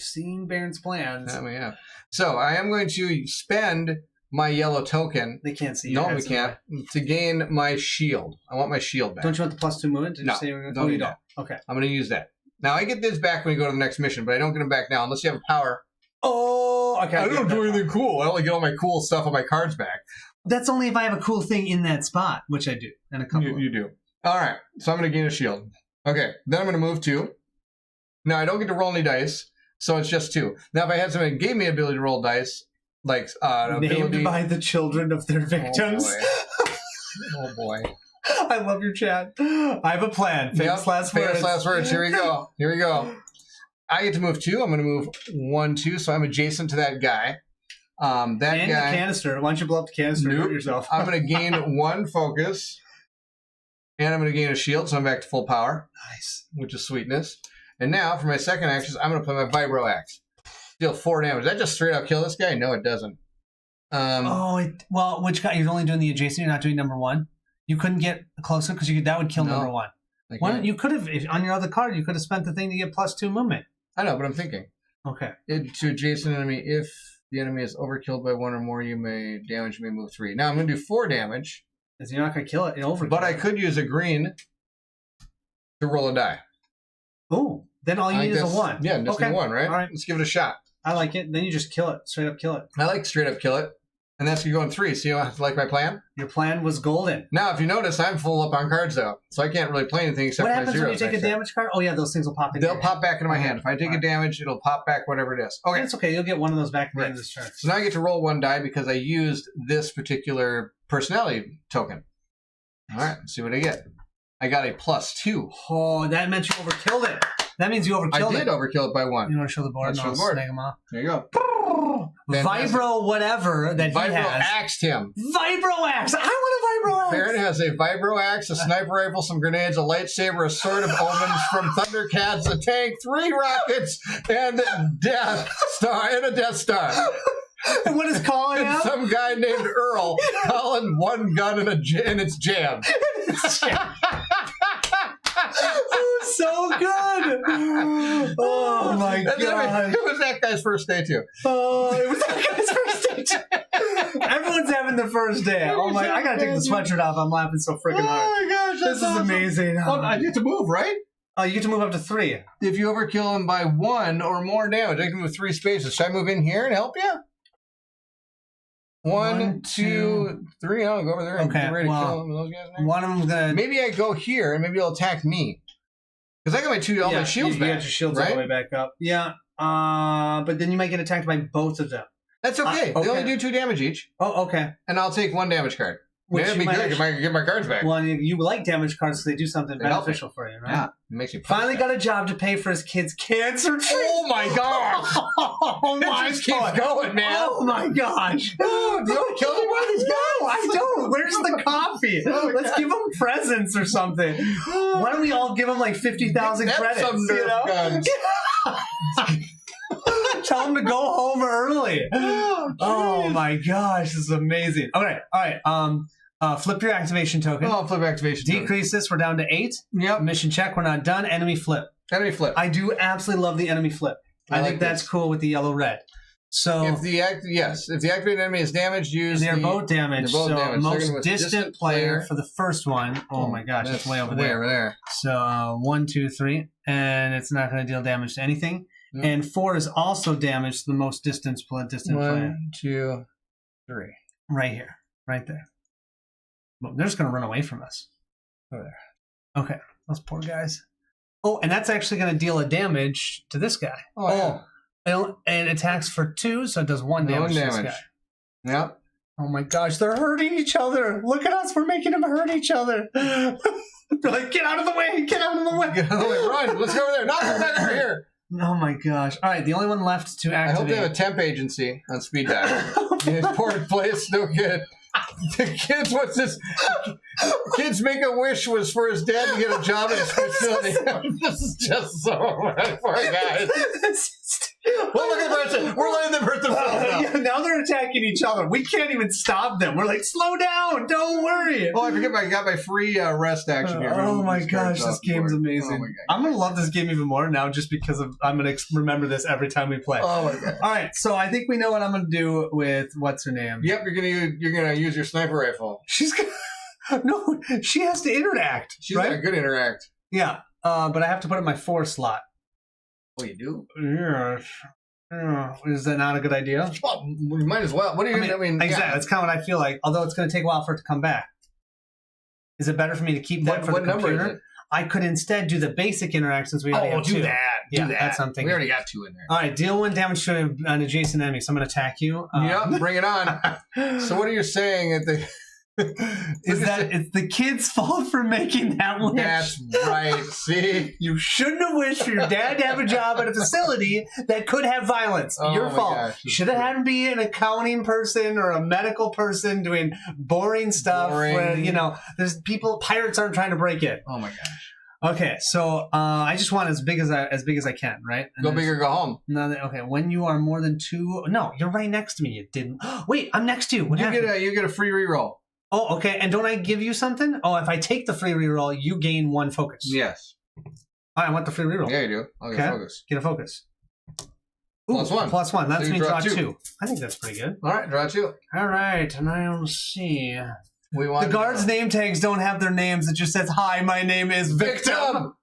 Seeing Baron's plans. Yeah. So I am going to spend my yellow token. They can't see you. No, we can't. To gain my shield. I want my shield back. Don't you want the +2 movement? Did No, you say you were don't you need don't. Okay. I'm going to use that. Now, I get this back when you go to the next mission, but I don't get them back now unless you have a power. Oh, okay. I don't do anything cool. I only get all my cool stuff on my cards back. That's only if I have a cool thing in that spot, which I do. And a couple You do. All right. So I'm going to gain a shield. Okay. Then I'm going to move 2. Now, I don't get to roll any dice, so it's just 2. Now, if I had something that gave me the ability to roll dice, like named ability... by the children of their victims. Oh, boy. I love your chat. I have a plan. Famous last words. Famous last words. Here we go. I get to move 2. I'm going to move 1, 2, so I'm adjacent to that guy. And guy. the canister. Why don't you blow up the canister and hurt yourself? I'm going to gain 1 focus, and I'm going to gain a shield, so I'm back to full power. Nice. Which is sweetness. And now, for my second action, I'm going to play my vibro axe. Deal 4 damage. Does that just straight up kill this guy? No, it doesn't. Which guy? You're only doing the adjacent. You're not doing number 1. You couldn't get closer because that would kill number 1. You could have, on your other card, you could have spent the thing to get +2 movement. I know, but I'm thinking. Okay. To adjacent enemy, if the enemy is overkilled by 1 or more, you may move 3. Now I'm going to do 4 damage. Because you're not going to kill it. But I could use a green to roll a die. Oh, then all you need is a 1. Yeah, just a 1, right? All right. Let's give it a shot. I like it. Then you just kill it. Straight up kill it. I like straight up kill it. And that's going to go in 3. So you like my plan? Your plan was golden. Now, if you notice, I'm full up on cards, though. So I can't really play anything except what for my happens zeros. When you take a damage card? Oh, yeah, those things will pop in. They'll pop back into my hand. If I take a damage, it'll pop back whatever it is. Okay. It's okay. You'll get one of those back at the end of this turn. So now I get to roll 1 die because I used this particular personality token. All right, let's see what I get. I got a +2. Oh, that meant you overkilled it. That means you overkilled it. I did overkill it by 1. You want to show the board? Let's show the board. Snag 'em off. There you go. Vibro whatever that Vibro he has. axed him. Vibro axe. I want a vibro axe. Baron has a vibro axe, a sniper rifle, some grenades, a lightsaber, a sword of omens from Thundercats, a tank, 3 rockets, and a Death Star. And what is calling and out? Some guy named Earl calling 1 gun and it's jammed. So good. Oh my god. It was that guy's first day too. Oh, it was that guy's first day too. Everyone's having the first day. Oh my, I gotta take the sweatshirt off. I'm laughing so freaking hard. Oh my gosh, this is awesome. amazing. Oh, I get to move, right? Oh, you get to move up to 3. If you overkill him by 1 or more damage, I can move 3 spaces. Should I move in here and help you? 1, 2, 3. I'll go over there and get ready to kill those guys now. One of them's gonna. Maybe I go here and maybe it'll attack me. Because I got all my shields back. You got your shields right? all the way back up. Yeah. But then you might get attacked by both of them. That's okay. They only do 2 damage each. Oh, okay. And I'll take 1 damage card. Which That'd be good. Get my cards back. Well, you like damage cards because they do something beneficial for you, right? Yeah. It makes you finally got a job to pay for his kid's cancer treatment. Oh my gosh! Oh my It just keeps going, man. Oh my gosh! Oh, do you want to kill one of these guys? No, I don't. Where's the coffee? Let's give them presents or something. Why don't we all give them like 50,000 credits? Some Nerf guns. Tell them to go home early. Oh my gosh, this is amazing. All right. Flip your activation token. Oh, flip activation token. Decrease this. We're down to 8. Yep. Mission check. We're not done. Enemy flip. Enemy flip. I do absolutely love the enemy flip. I think that's cool with the yellow-red. So if the activated enemy is damaged, use they're both damaged. They're both damaged. Most distant player for the first one. Oh my gosh, it's way over there. So 1, 2, 3, and it's not going to deal damage to anything. Yep. And 4 is also damaged to the most distant player. 1, 2, 3. Right here, right there. Well, they're just going to run away from us. Over there. Okay, those poor guys. Oh, and that's actually going to deal a damage to this guy. Oh. And it attacks for 2, so it does 1 damage to this guy. Yep. Oh my gosh, they're hurting each other. Look at us, we're making them hurt each other. They're like, get out of the way, get out of the way. Get out of the way, run, let's go over there. Not back over here. Oh my gosh. All right, the only one left to activate. I hope they have a temp agency on speed dial. This poor place, no good. The kids, what's this? Kids Make a Wish was for his dad to get a job at his facility. This is just so bad. Poor guys. Well, look at the person. We're letting them hurt themselves now. Now they're attacking each other. We can't even stop them. We're like, slow down. Don't worry. Oh, I forget. I got my free rest action here. Oh my gosh, this game's amazing. Oh I'm gonna love this game even more now, just because I'm gonna remember this every time we play. Oh my god! All right, so I think we know what I'm gonna do with what's her name. Yep, you're gonna use your sniper rifle. She's gonna no, she has to interact. She's right? got good interact. Yeah, but I have to put it in my 4 slot. Oh, you do? Yeah. Is that not a good idea? Well, we might as well. What do you mean? Exactly. Yeah. That's kind of what I feel like. Although it's going to take a while for it to come back. Is it better for me to keep that for the computer? What number is it? I could instead do the basic interactions we already have. Do that. Yeah, do that. That's something. We already got 2 in there. All right, deal 1 damage to an adjacent enemy. So I'm going to attack you. Yep, bring it on. So what are you saying at the... Is that it's the kid's fault for making that wish? That's right. See? You shouldn't have wished for your dad to have a job at a facility that could have violence. Oh Your fault. Gosh, you should have had him be an accounting person or a medical person doing boring stuff where, there's pirates aren't trying to break in. Oh my gosh. Okay, so I just want as big as I can, right? And go big or go home. No, okay. When you are more than 2, no, you're right next to me. You didn't. Wait, I'm next to you. You get a free reroll. Oh, okay. And don't I give you something? Oh, if I take the free reroll, you gain 1 focus. Yes. I want the free reroll. Yeah, you do. I'll get focus. Get a focus. Ooh, +1. +1. That's so me draw 2. I think that's pretty good. All right, draw 2. All right, and I'll see. The guards' name tags don't have their names. It just says, "Hi, my name is Victim."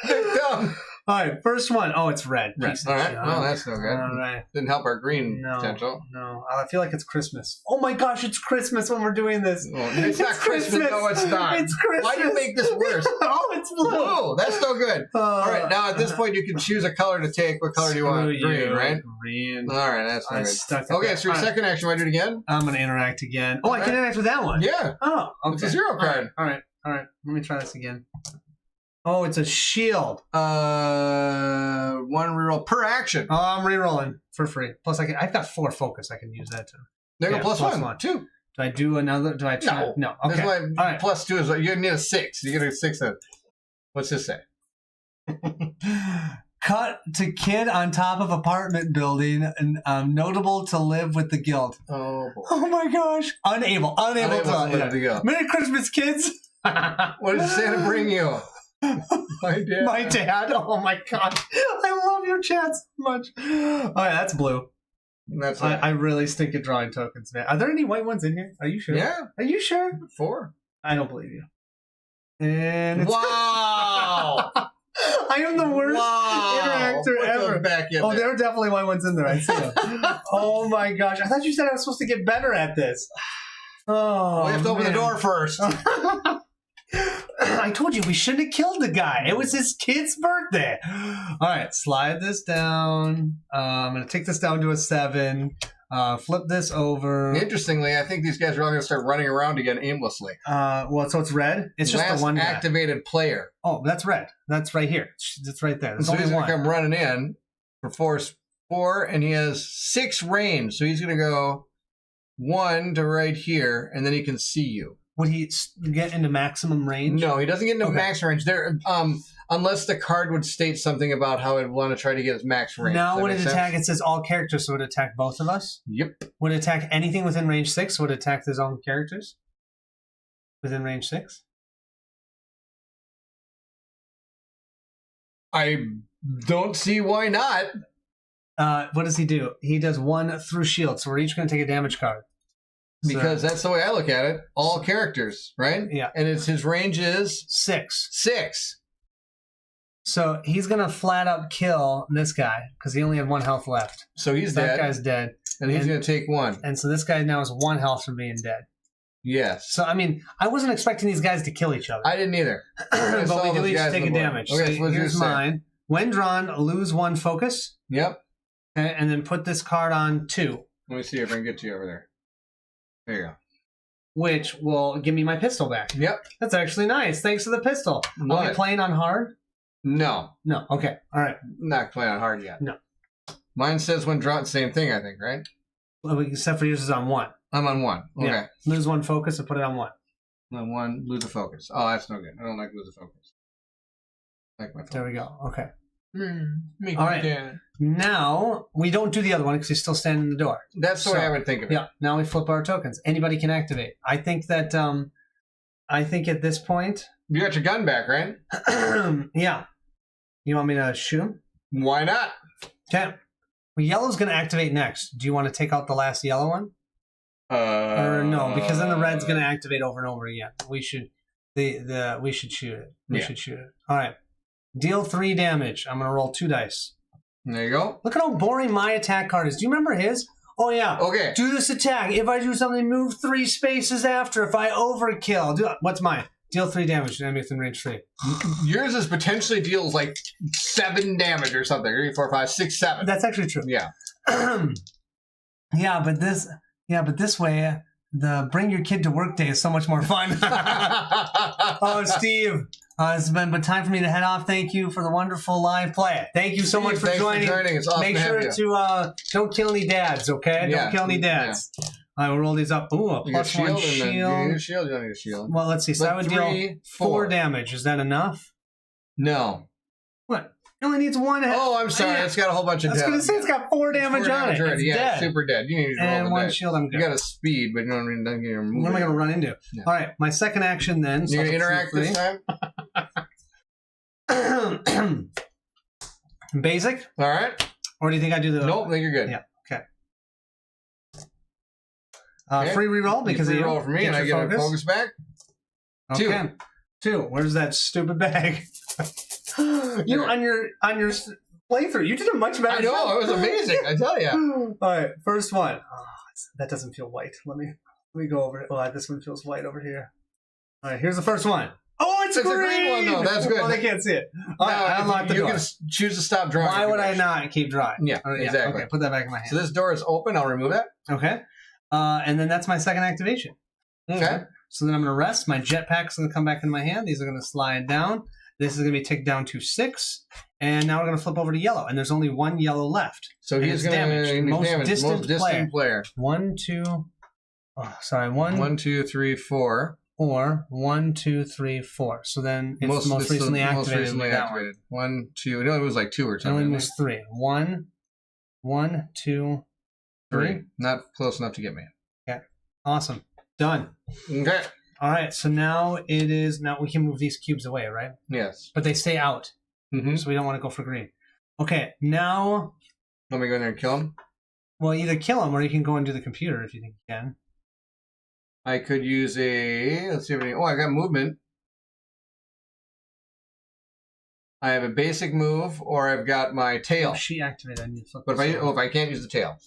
Victim. All right, first one. Oh, it's red. All right. Oh, that's no good. All right. Didn't help our green potential. No, I feel like it's Christmas. Oh my gosh, it's Christmas when we're doing this. Well, it's not Christmas. No, it's not. It's Christmas. Why do you make this worse? Oh, it's blue. Blue. That's no good. All right, now at this point, you can choose a color to take. What color do you want? Green, right? Green. All right, that's no good. Okay, so your second action, want to do it again? I'm going to interact again. Oh, I can interact with that one? Yeah. Oh, okay. It's a 0 card. All right. Let me try this again. Oh, it's a shield. 1 reroll per action. Oh, I'm rerolling for free. Plus, I've got 4 focus. I can use that too. There you go, +1. 2. Do I do another? Do I try? No. Okay. All right. +2 is you need a 6. You get a 6. What's this say? Cut to kid on top of apartment building, and notable to live with the guild. Oh boy. Oh my gosh. Unable to live with the guild. Merry Christmas, kids. What did Santa bring you? My dad. My dad. Oh my god. I love your chat so much. All right, that's blue. That's I really stink at drawing tokens, man. Are there any white ones in here? Are you sure? Yeah. Are you sure? 4. I don't believe you. And it's wow. I am the worst interactor ever. Oh, there are definitely white ones in there. I see them. Oh my gosh! I thought you said I was supposed to get better at this. Oh, we have to open the door first. I told you we shouldn't have killed the guy. It was his kid's birthday. All right, slide this down. I'm going to take this down to a 7. Flip this over. Interestingly, I think these guys are all going to start running around again aimlessly. Well, so it's red. It's just the one guy. Activated player. Oh, that's red. That's right here. That's right there. There's so only he's going one. to come running in for force 4, and he has 6 range. So he's going to go 1 to right here, and then he can see you. Would he get into maximum range? No, he doesn't get into max range. There, unless the card would state something about how it'd want to try to get his max range. Now, would it attack? It says all characters, so would it attack both of us? Yep. Would it attack anything within range 6? Would it attack his own characters within range 6? I don't see why not. What does he do? He does 1 through shield, so we're each going to take a damage card. Because that's the way I look at it. All characters, right? Yeah. And his range is 6. 6. So he's going to flat up kill this guy because he only had 1 health left. So he's dead. That guy's dead. And he's going to take 1. And so this guy now has 1 health from being dead. Yes. So, I mean, I wasn't expecting these guys to kill each other. I didn't either. But we do each take a damage. Okay, so here's mine. When drawn, lose 1 focus. Yep. Okay, and then put this card on 2. Let me see if I can get to you over there. There you go. Which will give me my pistol back. Yep. That's actually nice. Thanks to the pistol. What? Are we playing on hard? No. No. Okay. All right. Not playing on hard yet. No. Mine says when drawn, same thing, I think, right? Well, except for yours is on 1. I'm on 1. Okay. Yeah. Lose 1 focus and put it on 1. I'm on 1, lose a focus. Oh, that's no good. I don't like lose a focus. I like my focus. There we go. Okay. All right. Now, we don't do the other one because he's still standing in the door. That's the way I would think of it. Yeah. Now we flip our tokens. Anybody can activate. I think that, I think at this point. You got your gun back, right? Yeah. You want me to shoot him? Why not? Okay. Well, yellow's going to activate next. Do you want to take out the last yellow one? Or no, because then the red's going to activate over and over again. We should, we should shoot it. We should shoot it. All right. Deal 3 damage. I'm going to roll 2 dice. There you go. Look at how boring my attack card is. Do you remember his? Oh, yeah. Okay. Do this attack. If I do something, move 3 spaces after. If I overkill. What's mine? Deal 3 damage to enemy within range 3. Yours is potentially deals like 7 damage or something. 3, 4, 5, 6, 7. That's actually true. Yeah. Yeah, but this way, the bring your kid to work day is so much more fun. Oh, Steve. It's been time for me to head off. Thank you for the wonderful live play. Thank you so much for joining. It's awesome. Make sure to don't kill any dads, okay? Yeah. Don't kill any dads. Yeah. All right, we'll roll these up. Ooh, a +1 shield. You need a shield. You don't need a shield. Well, let's see. So I would deal 4 damage. Is that enough? No. What? It only needs 1 hit. Oh, I'm sorry. It's got a whole bunch of damage. I was going to say it's got 4 damage on it. Already. It's dead. Super dead. You need to roll and 1 dice. shield, I'm good. You got a speed, but you don't get your movement. What am I going to run into? Yeah. All right, my second action then. You're going to interact this time? Basic? All right. Or do you think I do the... Nope, I think you're good. Yeah, okay. Free reroll because you reroll for me and I get a focus back. Okay. 2. Where's that stupid bag? You on your playthrough, you did a much better. I know, it was amazing. I tell you. All right, first one. Oh, that doesn't feel white. Let me go over it. Oh, this one feels white over here. All right, here's the first one. Oh, it's a green one though. That's good. Oh, they can't see it. All right, I unlocked the door. You can choose to stop drawing. Why would I not keep drawing? Yeah, exactly. Okay, put that back in my hand. So this door is open. I'll remove that. Okay. And then that's my second activation. Okay. So then I'm going to rest. My jetpack's going to come back in my hand. These are going to slide down. This is going to be ticked down to 6. And now we're going to flip over to yellow. And there's only 1 yellow left. So he's going to most distant player. 1, 2. Oh, sorry, 1, 2, 3, 4. Or 1, 2, 3, 4. So then it's most recently activated. Most recently activated. 1, 2. No, it was like 2 or something. It only was 3. 1, 2, 3. Not close enough to get me. Okay. Awesome. Done. Okay. All right. So now it is. Now we can move these cubes away, right? Yes. But they stay out. Mm-hmm. So we don't want to go for green. Okay. Now. Let me go in there and kill him? Well, either kill him or you can go and do the computer if you think you can. I could use a. Let's see if I got movement. I have a basic move, or I've got my tail. Oh, she activated. I need to flip But if I can't use the tail.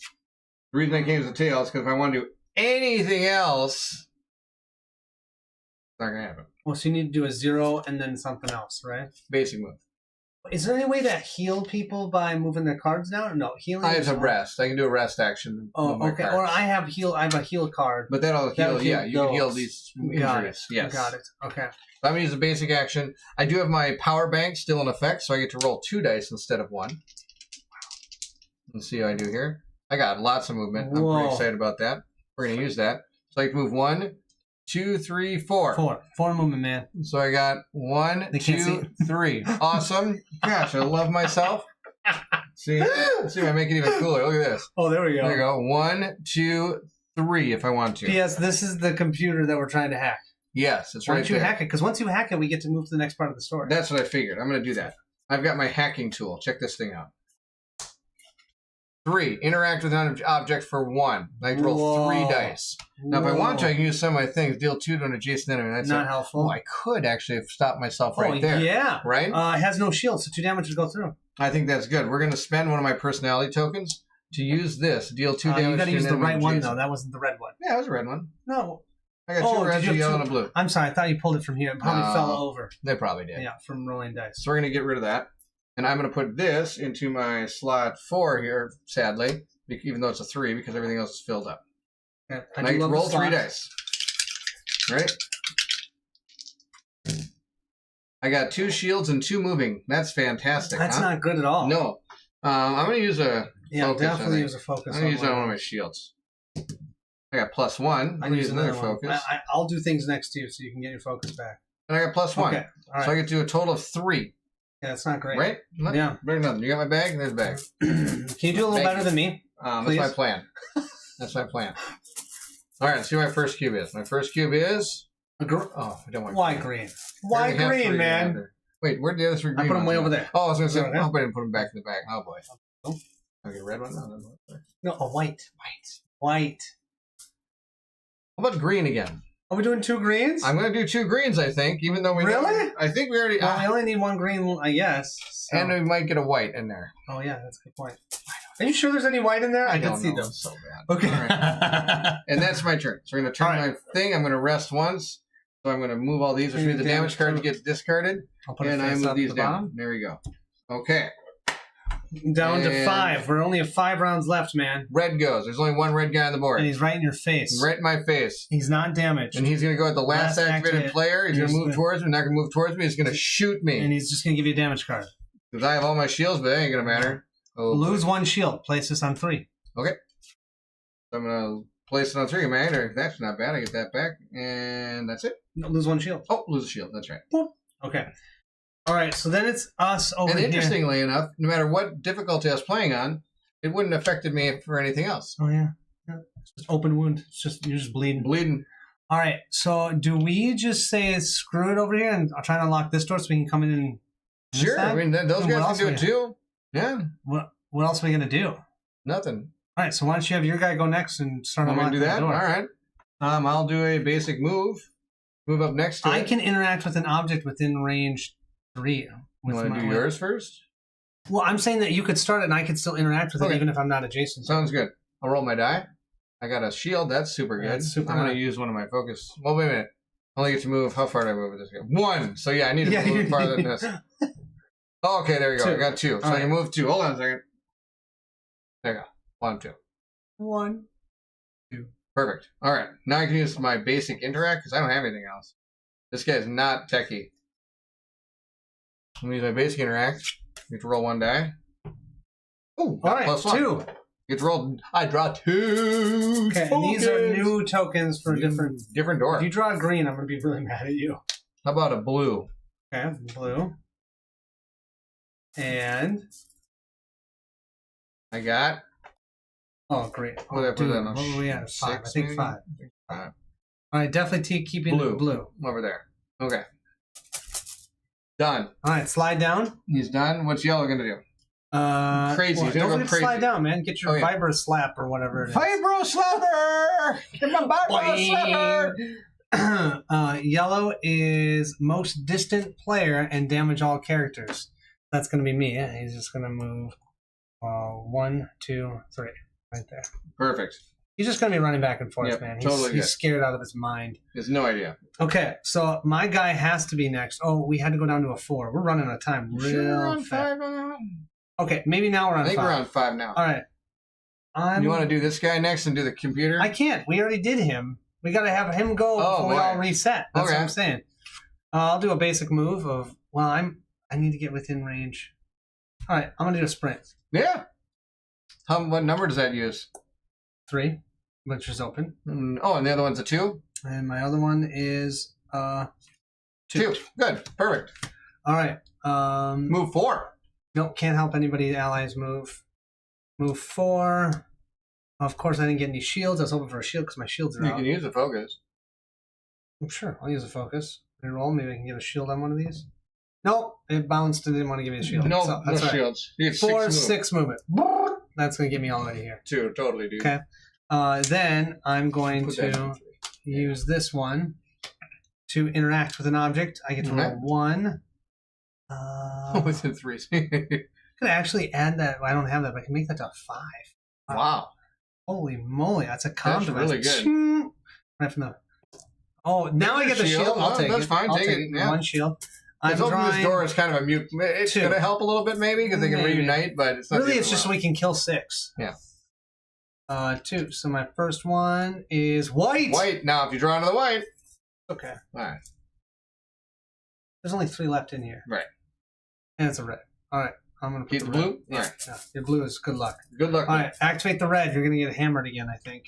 The reason I can't use the tail is because if I want to do anything else, it's not going to happen. Well, so you need to do a 0 and then something else, right? Basic move. Is there any way to heal people by moving their cards down? No, healing. I have a rest. I can do a rest action. Oh, okay. Or I have a heal card. But that'll heal. Yeah, you can heal these Got injuries. it. Yes. Got it. Okay. So I'm going to use a basic action. I do have my power bank still in effect, so I get to roll 2 dice instead of 1. Let's see how I do here. I got lots of movement. I'm pretty excited about that. We're going to use that. So I can move 1, 2, 3, 4. 4 movement, man. So I got 1, They can't 2, 3. Awesome. Gosh, I love myself. See if I make it even cooler. Look at this. Oh, there we go. There you go. 1, 2, 3 if I want to. P.S. This is the computer that we're trying to hack. Yes, it's Why right don't you there. hack it? Because once you hack it, we get to move to the next part of the story. That's what I figured. I'm going to do that. I've got my hacking tool. Check this thing out. 3. Interact with an object for 1. I can roll 3 dice. Now, if I want to, I can use some of my things. Deal 2 to an adjacent enemy. That's not helpful. Oh, I could actually have stopped myself right there. Yeah. Right? It has no shield, so 2 damage to go through. I think that's good. We're going to spend one of my personality tokens to use this. Deal 2 damage. You got to use the right one, adjacent. though. That wasn't the red one. Yeah, it was a red one. No. I got 2 reds, a yellow, and a blue. I'm sorry. I thought you pulled it from here. It probably fell over. They probably did. Yeah, from rolling dice. So we're going to get rid of that. And I'm going to put this into my slot 4 here, sadly, even though it's a 3, because everything else is filled up. Okay. And I roll 3 dice. Right? I got 2 shields and 2 moving. That's fantastic. That's not good at all. No. I'm going to use a focus. Definitely use a focus. I'm going to use it on one of my shields. I got +1. I'm going to use another focus. I'll do things next to you so you can get your focus back. And I got +1. Okay. All right. So I get to a total of 3. Yeah, that's not great. Right? Yeah. Better than nothing. You got my bag? There's a bag. Can you do a little better than me? That's my plan. That's my plan. All right, let's see what my first cube is. My first cube is... I don't want Why green? Why green, man? Wait, where'd the other 3 green I put them way over there. Oh, I was going to say, I hope I didn't put them back in the bag. Oh, boy. Oh. Okay, red one? No, a white. White. How about green again? Are we doing 2 greens? I'm going to do 2 greens, I think, even though we... Really? I think we already... Well, we only need 1 green, I guess. So. And we might get a white in there. Oh, yeah, that's a good point. Are you sure there's any white in there? I can see them. It's so bad. Okay. Right. And that's my turn. So we're going to turn my thing. I'm going to rest once. So I'm going to move all these, which means the damage card gets discarded. I'll put and I move these down. There we go. Okay. Down to 5. We're only at 5 rounds left, man. Red goes. There's only 1 red guy on the board. And he's right in your face. Right in my face. He's not damaged. And he's going to go at the last activated player. He's going to move towards me. Not going to move towards me. He's going to shoot me. And he's just going to give you a damage card. Because I have all my shields, but that ain't going to matter. Oh, lose 1 shield. Place this on 3. Okay. So I'm going to place it on 3, man. That's not bad. I get that back. And that's it. No, lose 1 shield. Oh, lose a shield. That's right. Boop. Okay. All right. So then it's us over here. And interestingly enough, no matter what difficulty I was playing on, it wouldn't have affected me for anything else. Oh, yeah. It's just open wound. You're just bleeding. Bleeding. All right. So do we just say screw it over here and I'll try and unlock this door so we can come in and... Sure. I mean, those guys can do it too. Yeah. What else are we going to do? Nothing. All right, so why don't you have your guy go next and start unlocking the door? All right. I'll do a basic move. Move up next to it. I can interact with an object within range 3. You want to do yours first? Well, I'm saying that you could start it and I could still interact with it even if I'm not adjacent. Sounds good. I'll roll my die. I got a shield. That's super good. I'm going to use one of my focus. Well, wait a minute. I only get to move. How far did I move with this guy? 1. So, yeah, I need to move farther than this. Oh, okay, there you go. 2. I got 2. So I can move 2. Hold on a second. There you go. 1, 2. 1, 2. Perfect. All right. Now I can use my basic interact because I don't have anything else. This guy's not techie. I'm going to use my basic interact. You get to roll 1 die. Oh, all right. +1. 2. Get to roll. I draw 2. Okay, and these are new tokens for different door. If you draw a green, I'm going to be really mad at you. How about a blue? Okay, blue. And I got. Oh, great. What did I put that on? What were we at? 5. I think maybe? 5. All right, definitely keeping blue. Over there. Okay. Done. All right, slide down. He's done. What's yellow going to do? Crazy. Well, don't forget to slide down, man. Get your vibro slap or whatever it is. Vibro slapper! Get my vibro slapper! Yellow is most distant player and damage all characters. That's going to be me. Yeah, he's just going to move 1, 2, 3 right there. Perfect. He's just going to be running back and forth, Yep, man. totally He's scared out of his mind. He has no idea. Okay, so my guy has to be next. Oh, we had to go down to a 4. We're running out of time real Sure, we're on fast. 5 on that one? Okay, maybe now we're on 5. I think we're on 5 now. All right. You want to do this guy next and do the computer? I can't. We already did him. We got to have him go before we all reset. That's what I'm saying. I'll do a basic move of, well, I need to get within range. All right, I'm going to do a sprint. Yeah. What number does that use? 3, which is open. Oh, and the other one's a 2? And my other one is 2. Good. Perfect. All right. Move 4. Nope, can't help anybody. Allies move. Move 4. Of course, I didn't get any shields. I was hoping for a shield because my shields are out. You can use the focus. Sure, I'll use a focus. Reroll. Maybe I can get a shield on one of these. Nope, it bounced and didn't want to give me a shield. No, so no shields. You have 4, 6 6 movement. That's going to get me already here. 2, totally, dude. Okay. Then I'm going to use this one to interact with an object. I get to roll 1. Within 3. Could I actually add that? Well, I don't have that, but I can make that to a 5. Wow. Holy moly, that's a comp That's really good. Right from the... Oh, now I get the shield. I'll take it. That's fine. I'll take it. Yeah. One shield. Let's open this door is kind of a mute. It's going to help a little bit maybe because they can reunite, but it's not really. It's just so we can kill 6. Yeah. 2. So my first one is white. White. Now, if you draw into the white. Okay. All right. There's only 3 left in here. Right. And it's a red. All right. I'm going to put keep the blue. Yeah. All right. Yeah. Your blue is good luck. Good luck. All right. Activate the red. You're going to get hammered again, I think.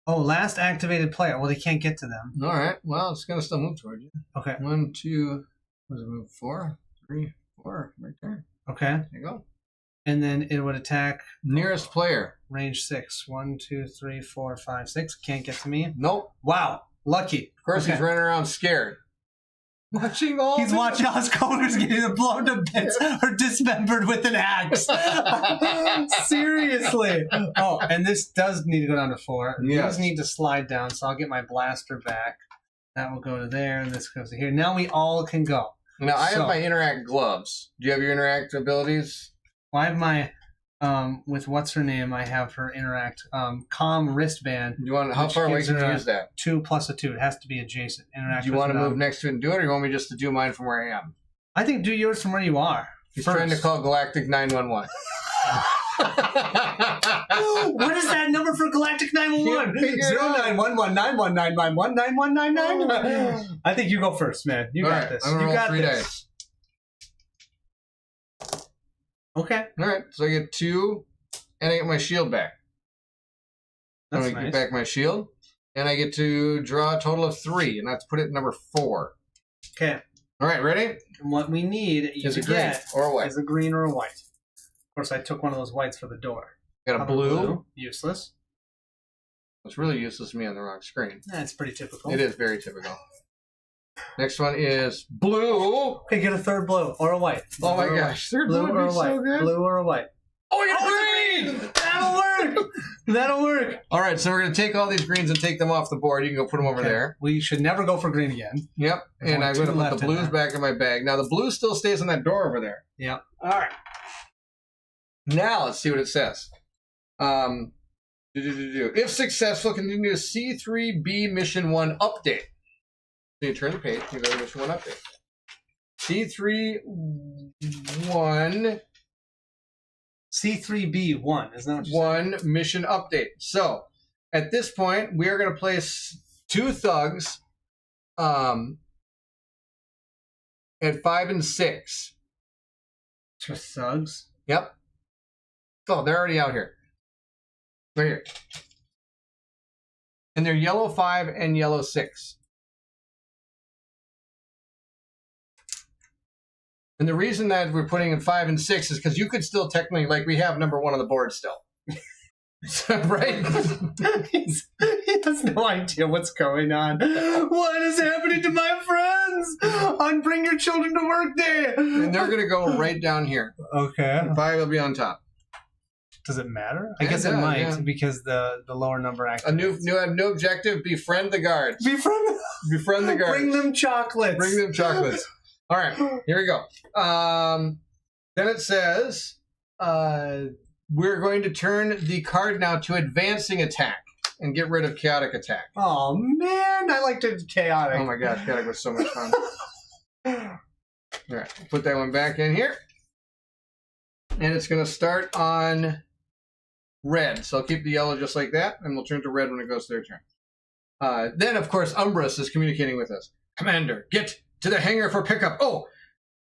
Oh, last activated player. Well, they can't get to them. All right. Well, it's going to still move towards you. Okay. 1, 2. What does it move? 4, 3, 4. Right there. Okay. There you go. And then it would attack nearest player. Range 6. 1, 2, 3, 4, 5, 6. Can't get to me. Nope. Wow. Lucky. Of course, he's running around scared. Watching all. He's watching how his colors getting blown to bits or dismembered with an axe. Seriously. Oh, and this does need to go down to 4. Yes. These need to slide down, so I'll get my blaster back. That will go to there, and this goes to here. Now we all can go. Now, I have my interact gloves. Do you have your interact abilities? Well, I have my, with what's her name, I have her interact calm wristband. You want how far away can you use that? 2 plus a 2. It has to be adjacent. Interact. Do you want to move next to it and do it, or you want me just to do mine from where I am? I think do yours from where you are. He's trying to call Galactic 911. What is that number for Galactic 911? 091191991199. I think you go first, man. You got this. I'm You got 3 this. dice. Okay. All right, so I get 2, and I get my shield back. That's I'm going to nice. get back my shield, and I get to draw a total of 3, and that's put it at number 4. Okay. All right, ready? And what we need Is a green or a white? is a green or a white. Of course, I took one of those whites for the door. Got a blue. Useless. It's really useless to me on the wrong screen. That's pretty typical. It is very typical. Next one is blue. Okay, get a third blue or a white. Oh my gosh, third blue Blue would or be a white. so good. Blue or a white. Oh, we got green! That'll work. That'll work. All right, so we're going to take all these greens and take them off the board. You can go put them over there. We should never go for green again. Yep, There's and only I'm going to two put left the in blues there. back in my bag. Now, the blue still stays on that door over there. Yep. All right. Now, let's see what it says. If successful, continue to C3B Mission 1 update. So you turn the page, you go to Mission 1 update. C3-1... C3B1, isn't that what you said? 1 mission update. So, at this point, we are going to place 2 thugs at 5 and 6. 2 thugs? Yep. Oh, they're already out here. Right here. And they're yellow 5 and yellow 6. And the reason that we're putting in 5 and 6 is because you could still technically, like, we have number 1 on the board still. Right? He has no idea what's going on. What is happening to my friends on Bring Your Children to Work Day? And they're going to go right down here. Okay. 5 will be on top. Does it matter? I Yeah, guess it it does, might yeah. because the lower number A activates. new objective, befriend the guards. Befriend Befriend the guards. Bring them chocolates. Bring them chocolates. All right, here we go. Then it says we're going to turn the card now to advancing attack and get rid of chaotic attack. Oh man, I liked it chaotic. Oh my gosh, chaotic was so much fun. All right, put that one back in here. And it's going to start on red. So I'll keep the yellow just like that, and we'll turn to red when it goes to their turn. Then, of course, Umbrus is communicating with us. Commander, get to the hangar for pickup. Oh,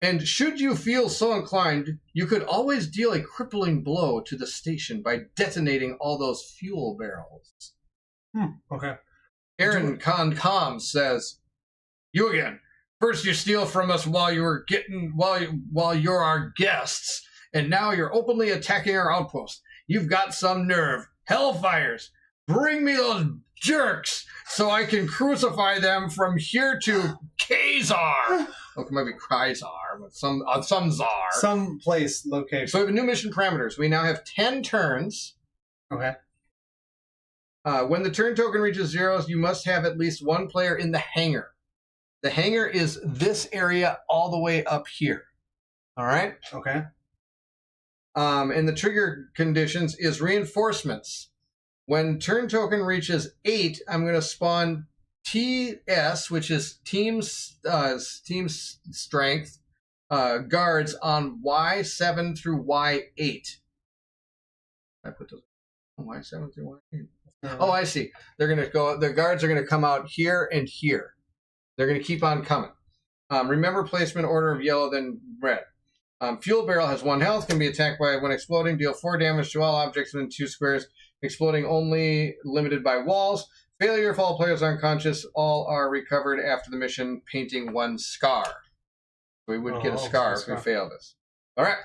and should you feel so inclined, you could always deal a crippling blow to the station by detonating all those fuel barrels. Okay. Aaron Khan Com says, "You again. First you steal from us while you're our guests, and now you're openly attacking our outpost. You've got some nerve. Hellfires. Bring me those jerks so I can crucify them from here to Kazar." Okay, it might be Kryzar, but some czar. Some place location. So we have new mission parameters. We now have 10 turns. Okay. When the turn token reaches 0, you must have at least one player in the hangar. The hangar is this area all the way up here. All right? Okay. And the trigger conditions is reinforcements. When turn token reaches 8, I'm going to spawn TS, which is team strength, guards on Y7 through Y8. I put those Y7 through Y8. Oh, I see. They're going to go. The guards are going to come out here and here. They're going to keep on coming. Remember placement order of yellow, then red. Fuel barrel has 1 health, can be attacked by when exploding, deal 4 damage to all objects within 2 squares, exploding only limited by walls. Failure if all players are unconscious, all are recovered after the mission, painting 1 scar. We would get a scar if we fail this. All right,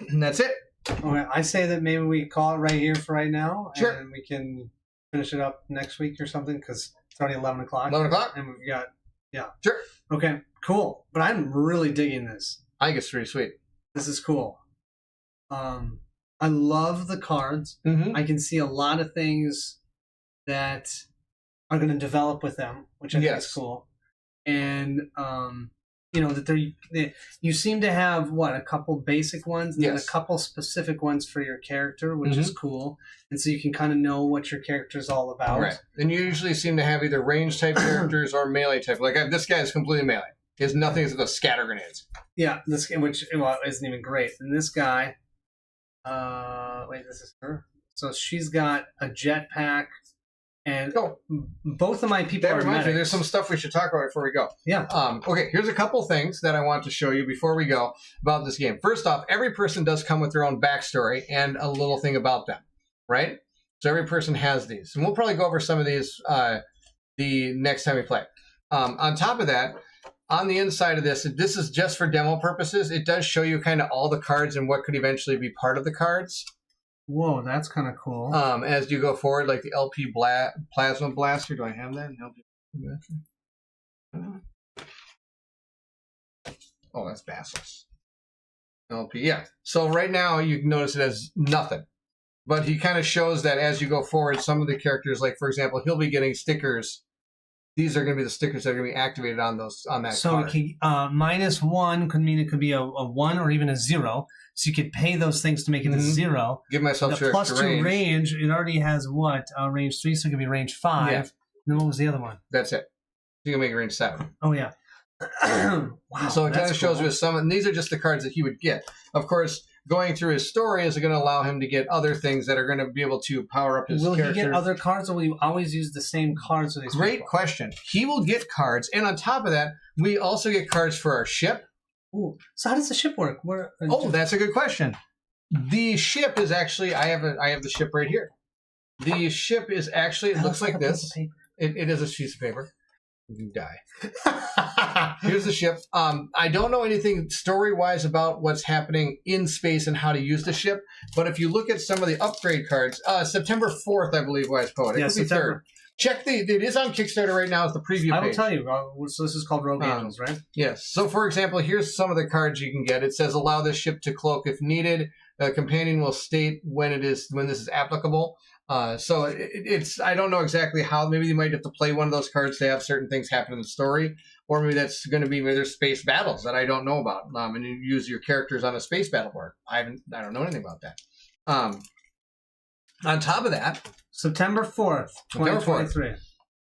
and that's it. Okay, I say that maybe we call it right here for right now, Sure. and we can finish it up next week or something, because it's already 11 o'clock. 11 o'clock? And we've got, yeah. Sure. Okay, cool. But I'm really digging this. I think it's pretty sweet. This is cool. I love the cards. Mm-hmm. I can see a lot of things that are going to develop with them, which I think is cool. And, that you seem to have, a couple basic ones and then a couple specific ones for your character, which is cool. And so you can kind of know what your character is all about. Right. And you usually seem to have either range type characters or melee type. Like this guy is completely melee. He has nothing except the scatter grenades. Yeah, this which isn't even great. And this guy, this is her. So she's got a jetpack, and both of my people that are reminds me, medics. there's some stuff we should talk about before we go. Yeah. Okay, here's a couple things that I want to show you before we go about this game. First off, every person does come with their own backstory and a little thing about them, right? So every person has these. And we'll probably go over some of these the next time we play. On top of that, on the inside of this is just for demo purposes. It does show you kind of all the cards and what could eventually be part of the cards. Whoa, that's kind of cool. As you go forward, like the LP Plasma Blaster. Do I have that? Oh, that's Basilisk. LP, yeah. So right now you can notice it as nothing. But he kind of shows that as you go forward, some of the characters, like for example, he'll be getting stickers. These are going to be the stickers that are going to be activated on that card. So -1 could mean it could be a 1 or even a 0. So you could pay those things to make it a 0. Give myself the plus 2 range. It already has range 3, so it could be range 5. Yeah. And then what was the other one? That's it. You can make it range 7. Oh yeah. Wow. So it kind of shows cool. with some, and these are just the cards that he would get. Of course, going through his story is going to allow him to get other things that are going to be able to power up his character. Will he get other cards, or will he always use the same cards for these Great people? question. He will get cards, and on top of that, we also get cards for our ship. Ooh. So how does the ship work? That's a good question. The ship is actually, I have the ship right here. The ship is actually, it looks like this. It is a piece of paper. You die. Here's the ship. I don't know anything story-wise about what's happening in space and how to use the ship, but if you look at some of the upgrade cards, September 4th, I believe, was Poet. It could be 3rd. Check it is on Kickstarter right now as the preview page. I will tell you. So this is called Rogue Angels, right? Yes. So, for example, here's some of the cards you can get. It says, allow this ship to cloak if needed. A companion will state when this is applicable. So it's I don't know exactly how. Maybe you might have to play one of those cards to have certain things happen in the story, or maybe that's going to be maybe there's space battles that I don't know about, and you use your characters on a space battle board. I don't know anything about that. On top of that, September 4th, 2023.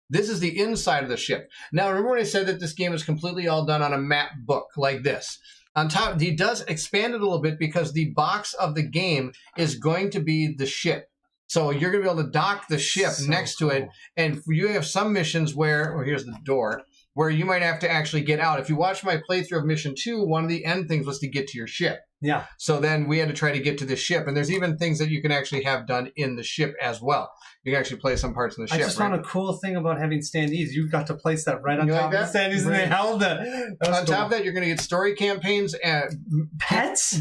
This is the inside of the ship. Now, remember when I said that this game is completely all done on a map book like this? On top, he does expand it a little bit because the box of the game is going to be the ship. So you're going to be able to dock the ship next to it. And you have some missions where, well, here's the door, where you might have to actually get out. If you watch my playthrough of Mission 2, one of the end things was to get to your ship. Yeah. So then we had to try to get to the ship. And there's even things that you can actually have done in the ship as well. You can actually play some parts in the ship. I just found a cool thing about having standees. You got to place that right on top of the standees, and they held it. On top of that, you're going to get story campaigns and pets.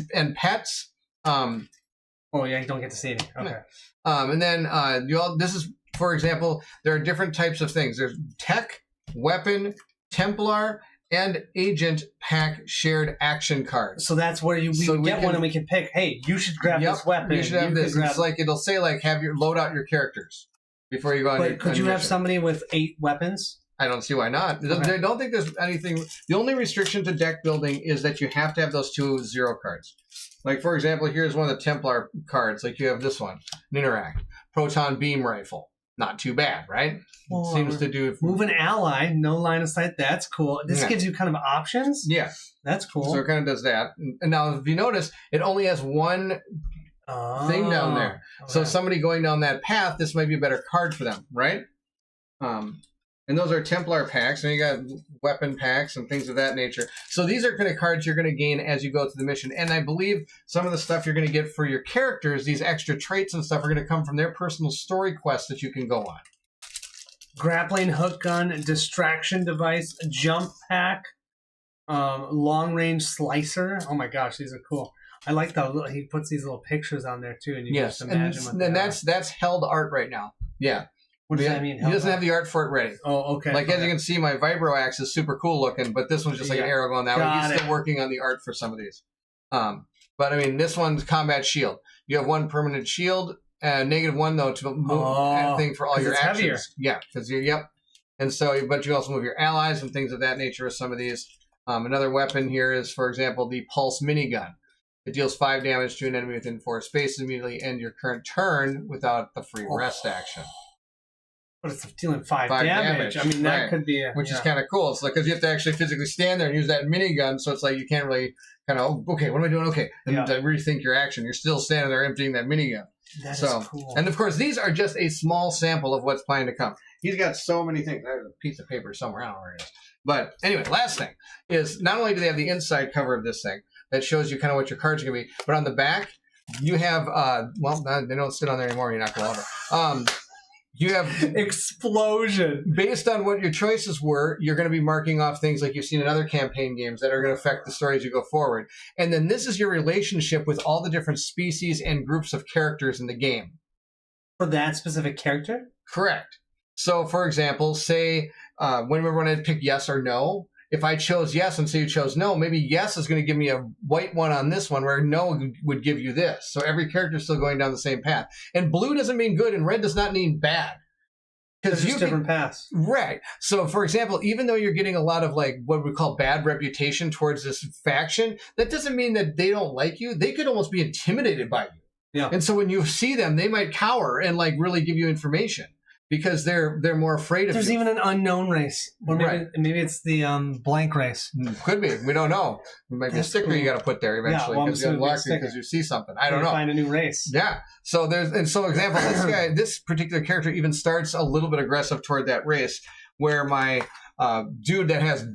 Oh, yeah, you don't get to see any. Okay. And then this is, for example, there are different types of things. There's tech, weapon, Templar, and agent pack shared action cards. So that's where we get one and we can pick, hey, you should grab this weapon. You should have this. It's like it'll say like load out your characters before you go on. But could you have somebody with 8 weapons? I don't see why not. Okay. I don't think there's anything. The only restriction to deck building is that you have to have those 2 0 cards. Like, for example, here's one of the Templar cards. Like, you have this one, an Interact. Proton Beam Rifle. Not too bad, right? Well, seems to do... Move an ally, no line of sight. That's cool. This gives you kind of options? Yeah. That's cool. So it kind of does that. And now, if you notice, it only has one thing down there. Okay. So somebody going down that path, this might be a better card for them, right? And those are Templar packs, and you got weapon packs and things of that nature. So these are kind of cards you're going to gain as you go through the mission. And I believe some of the stuff you're going to get for your characters, these extra traits and stuff, are going to come from their personal story quests that you can go on. Grappling hook gun, distraction device, jump pack, long range slicer. Oh my gosh, these are cool. I like he puts these little pictures on there too, and you just imagine what and that's held art right now. Yeah. What does that mean? He doesn't have the art for it ready. Oh, okay. Like, as you can see, my Vibro Axe is super cool looking, but this one's just like an arrow going that way. He's still working on the art for some of these. But, I mean, this one's Combat Shield. You have 1 permanent shield, -1, though, to move thing for all your actions. Heavier. Yeah, because And so, but you also move your allies and things of that nature with some of these. Another weapon here is, for example, the Pulse Minigun. It deals 5 damage to an enemy within 4 spaces. Immediately end your current turn without the free rest action. But it's dealing 5 damage. I mean, that could be which is kind of cool. It's like, because you have to actually physically stand there and use that minigun, so it's like you can't really kind of, okay, what am I doing? Okay, and rethink your action. You're still standing there emptying that minigun. That is cool. And of course, these are just a small sample of what's planned to come. He's got so many things. There's a piece of paper somewhere. I don't know where it is. But anyway, last thing is, not only do they have the inside cover of this thing that shows you kind of what your cards are going to be, but on the back, you have, they don't sit on there anymore. You're not going over. You have explosion. Based on what your choices were, you're going to be marking off things like you've seen in other campaign games that are going to affect the story as you go forward. And then this is your relationship with all the different species and groups of characters in the game. For that specific character? Correct. So, for example, say whenever I pick yes or no, if I chose yes and say you chose no, maybe yes is going to give me a white one on this one, where no would give you this. So every character is still going down the same path. And blue doesn't mean good, and red does not mean bad. Because you different paths. Right. So, for example, even though you're getting a lot of like what we call bad reputation towards this faction, that doesn't mean that they don't like you. They could almost be intimidated by you. Yeah. And so when you see them, they might cower and like really give you information, because they're more afraid of you. There's even an unknown race. Or maybe it's the blank race. Could be. We don't know. It might be a sticker you got to put there eventually, because you unlock it because you see something. I don't know. Find a new race. Yeah. So example, this particular character even starts a little bit aggressive toward that race, where my dude that has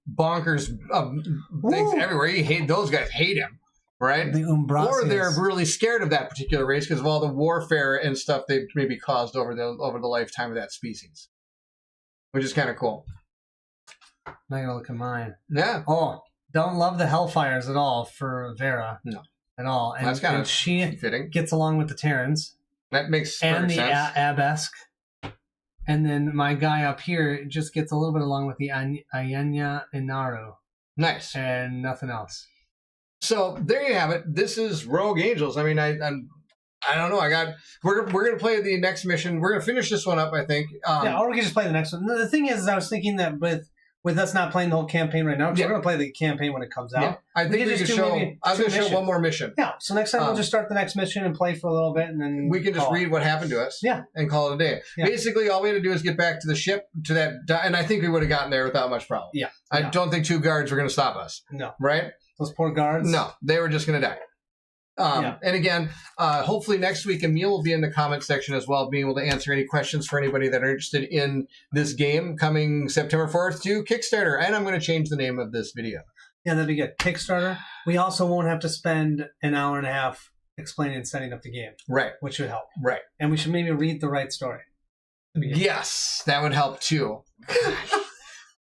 bonkers things everywhere, those guys hate him. Right? The Umbrasias. Or they're really scared of that particular race because of all the warfare and stuff they've maybe caused over the lifetime of that species. Which is kind of cool. Now you look at mine. Yeah. Oh, don't love the Hellfires at all for Vera. No. At all. And, that's kind of she fitting. Gets along with the Terrans. That makes perfect sense. And the Abesk. And then my guy up here just gets a little bit along with the Ayanya Inaru. Nice. And nothing else. So there you have it. This is Rogue Angels. I mean, I I don't know. We're gonna play the next mission. We're gonna finish this one up, I think. Or we can just play the next one. The thing is, I was thinking that with us not playing the whole campaign right now, we're gonna play the campaign when it comes out. Yeah. I think we can show. I'm gonna show one more mission. Yeah. So next time we'll just start the next mission and play for a little bit, and then we can just read what happened to us. Yeah. And call it a day. Yeah. Basically, all we had to do is get back to the ship and I think we would have gotten there without much problem. Yeah. I don't think 2 guards were gonna stop us. No. Right. Those poor guards. No, they were just gonna die. And again, hopefully next week Emil will be in the comment section as well, being able to answer any questions for anybody that are interested in this game coming September 4th to Kickstarter. And I'm going to change the name of this video. Yeah, that'd be good. Kickstarter. We also won't have to spend an hour and a half explaining and setting up the game. Right. Which would help. Right. And we should maybe read the right story. Yes, that would help too.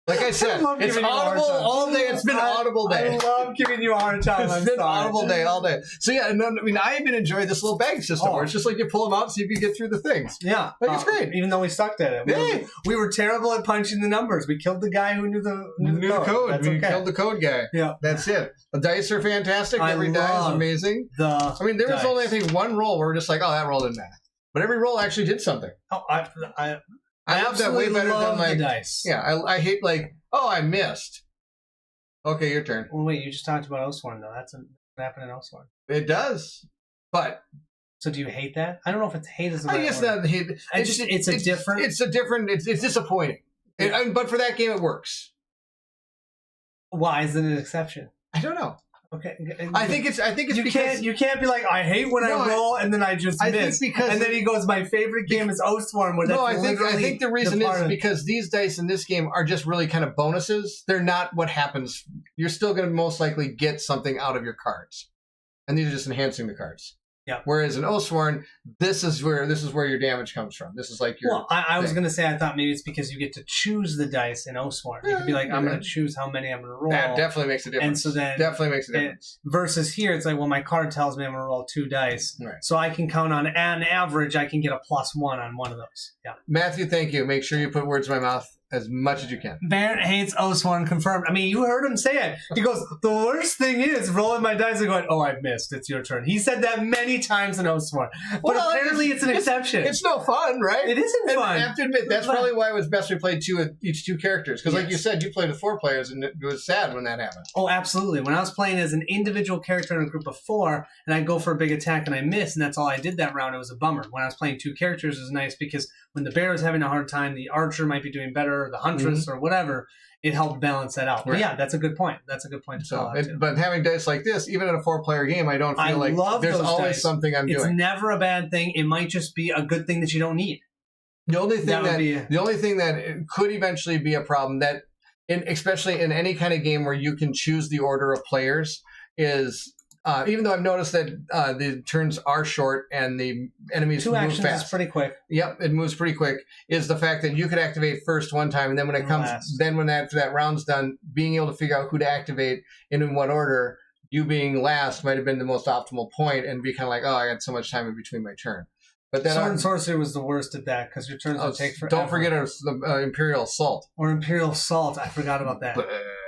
Like I said, it's Audible all day. It's been Audible day. I love giving you a hard time. It's been Audible day all day. So yeah, I even enjoy this little bag system where it's just like you pull them out, see if you get through the things. Yeah, like it's great. Even though we sucked at it, we were terrible at punching the numbers. We killed the guy who knew the code. We killed the code guy. Yeah, that's it. The dice are fantastic. Every die is amazing. There was only I think one roll where we're just like, oh, that roll didn't matter, but every roll actually did something. Oh, I love that way better than like dice. Yeah, I hate like, oh, I missed. Okay, your turn. Well, wait, you just talked about Oathsworn though. That's what happened in Oathsworn. It does, but so do you hate that? I don't know if it's hate is the right word. I guess not hate. It's disappointing. But for that game, it works. Why is it an exception? I don't know. Okay, I think it's because you can't be like, I hate when I roll and then I just miss. And then he goes, my favorite game is Oathsworn. I think the reason is because these dice in this game are just really kind of bonuses. They're not what happens. You're still going to most likely get something out of your cards, and these are just enhancing the cards. Yeah. Whereas in Oathsworn, this is where your damage comes from. This is like your. Well, I was going to say I thought maybe it's because you get to choose the dice in Oathsworn. You could be like, I'm going to choose how many I'm going to roll. That definitely makes a difference. And so then definitely makes a difference. Versus here, it's like, well, my card tells me I'm going to roll 2 dice, right. So I can count on average. I can get a +1 on one of those. Yeah. Matthew, thank you. Make sure you put words in my mouth as much as you can. Barrett hates Oathsworn, confirmed. I mean, you heard him say it. He goes, the worst thing is rolling my dice and going, oh, I missed. It's your turn. He said that many times in Oathsworn. But apparently it's an exception. It's no fun, right? It isn't fun. I have to admit, that's probably why it was best we played each two characters. Because like you said, you played with 4 players, and it was sad when that happened. Oh, absolutely. When I was playing as an individual character in a group of 4, and I'd go for a big attack and I miss, and that's all I did that round, it was a bummer. When I was playing 2 characters, it was nice because when the bear was having a hard time, the archer might be doing better, or the huntress, or whatever, it helped balance that out. Right. But yeah, that's a good point. That's a good point to call out. But having dice like this, even in a 4-player game, I don't feel like there's always something I'm doing. It's never a bad thing. It might just be a good thing that you don't need. The only thing that could eventually be a problem especially in any kind of game where you can choose the order of players is. Even though I've noticed that the turns are short and the enemies move fast. 2 actions is pretty quick. Yep, it moves pretty quick. Is the fact that you could activate first one time, and then when after that round's done, being able to figure out who to activate and in what order, you being last might have been the most optimal point, and be kind of like, oh, I got so much time in between my turn. But then Sword and Sorcery was the worst at that because your turns would take forever. Don't forget the Imperial Assault. Or Imperial Assault. I forgot about that.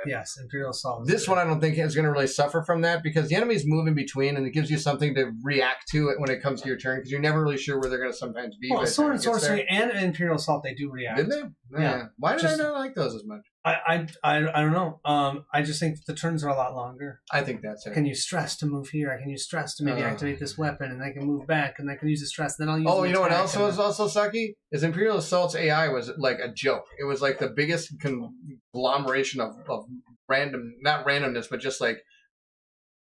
Yes, Imperial Assault. This one I don't think is going to really suffer from that because the enemies move in between and it gives you something to react to it when it comes to your turn because you're never really sure where they're going to sometimes be. Well, Sword and Sorcery and Imperial Assault, they do react. Did they? Yeah. Why did I not like those as much? I don't know. I just think the turns are a lot longer. I think that's it. Can you stress to move here? I can use stress to maybe activate this weapon, and I can move back, and I can use the stress. And then I'll use. Oh, you know what else was also sucky? Is Imperial Assault's AI was like a joke. It was like the biggest conglomeration of not randomness, but just like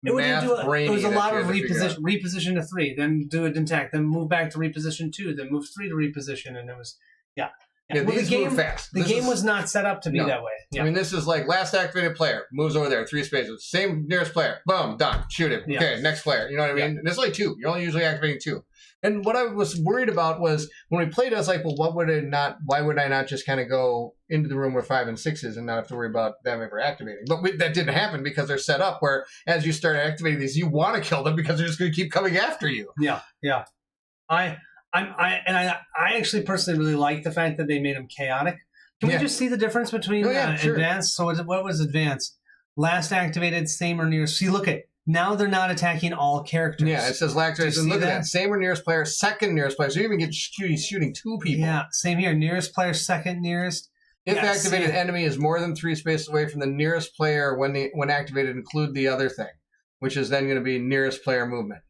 math brain. It was a lot of reposition to 3, then do an attack, then move back to reposition 2, then move 3 to reposition, and it was Yeah, well, these move fast. The game was not set up to be that way. Yeah. I mean, this is like last activated player moves over there, 3 spaces. Same nearest player, boom, done. Shoot him. Yeah. Okay, next player. You know what I mean? And there's like 2. You're only usually activating 2. And what I was worried about was when we played, I was like, well, why would I not just kind of go into the room where 5 and 6 is and not have to worry about them ever activating? But that didn't happen because they're set up where as you start activating these, you want to kill them because they're just going to keep coming after you. Yeah, yeah. I actually personally really like the fact that they made them chaotic. Can we just see the difference between sure. advanced? So what was advanced? Last activated, same or near. See, look at now they're not attacking all characters. Yeah, it says Lactose. And look at that. Same or nearest player, second nearest player. So you even get shooting 2 people. Yeah, same here. Nearest player, second nearest. If activated enemy is more than 3 spaces away from the nearest player when activated, include the other thing, which is then going to be nearest player movement.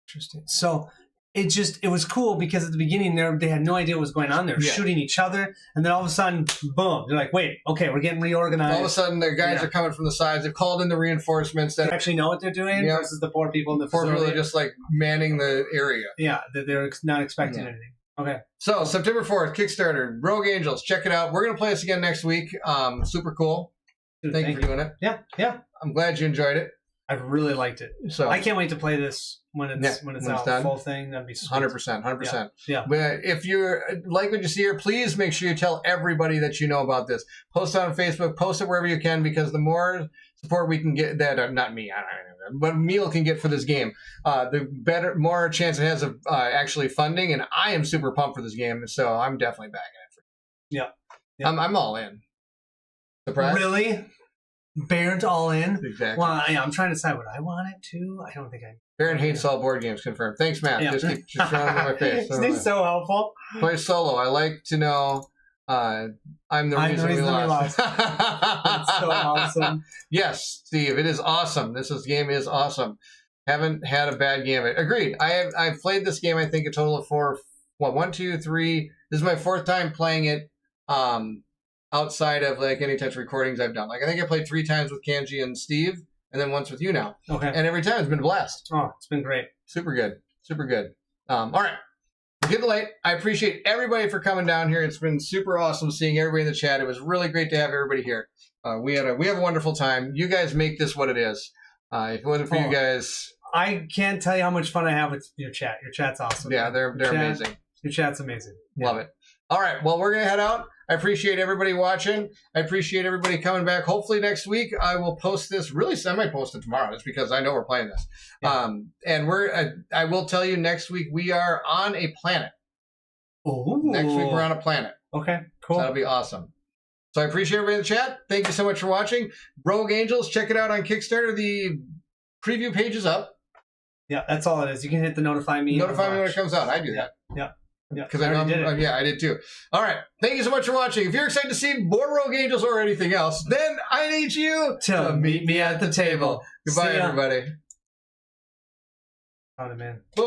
Interesting. So it was cool because at the beginning they had no idea what was going on. They were shooting each other, and then all of a sudden, boom! They're like, "Wait, okay, we're getting reorganized." All of a sudden, their guys are coming from the sides. They've called in the reinforcements that they actually know what they're doing versus the 4 people in the facility. 4 people are just like manning the area. Yeah, they're not expecting anything. Okay. So September 4th, Kickstarter, Rogue Angels. Check it out. We're gonna play this again next week. Super cool. Thank you for doing it. Yeah. I'm glad you enjoyed it. I really liked it. So I can't wait to play this when it's out. Done. Full thing. That'd be sweet. 100%. Yeah. But if you're like what you see here, please make sure you tell everybody that you know about this. Post it on Facebook. Post it wherever you can, because the more support we can get, that not me, but Neil can get for this game, the more chance it has of actually funding. And I am super pumped for this game, so I'm definitely backing it. Yeah. I'm all in. Surprise? Really? Baron's all in. Exactly. Well, I'm trying to decide what I want it to. I don't think I. Baron hates all board games. Confirmed. Thanks, Matt. Yeah. Just throwing it in my face. He's so helpful. Play solo. I like to know. I'm the reason we lost. That's so awesome. Yes, Steve. It is awesome. This game is awesome. Haven't had a bad game. Agreed. I've played this game. I think a total of 4. 1, 2, 3. This is my 4th time playing it. Outside of like any types of recordings I've done. Like I think I played 3 times with Kanji and Steve, and then once with you now. Okay. And every time it's been a blast. Oh, it's been great. Super good. All right. We're getting late. I appreciate everybody for coming down here. It's been super awesome seeing everybody in the chat. It was really great to have everybody here. We have a wonderful time. You guys make this what it is. If it wasn't for you guys, I can't tell you how much fun I have with your chat. Your chat's awesome. Yeah, they're amazing. Your chat's amazing. Love it. All right. Well, we're gonna head out. I appreciate everybody watching. I appreciate everybody coming back. Hopefully next week I will post this. Really, I might post it tomorrow. Just because I know we're playing this. Yeah. And I will tell you next week we are on a planet. Ooh. Next week we're on a planet. Okay, cool. So that'll be awesome. So I appreciate everybody in the chat. Thank you so much for watching. Rogue Angels, check it out on Kickstarter. The preview page is up. Yeah, that's all it is. You can hit the notify me. Notify me when it comes out. I do that. Yeah. Because I know I did too. All right. Thank you so much for watching. If you're excited to see more Rogue Angels or anything else, then I need you to meet me at the table. Goodbye, everybody. Found it, man. Boom.